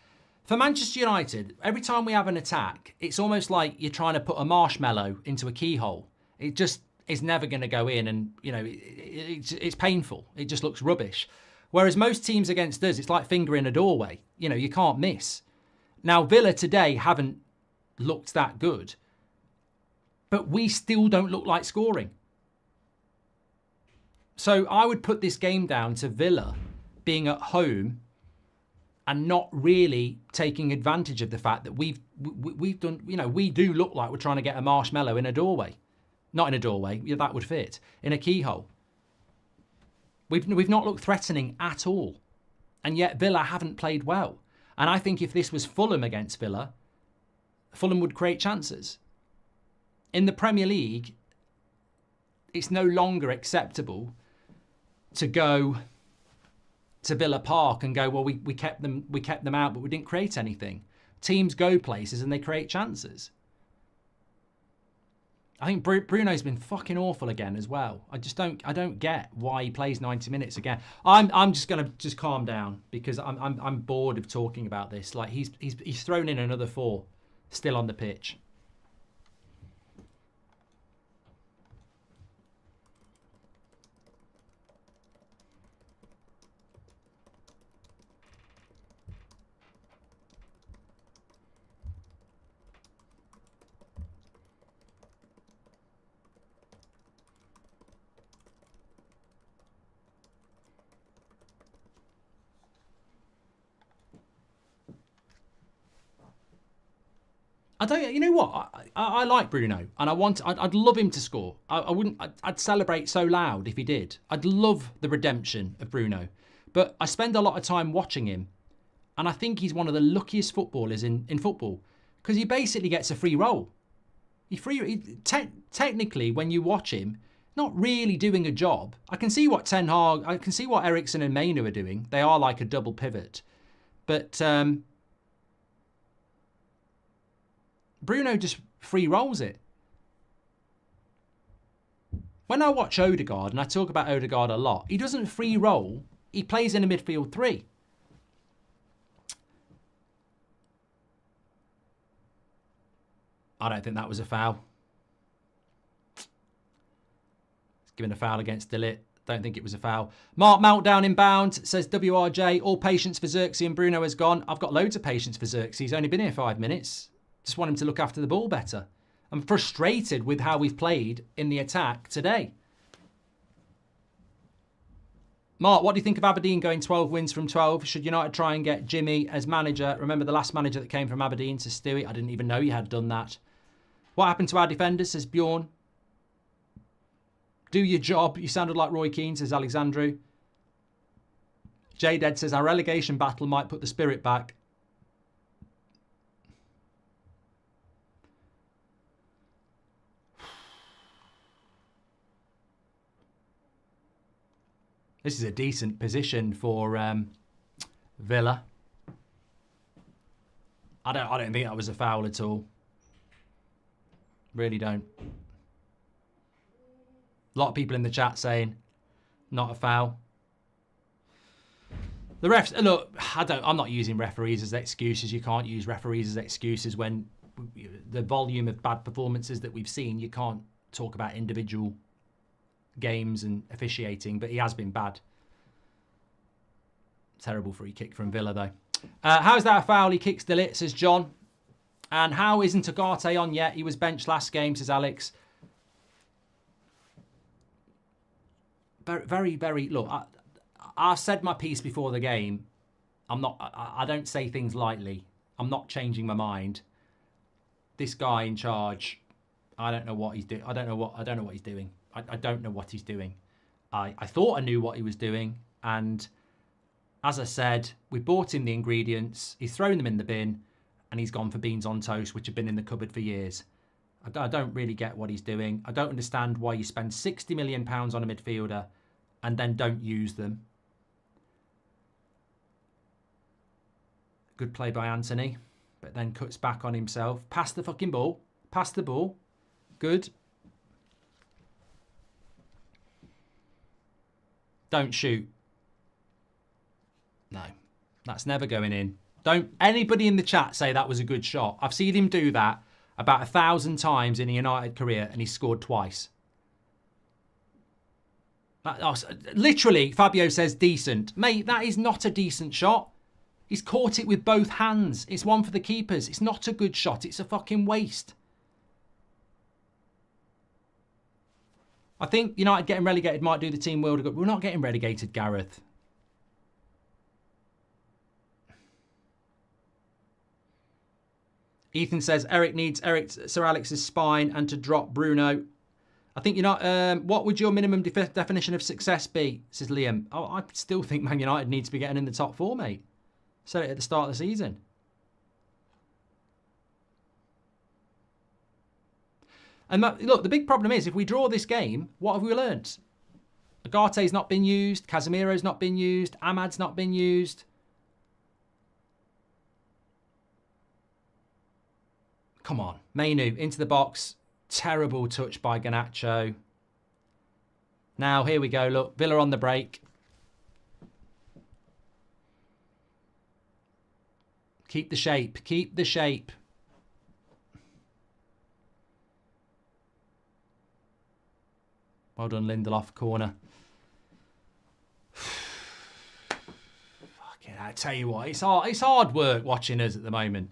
For Manchester United, every time we have an attack, it's almost like you're trying to put a marshmallow into a keyhole. It just is never going to go in, and you know it's painful. It just looks rubbish. Whereas most teams against us, it's like fingering a doorway. You know, you can't miss. Now, Villa today haven't looked that good, but we still don't look like scoring. So I would put this game down to Villa being at home and not really taking advantage of the fact that we've done, you know, we do look like we're trying to get a marshmallow in a doorway. Not in a doorway, yeah, that would fit. In a keyhole. We've not looked threatening at all. And yet Villa haven't played well. And I think if this was Fulham against Villa, Fulham would create chances. In the Premier League, it's no longer acceptable to go to Villa Park and go, well, we kept them out, but we didn't create anything. Teams go places and they create chances. I think Bruno's been fucking awful again as well. I don't get why he plays 90 minutes again. I'm just gonna calm down because I'm bored of talking about this. Like he's thrown in another 4 still on the pitch. I don't. You know what? I like Bruno, and I'd love him to score. I wouldn't. I'd celebrate so loud if he did. I'd love the redemption of Bruno, but I spend a lot of time watching him, and I think he's one of the luckiest footballers in football because he basically gets a free roll. Technically, when you watch him, not really doing a job. I can see what Ten Hag, I can see what Eriksen and Mainoo are doing. They are like a double pivot, but. Bruno just free rolls it. When I watch Odegaard, and I talk about Odegaard a lot, he doesn't free roll. He plays in a midfield 3. I don't think that was a foul. He's given a foul against Delit. Don't think it was a foul. Mark Meltdown inbound says WRJ, all patience for Xerxes and Bruno has gone. I've got loads of patience for Xerxes. He's only been here 5 minutes. Just want him to look after the ball better. I'm frustrated with how we've played in the attack today. Mark, what do you think of Aberdeen going 12 wins from 12? Should United try and get Jimmy as manager? Remember the last manager that came from Aberdeen, to Stewie? I didn't even know he had done that. What happened to our defenders, says Bjorn. Do your job. You sounded like Roy Keane, says Alexandru. J-Dead says our relegation battle might put the spirit back. This is a decent position for Villa. I don't think that was a foul at all. Really don't. A lot of people in the chat saying not a foul. The refs, look, I'm not using referees as excuses. You can't use referees as excuses when the volume of bad performances that we've seen. You can't talk about individual games and officiating, but he has been bad. Terrible free kick from Villa, though. How is that a foul? He kicks Delit, says John. And how isn't Agate on yet? He was benched last game, says Alex. Very, very, look, I've said my piece before the game. I don't say things lightly. I'm not changing my mind. This guy in charge, I don't know what he's doing. I don't know what he's doing. I don't know what he's doing. I thought I knew what he was doing, and as I said, we bought him the ingredients, he's thrown them in the bin, and he's gone for beans on toast, which have been in the cupboard for years. I don't really get what he's doing. I don't understand why you spend £60 million on a midfielder and then don't use them. Good play by Anthony, but then cuts back on himself. Pass the fucking ball. Pass the ball. Good. Don't shoot. No, that's never going in. Don't anybody in the chat say that was a good shot. I've seen him do that about 1,000 times in a United career, and he scored twice. Literally, Fabio says decent. Mate, that is not a decent shot. He's caught it with both hands. It's one for the keepers. It's not a good shot. It's a fucking waste. I think United getting relegated might do the team world of good. We're not getting relegated, Gareth. Ethan says Eric needs Sir Alex's spine and to drop Bruno. I think what would your minimum definition of success be, says Liam. Oh, I still think Man United needs to be getting in the top 4, mate. Said it at the start of the season. And look, the big problem is if we draw this game, what have we learnt? Agate's not been used. Casemiro's not been used. Ahmad's not been used. Come on. Mainoo into the box. Terrible touch by Garnacho. Now, here we go. Look, Villa on the break. Keep the shape. Keep the shape. Well done, Lindelof. Corner. Fucking, I tell you what, it's hard work watching us at the moment.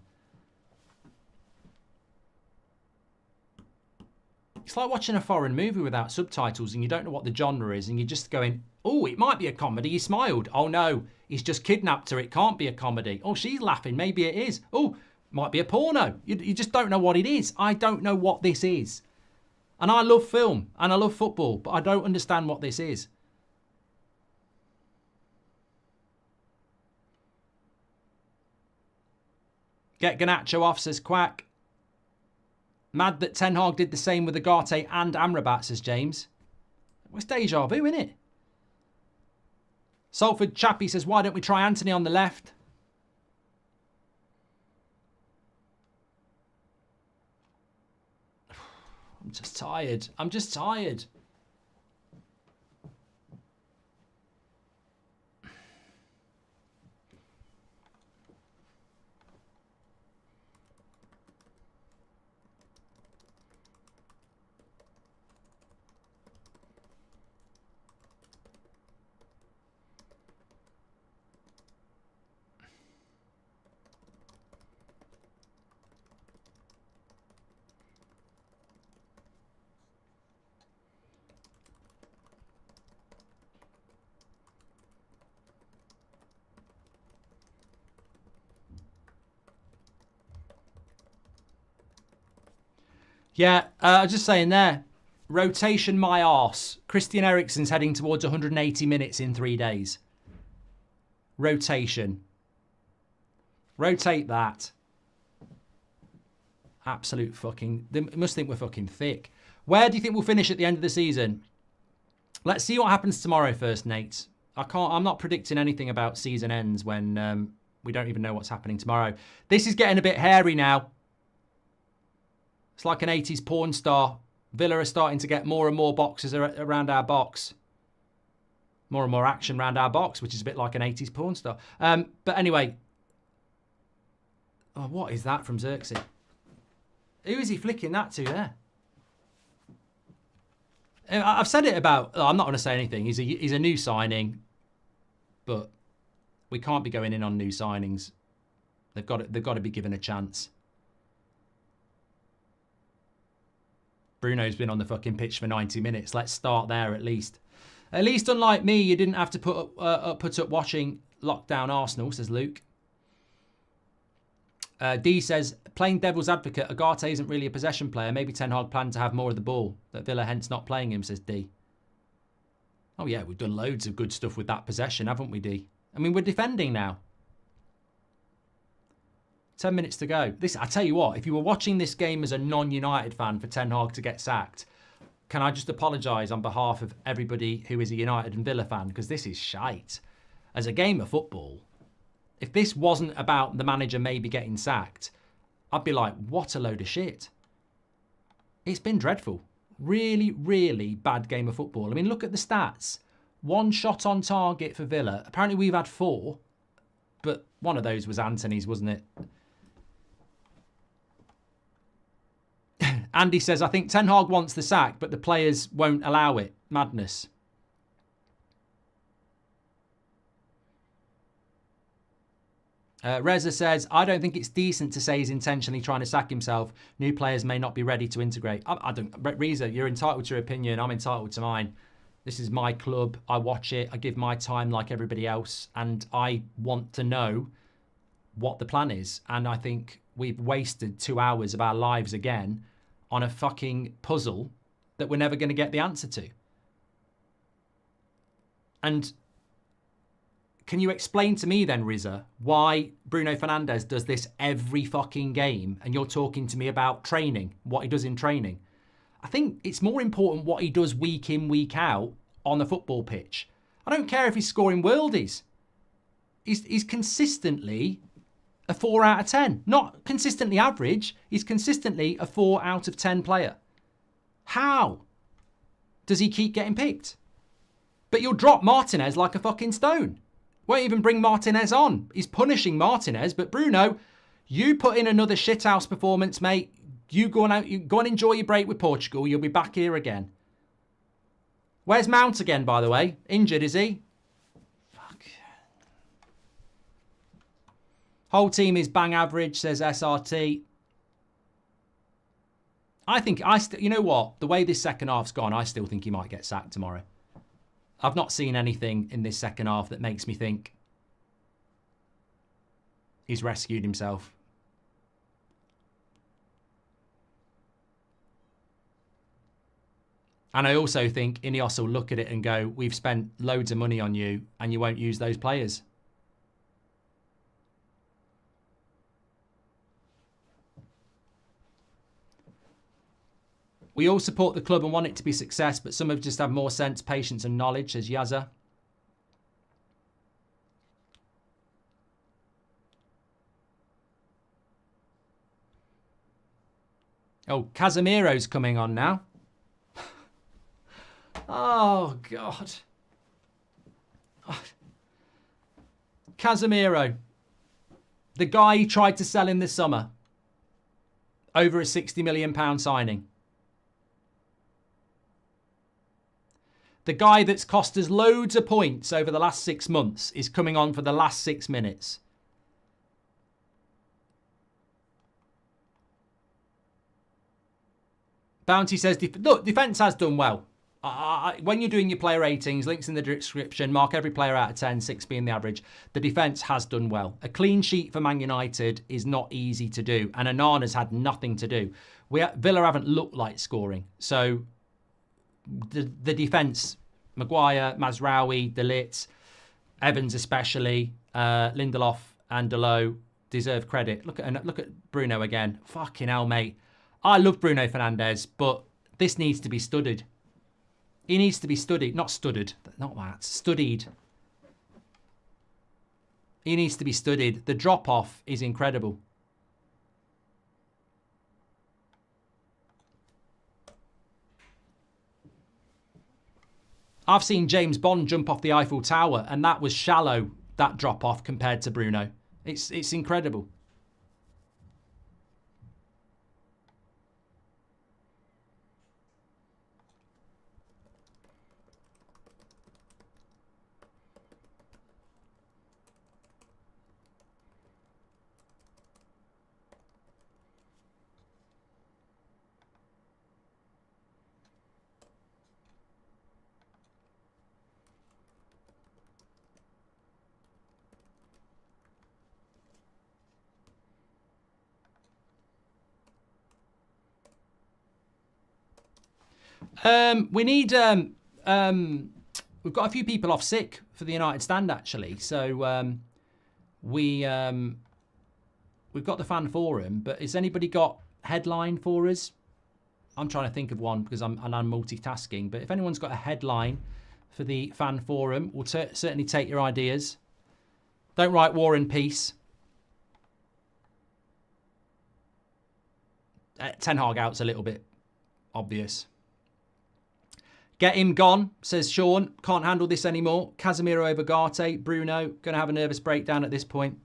It's like watching a foreign movie without subtitles and you don't know what the genre is and you're just going, oh, it might be a comedy. He smiled. Oh, no, he's just kidnapped her. It can't be a comedy. Oh, she's laughing. Maybe it is. Oh, Might be a porno. You just don't know what it is. I don't know what this is. And I love film and I love football, but I don't understand what this is. Get Garnacho off, says Quack. Mad that Ten Hag did the same with Agate and Amrabat, says James. It's deja vu, isn't it? Salford Chappie says, why don't we try Anthony on the left? I'm just tired. I'm just tired. Yeah, just saying there. Rotation my arse. Christian Eriksen's heading towards 180 minutes in 3 days. Rotation. Rotate that. Absolute fucking... They must think we're fucking thick. Where do you think we'll finish at the end of the season? Let's see what happens tomorrow first, Nate. I'm not predicting anything about season ends when we don't even know what's happening tomorrow. This is getting a bit hairy now. It's like an 80s porn star. Villa are starting to get more and more boxes around our box. More and more action around our box, which is a bit like an 80s porn star. But anyway. Oh, what is that from Xerxes? Who is he flicking that to there? I've said it about... I'm not going to say anything. He's a new signing. But we can't be going in on new signings. They've got to be given a chance. Bruno's been on the fucking pitch for 90 minutes. Let's start there at least. At least, unlike me, you didn't have to put up watching Lockdown Arsenal, says Luke. D says, playing devil's advocate, Agate isn't really a possession player. Maybe Ten Hag planned to have more of the ball. That Villa hence not playing him, says D. Oh yeah, we've done loads of good stuff with that possession, haven't we, D? I mean, we're defending now. 10 minutes to go. I tell you what, if you were watching this game as a non-United fan for Ten Hag to get sacked, can I just apologise on behalf of everybody who is a United and Villa fan? Because this is shite. As a game of football, if this wasn't about the manager maybe getting sacked, I'd be like, what a load of shit. It's been dreadful. Really, really bad game of football. I mean, look at the stats. 1 shot on target for Villa. Apparently we've had 4, but one of those was Anthony's, wasn't it? Andy says, I think Ten Hag wants the sack, but the players won't allow it. Madness. Reza says, I don't think it's decent to say he's intentionally trying to sack himself. New players may not be ready to integrate. I don't. Reza, you're entitled to your opinion. I'm entitled to mine. This is my club. I watch it. I give my time like everybody else. And I want to know what the plan is. And I think we've wasted 2 hours of our lives again on a fucking puzzle that we're never going to get the answer to. And can you explain to me then, Riza, why Bruno Fernandes does this every fucking game and you're talking to me about training, what he does in training? I think it's more important what he does week in, week out on the football pitch. I don't care if he's scoring worldies. He's consistently a 4 out of 10. Not consistently average. He's consistently a 4 out of 10 player. How does he keep getting picked? But you'll drop Martinez like a fucking stone. Won't even bring Martinez on. He's punishing Martinez, but Bruno, you put in another shithouse performance, mate. You go and enjoy your break with Portugal. You'll be back here again. Where's Mount again, by the way? Injured, is he? Fuck. Whole team is bang average, says SRT. I think, you know what? The way this second half's gone, I still think he might get sacked tomorrow. I've not seen anything in this second half that makes me think he's rescued himself. And I also think Ineos will look at it and go, we've spent loads of money on you and you won't use those players. We all support the club and want it to be a success, but some have just had more sense, patience and knowledge, says Yazza. Oh, Casemiro's coming on now. Oh, God. Casemiro. The guy he tried to sell in the summer. Over a £60 million signing. The guy that's cost us loads of points over the last 6 months is coming on for the last 6 minutes. Bounty says, look, defence has done well. When you're doing your player ratings, links in the description, mark every player out of 10, 6 being the average. The defence has done well. A clean sheet for Man United is not easy to do, and Onana's had nothing to do. Villa haven't looked like scoring. So the defence, Maguire, Mazraoui, De Ligt, Evans especially, Lindelof and Dalot deserve credit. Look at Bruno again. Fucking hell, mate. I love Bruno Fernandes, but this needs to be studied. He needs to be studied. Not studied. Not that. Studied. He needs to be studied. The drop-off is incredible. I've seen James Bond jump off the Eiffel Tower, and that was shallow, that drop-off, compared to Bruno. It's incredible. We need, we've got a few people off sick for the United stand, actually. So we've got the fan forum, but has anybody got headline for us? I'm trying to think of one because I'm multitasking. But if anyone's got a headline for the fan forum, we'll certainly take your ideas. Don't write War and Peace. Ten Hag out's a little bit obvious. Get him gone, says Sean. Can't handle this anymore. Casemiro over Garte. Bruno, going to have a nervous breakdown at this point.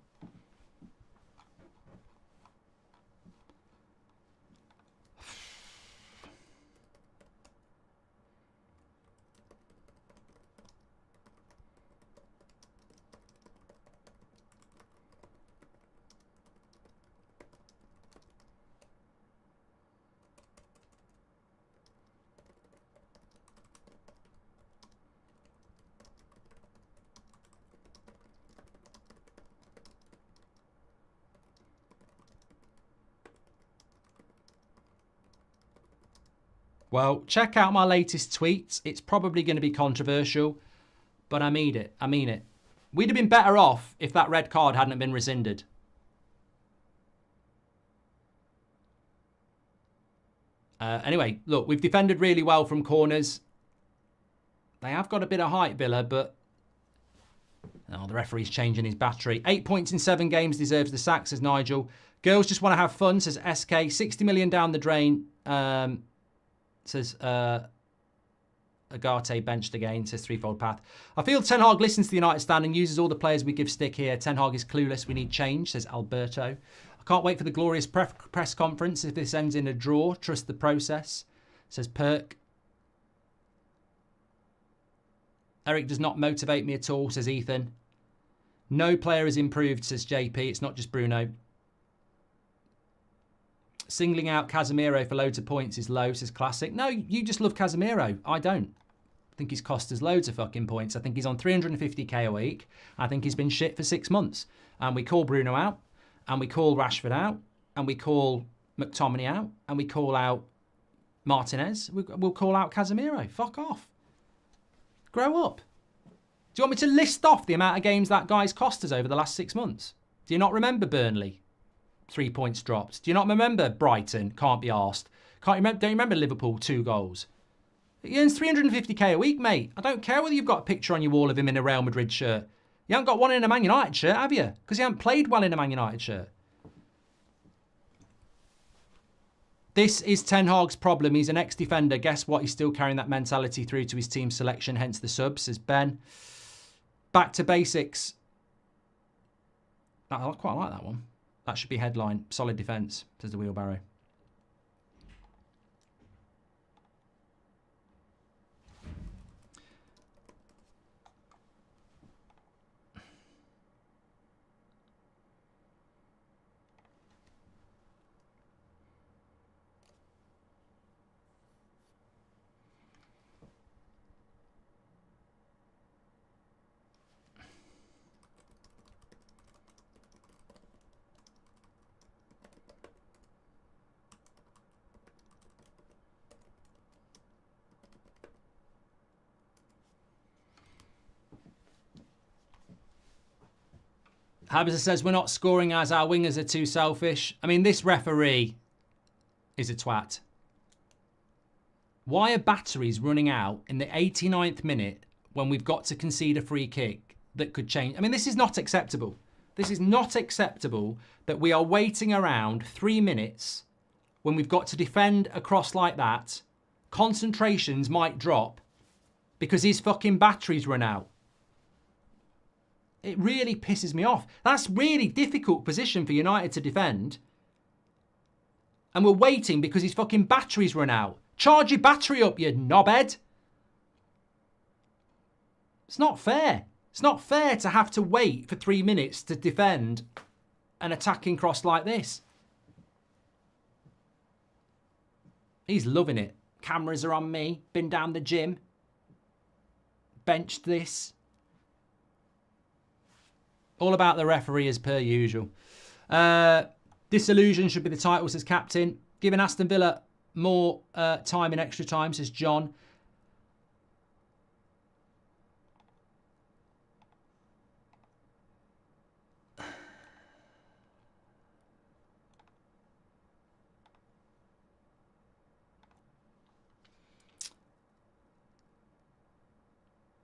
Well, check out my latest tweets. It's probably going to be controversial, but I mean it. I mean it. We'd have been better off if that red card hadn't been rescinded. Anyway, look, we've defended really well from corners. They have got a bit of height, Villa, but oh, the referee's changing his battery. 8 points in 7 games deserves the sack, says Nigel. Girls just want to have fun, says SK. 60 million down the drain. Says Agate benched again, says Threefold Path. I feel Ten Hag listens to the United stand and uses all the players we give stick here. Ten Hag is clueless. We need change, says Alberto. I can't wait for the glorious press conference if this ends in a draw. Trust the process, says Perk. Eric does not motivate me at all, says Ethan. No player has improved, says JP. It's not just Bruno. Singling out Casemiro for loads of points is low, says Classic. No, you just love Casemiro. I don't. I think he's cost us loads of fucking points. I think he's on 350k a week. I think he's been shit for 6 months. And we call Bruno out, and we call Rashford out, and we call McTominay out, and we call out Martinez. We'll call out Casemiro. Fuck off. Grow up. Do you want me to list off the amount of games that guy's cost us over the last 6 months? Do you not remember Burnley? 3 points dropped. Do you not remember Brighton? Can't be arsed. Don't you remember Liverpool? 2 goals. He earns 350k a week, mate. I don't care whether you've got a picture on your wall of him in a Real Madrid shirt. You haven't got one in a Man United shirt, have you? Because you haven't played well in a Man United shirt. This is Ten Hag's problem. He's an ex-defender. Guess what? He's still carrying that mentality through to his team selection, hence the sub, says Ben. Back to basics. I quite like that one. That should be headline. Solid defence, says the wheelbarrow. Habza says, we're not scoring as our wingers are too selfish. I mean, this referee is a twat. Why are batteries running out in the 89th minute when we've got to concede a free kick that could change? I mean, this is not acceptable. This is not acceptable that we are waiting around 3 minutes when we've got to defend a cross like that. Concentrations might drop because his fucking batteries run out. It really pisses me off. That's really difficult position for United to defend. And we're waiting because his fucking batteries run out. Charge your battery up, you knobhead. It's not fair. It's not fair to have to wait for 3 minutes to defend an attacking cross like this. He's loving it. Cameras are on me. Been down the gym. Benched this. All about the referee as per usual. Disillusion should be the title, says Captain. Giving Aston Villa more time in extra time, says John.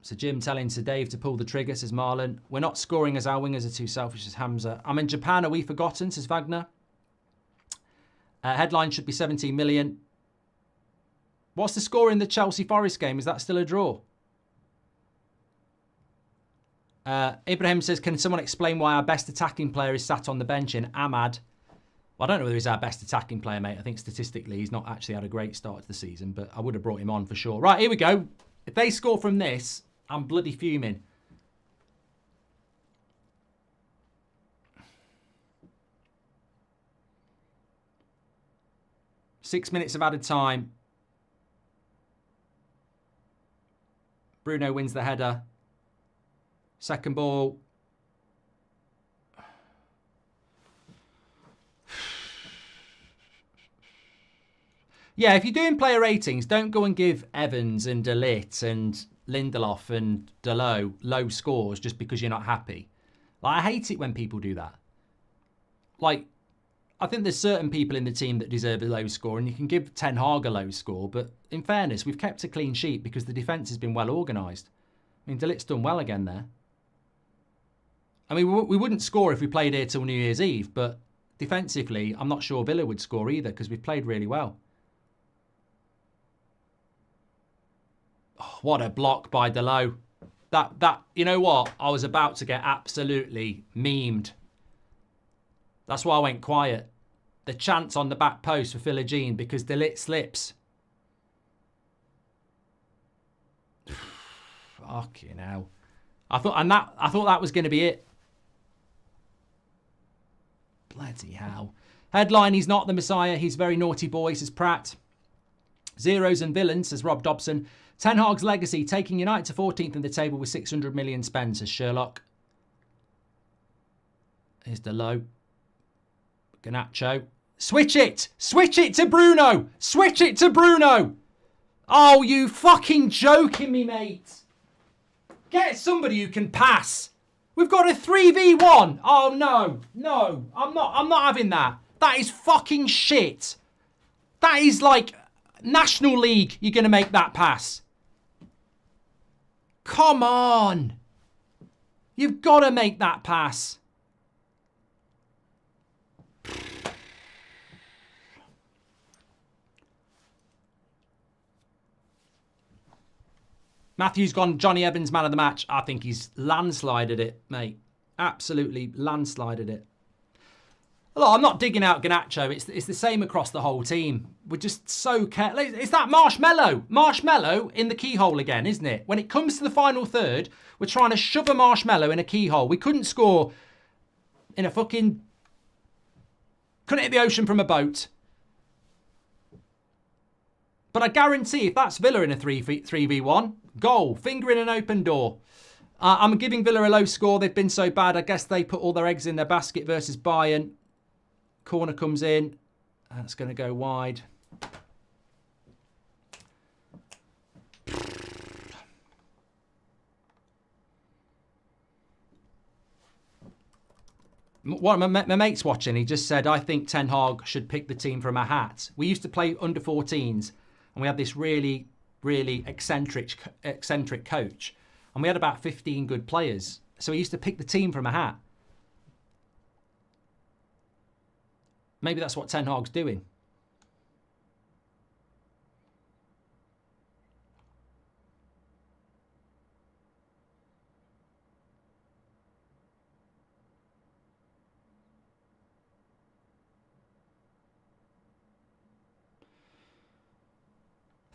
So Jim telling Sir Dave to pull the trigger, says Marlon. We're not scoring as our wingers are too selfish, says Hamza. I'm in Japan, are we forgotten, says Wagner. Headline should be 17 million. What's the score in the Chelsea-Forest game? Is that still a draw? Ibrahim says, can someone explain why our best attacking player is sat on the bench in Ahmad? Well, I don't know whether he's our best attacking player, mate. I think statistically he's not actually had a great start to the season, but I would have brought him on for sure. Right, here we go. If they score from this, I'm bloody fuming. Six minutes of added time. Bruno wins the header. Second ball. Yeah, if you're doing player ratings, don't go and give Evans and De Ligt and Lindelof and Dalot low scores just because you're not happy. Like, I hate it when people do that. Like, I think there's certain people in the team that deserve a low score, and you can give Ten Hag a low score, but in fairness, we've kept a clean sheet because the defence has been well organised. I mean, De Ligt's done well again there. I mean, we wouldn't score if we played here till New Year's Eve, but defensively, I'm not sure Villa would score either because we've played really well. Oh, what a block by Dalot. That, you know what? I was about to get absolutely memed. That's why I went quiet. The chance on the back post for Philogene because De Ligt slips. Fucking hell. I thought that was going to be it. Bloody hell. Headline, he's not the Messiah. He's very naughty boy, says Pratt. Zeros and villains, says Rob Dobson. Ten Hag's legacy, taking United to 14th in the table with 600 million spent, says Sherlock. Here's Dalot. Garnacho. Switch it. Switch it to Bruno. Switch it to Bruno. Oh, you fucking joking me, mate. Get somebody who can pass. We've got a 3v1. Oh, no. No, I'm not having that. That is fucking shit. That is like National League. You're going to make that pass. Come on. You've got to make that pass. Matthew's gone Johnny Evans man of the match. I think he's landslided it, mate. Absolutely landslided it. Look, I'm not digging out Garnacho. It's the same across the whole team. We're just so careful. It's that marshmallow. Marshmallow in the keyhole again, isn't it? When it comes to the final third, we're trying to shove a marshmallow in a keyhole. We couldn't score in a fucking... Couldn't hit the ocean from a boat. But I guarantee if that's Villa in a 3v1, goal, finger in an open door. I'm giving Villa a low score. They've been so bad. I guess they put all their eggs in their basket versus Bayern. Corner comes in. That's going to go wide. One of my mates watching, he just said, I think Ten Hag should pick the team from a hat. We used to play under 14s and we had this really, really eccentric coach. And we had about 15 good players. So he used to pick the team from a hat. Maybe that's what Ten Hag's doing.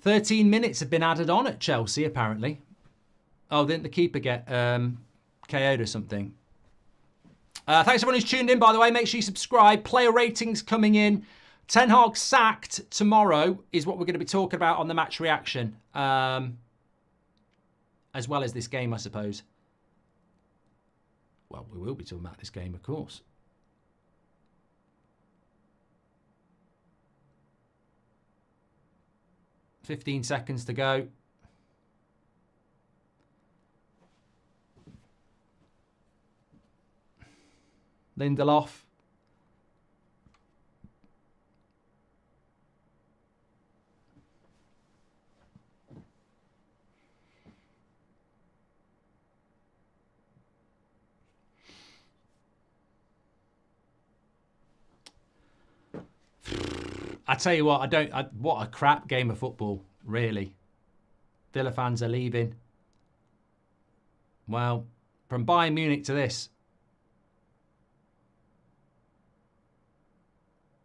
"13 minutes have been added on at Chelsea, apparently." Oh, didn't the keeper get KO'd or something? Thanks everyone who's tuned in, by the way. Make sure you subscribe. Player ratings coming in. Ten Hag sacked tomorrow is what we're going to be talking about on the match reaction. As well as this game, I suppose. Well, we will be talking about this game, of course. "15 seconds to go. Lindelof. I tell you what, what a crap game of football, really. Villa fans are leaving. Well, from Bayern Munich to this.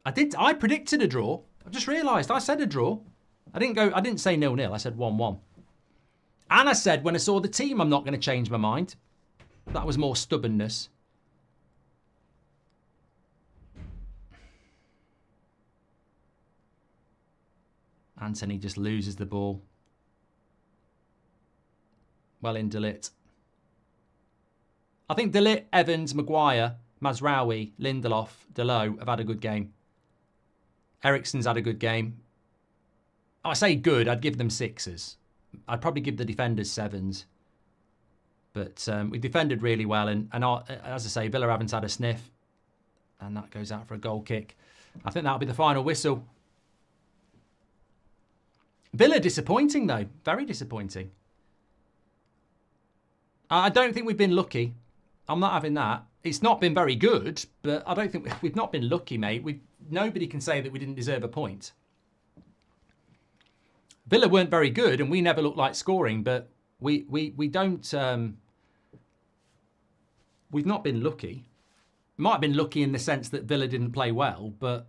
I predicted a draw. I just realised I said a draw. I didn't say 0-0. I said 1-1. And I said when I saw the team, I'm not going to change my mind. That was more stubbornness. Anthony just loses the ball. Well in De Ligt. I think De Ligt, Evans, Maguire, Mazraoui, Lindelof, Delo have had a good game. Eriksen's had a good game. I say good, I'd give them 6s. I'd probably give the defenders 7s. But we defended really well. And as I say, Villa haven't had a sniff. And that goes out for a goal kick. I think that'll be the final whistle. Villa disappointing, though. Very disappointing. I don't think we've been lucky. I'm not having that. It's not been very good, but I don't think we've not been lucky, mate. Nobody can say that we didn't deserve a point. Villa weren't very good, and we never looked like scoring, but we don't... we've not been lucky. Might have been lucky in the sense that Villa didn't play well, but...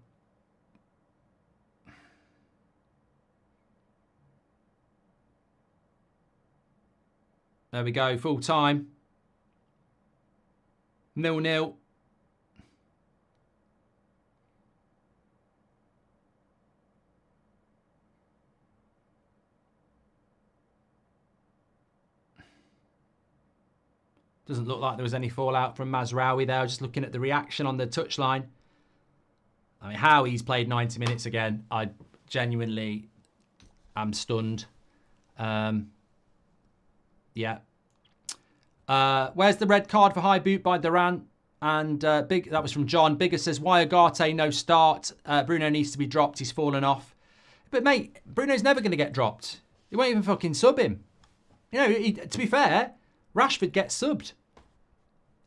There we go, full time. 0-0. Doesn't look like there was any fallout from Mazraoui there. Just looking at the reaction on the touchline. I mean, how he's played 90 minutes again, I genuinely am stunned. Yeah. Where's the red card for high boot by Duran? And that was from John. Bigger says, why Agate no start? Bruno needs to be dropped. He's fallen off. But, mate, Bruno's never going to get dropped. You won't even fucking sub him. You know, to be fair, Rashford gets subbed.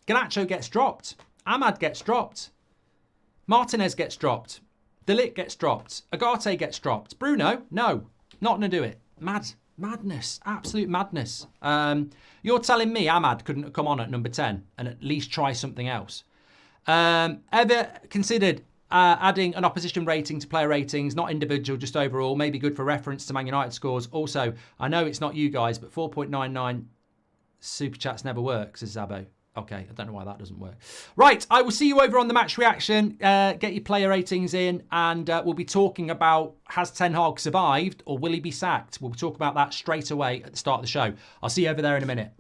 Garnacho gets dropped. Ahmad gets dropped. Martinez gets dropped. De Ligt gets dropped. Agate gets dropped. Bruno, no. Not going to do it. Madness. Absolute madness. You're telling me Ahmad couldn't have come on at number 10 and at least try something else? Ever considered adding an opposition rating to player ratings, not individual, just overall? Maybe good for reference to Man United scores. Also, I know it's not you guys, but 4.99 super chats never work, says Zabo. Okay, I don't know why that doesn't work. Right, I will see you over on the match reaction. Get your player ratings in, and we'll be talking about, has Ten Hag survived or will he be sacked? We'll talk about that straight away at the start of the show. I'll see you over there in a minute.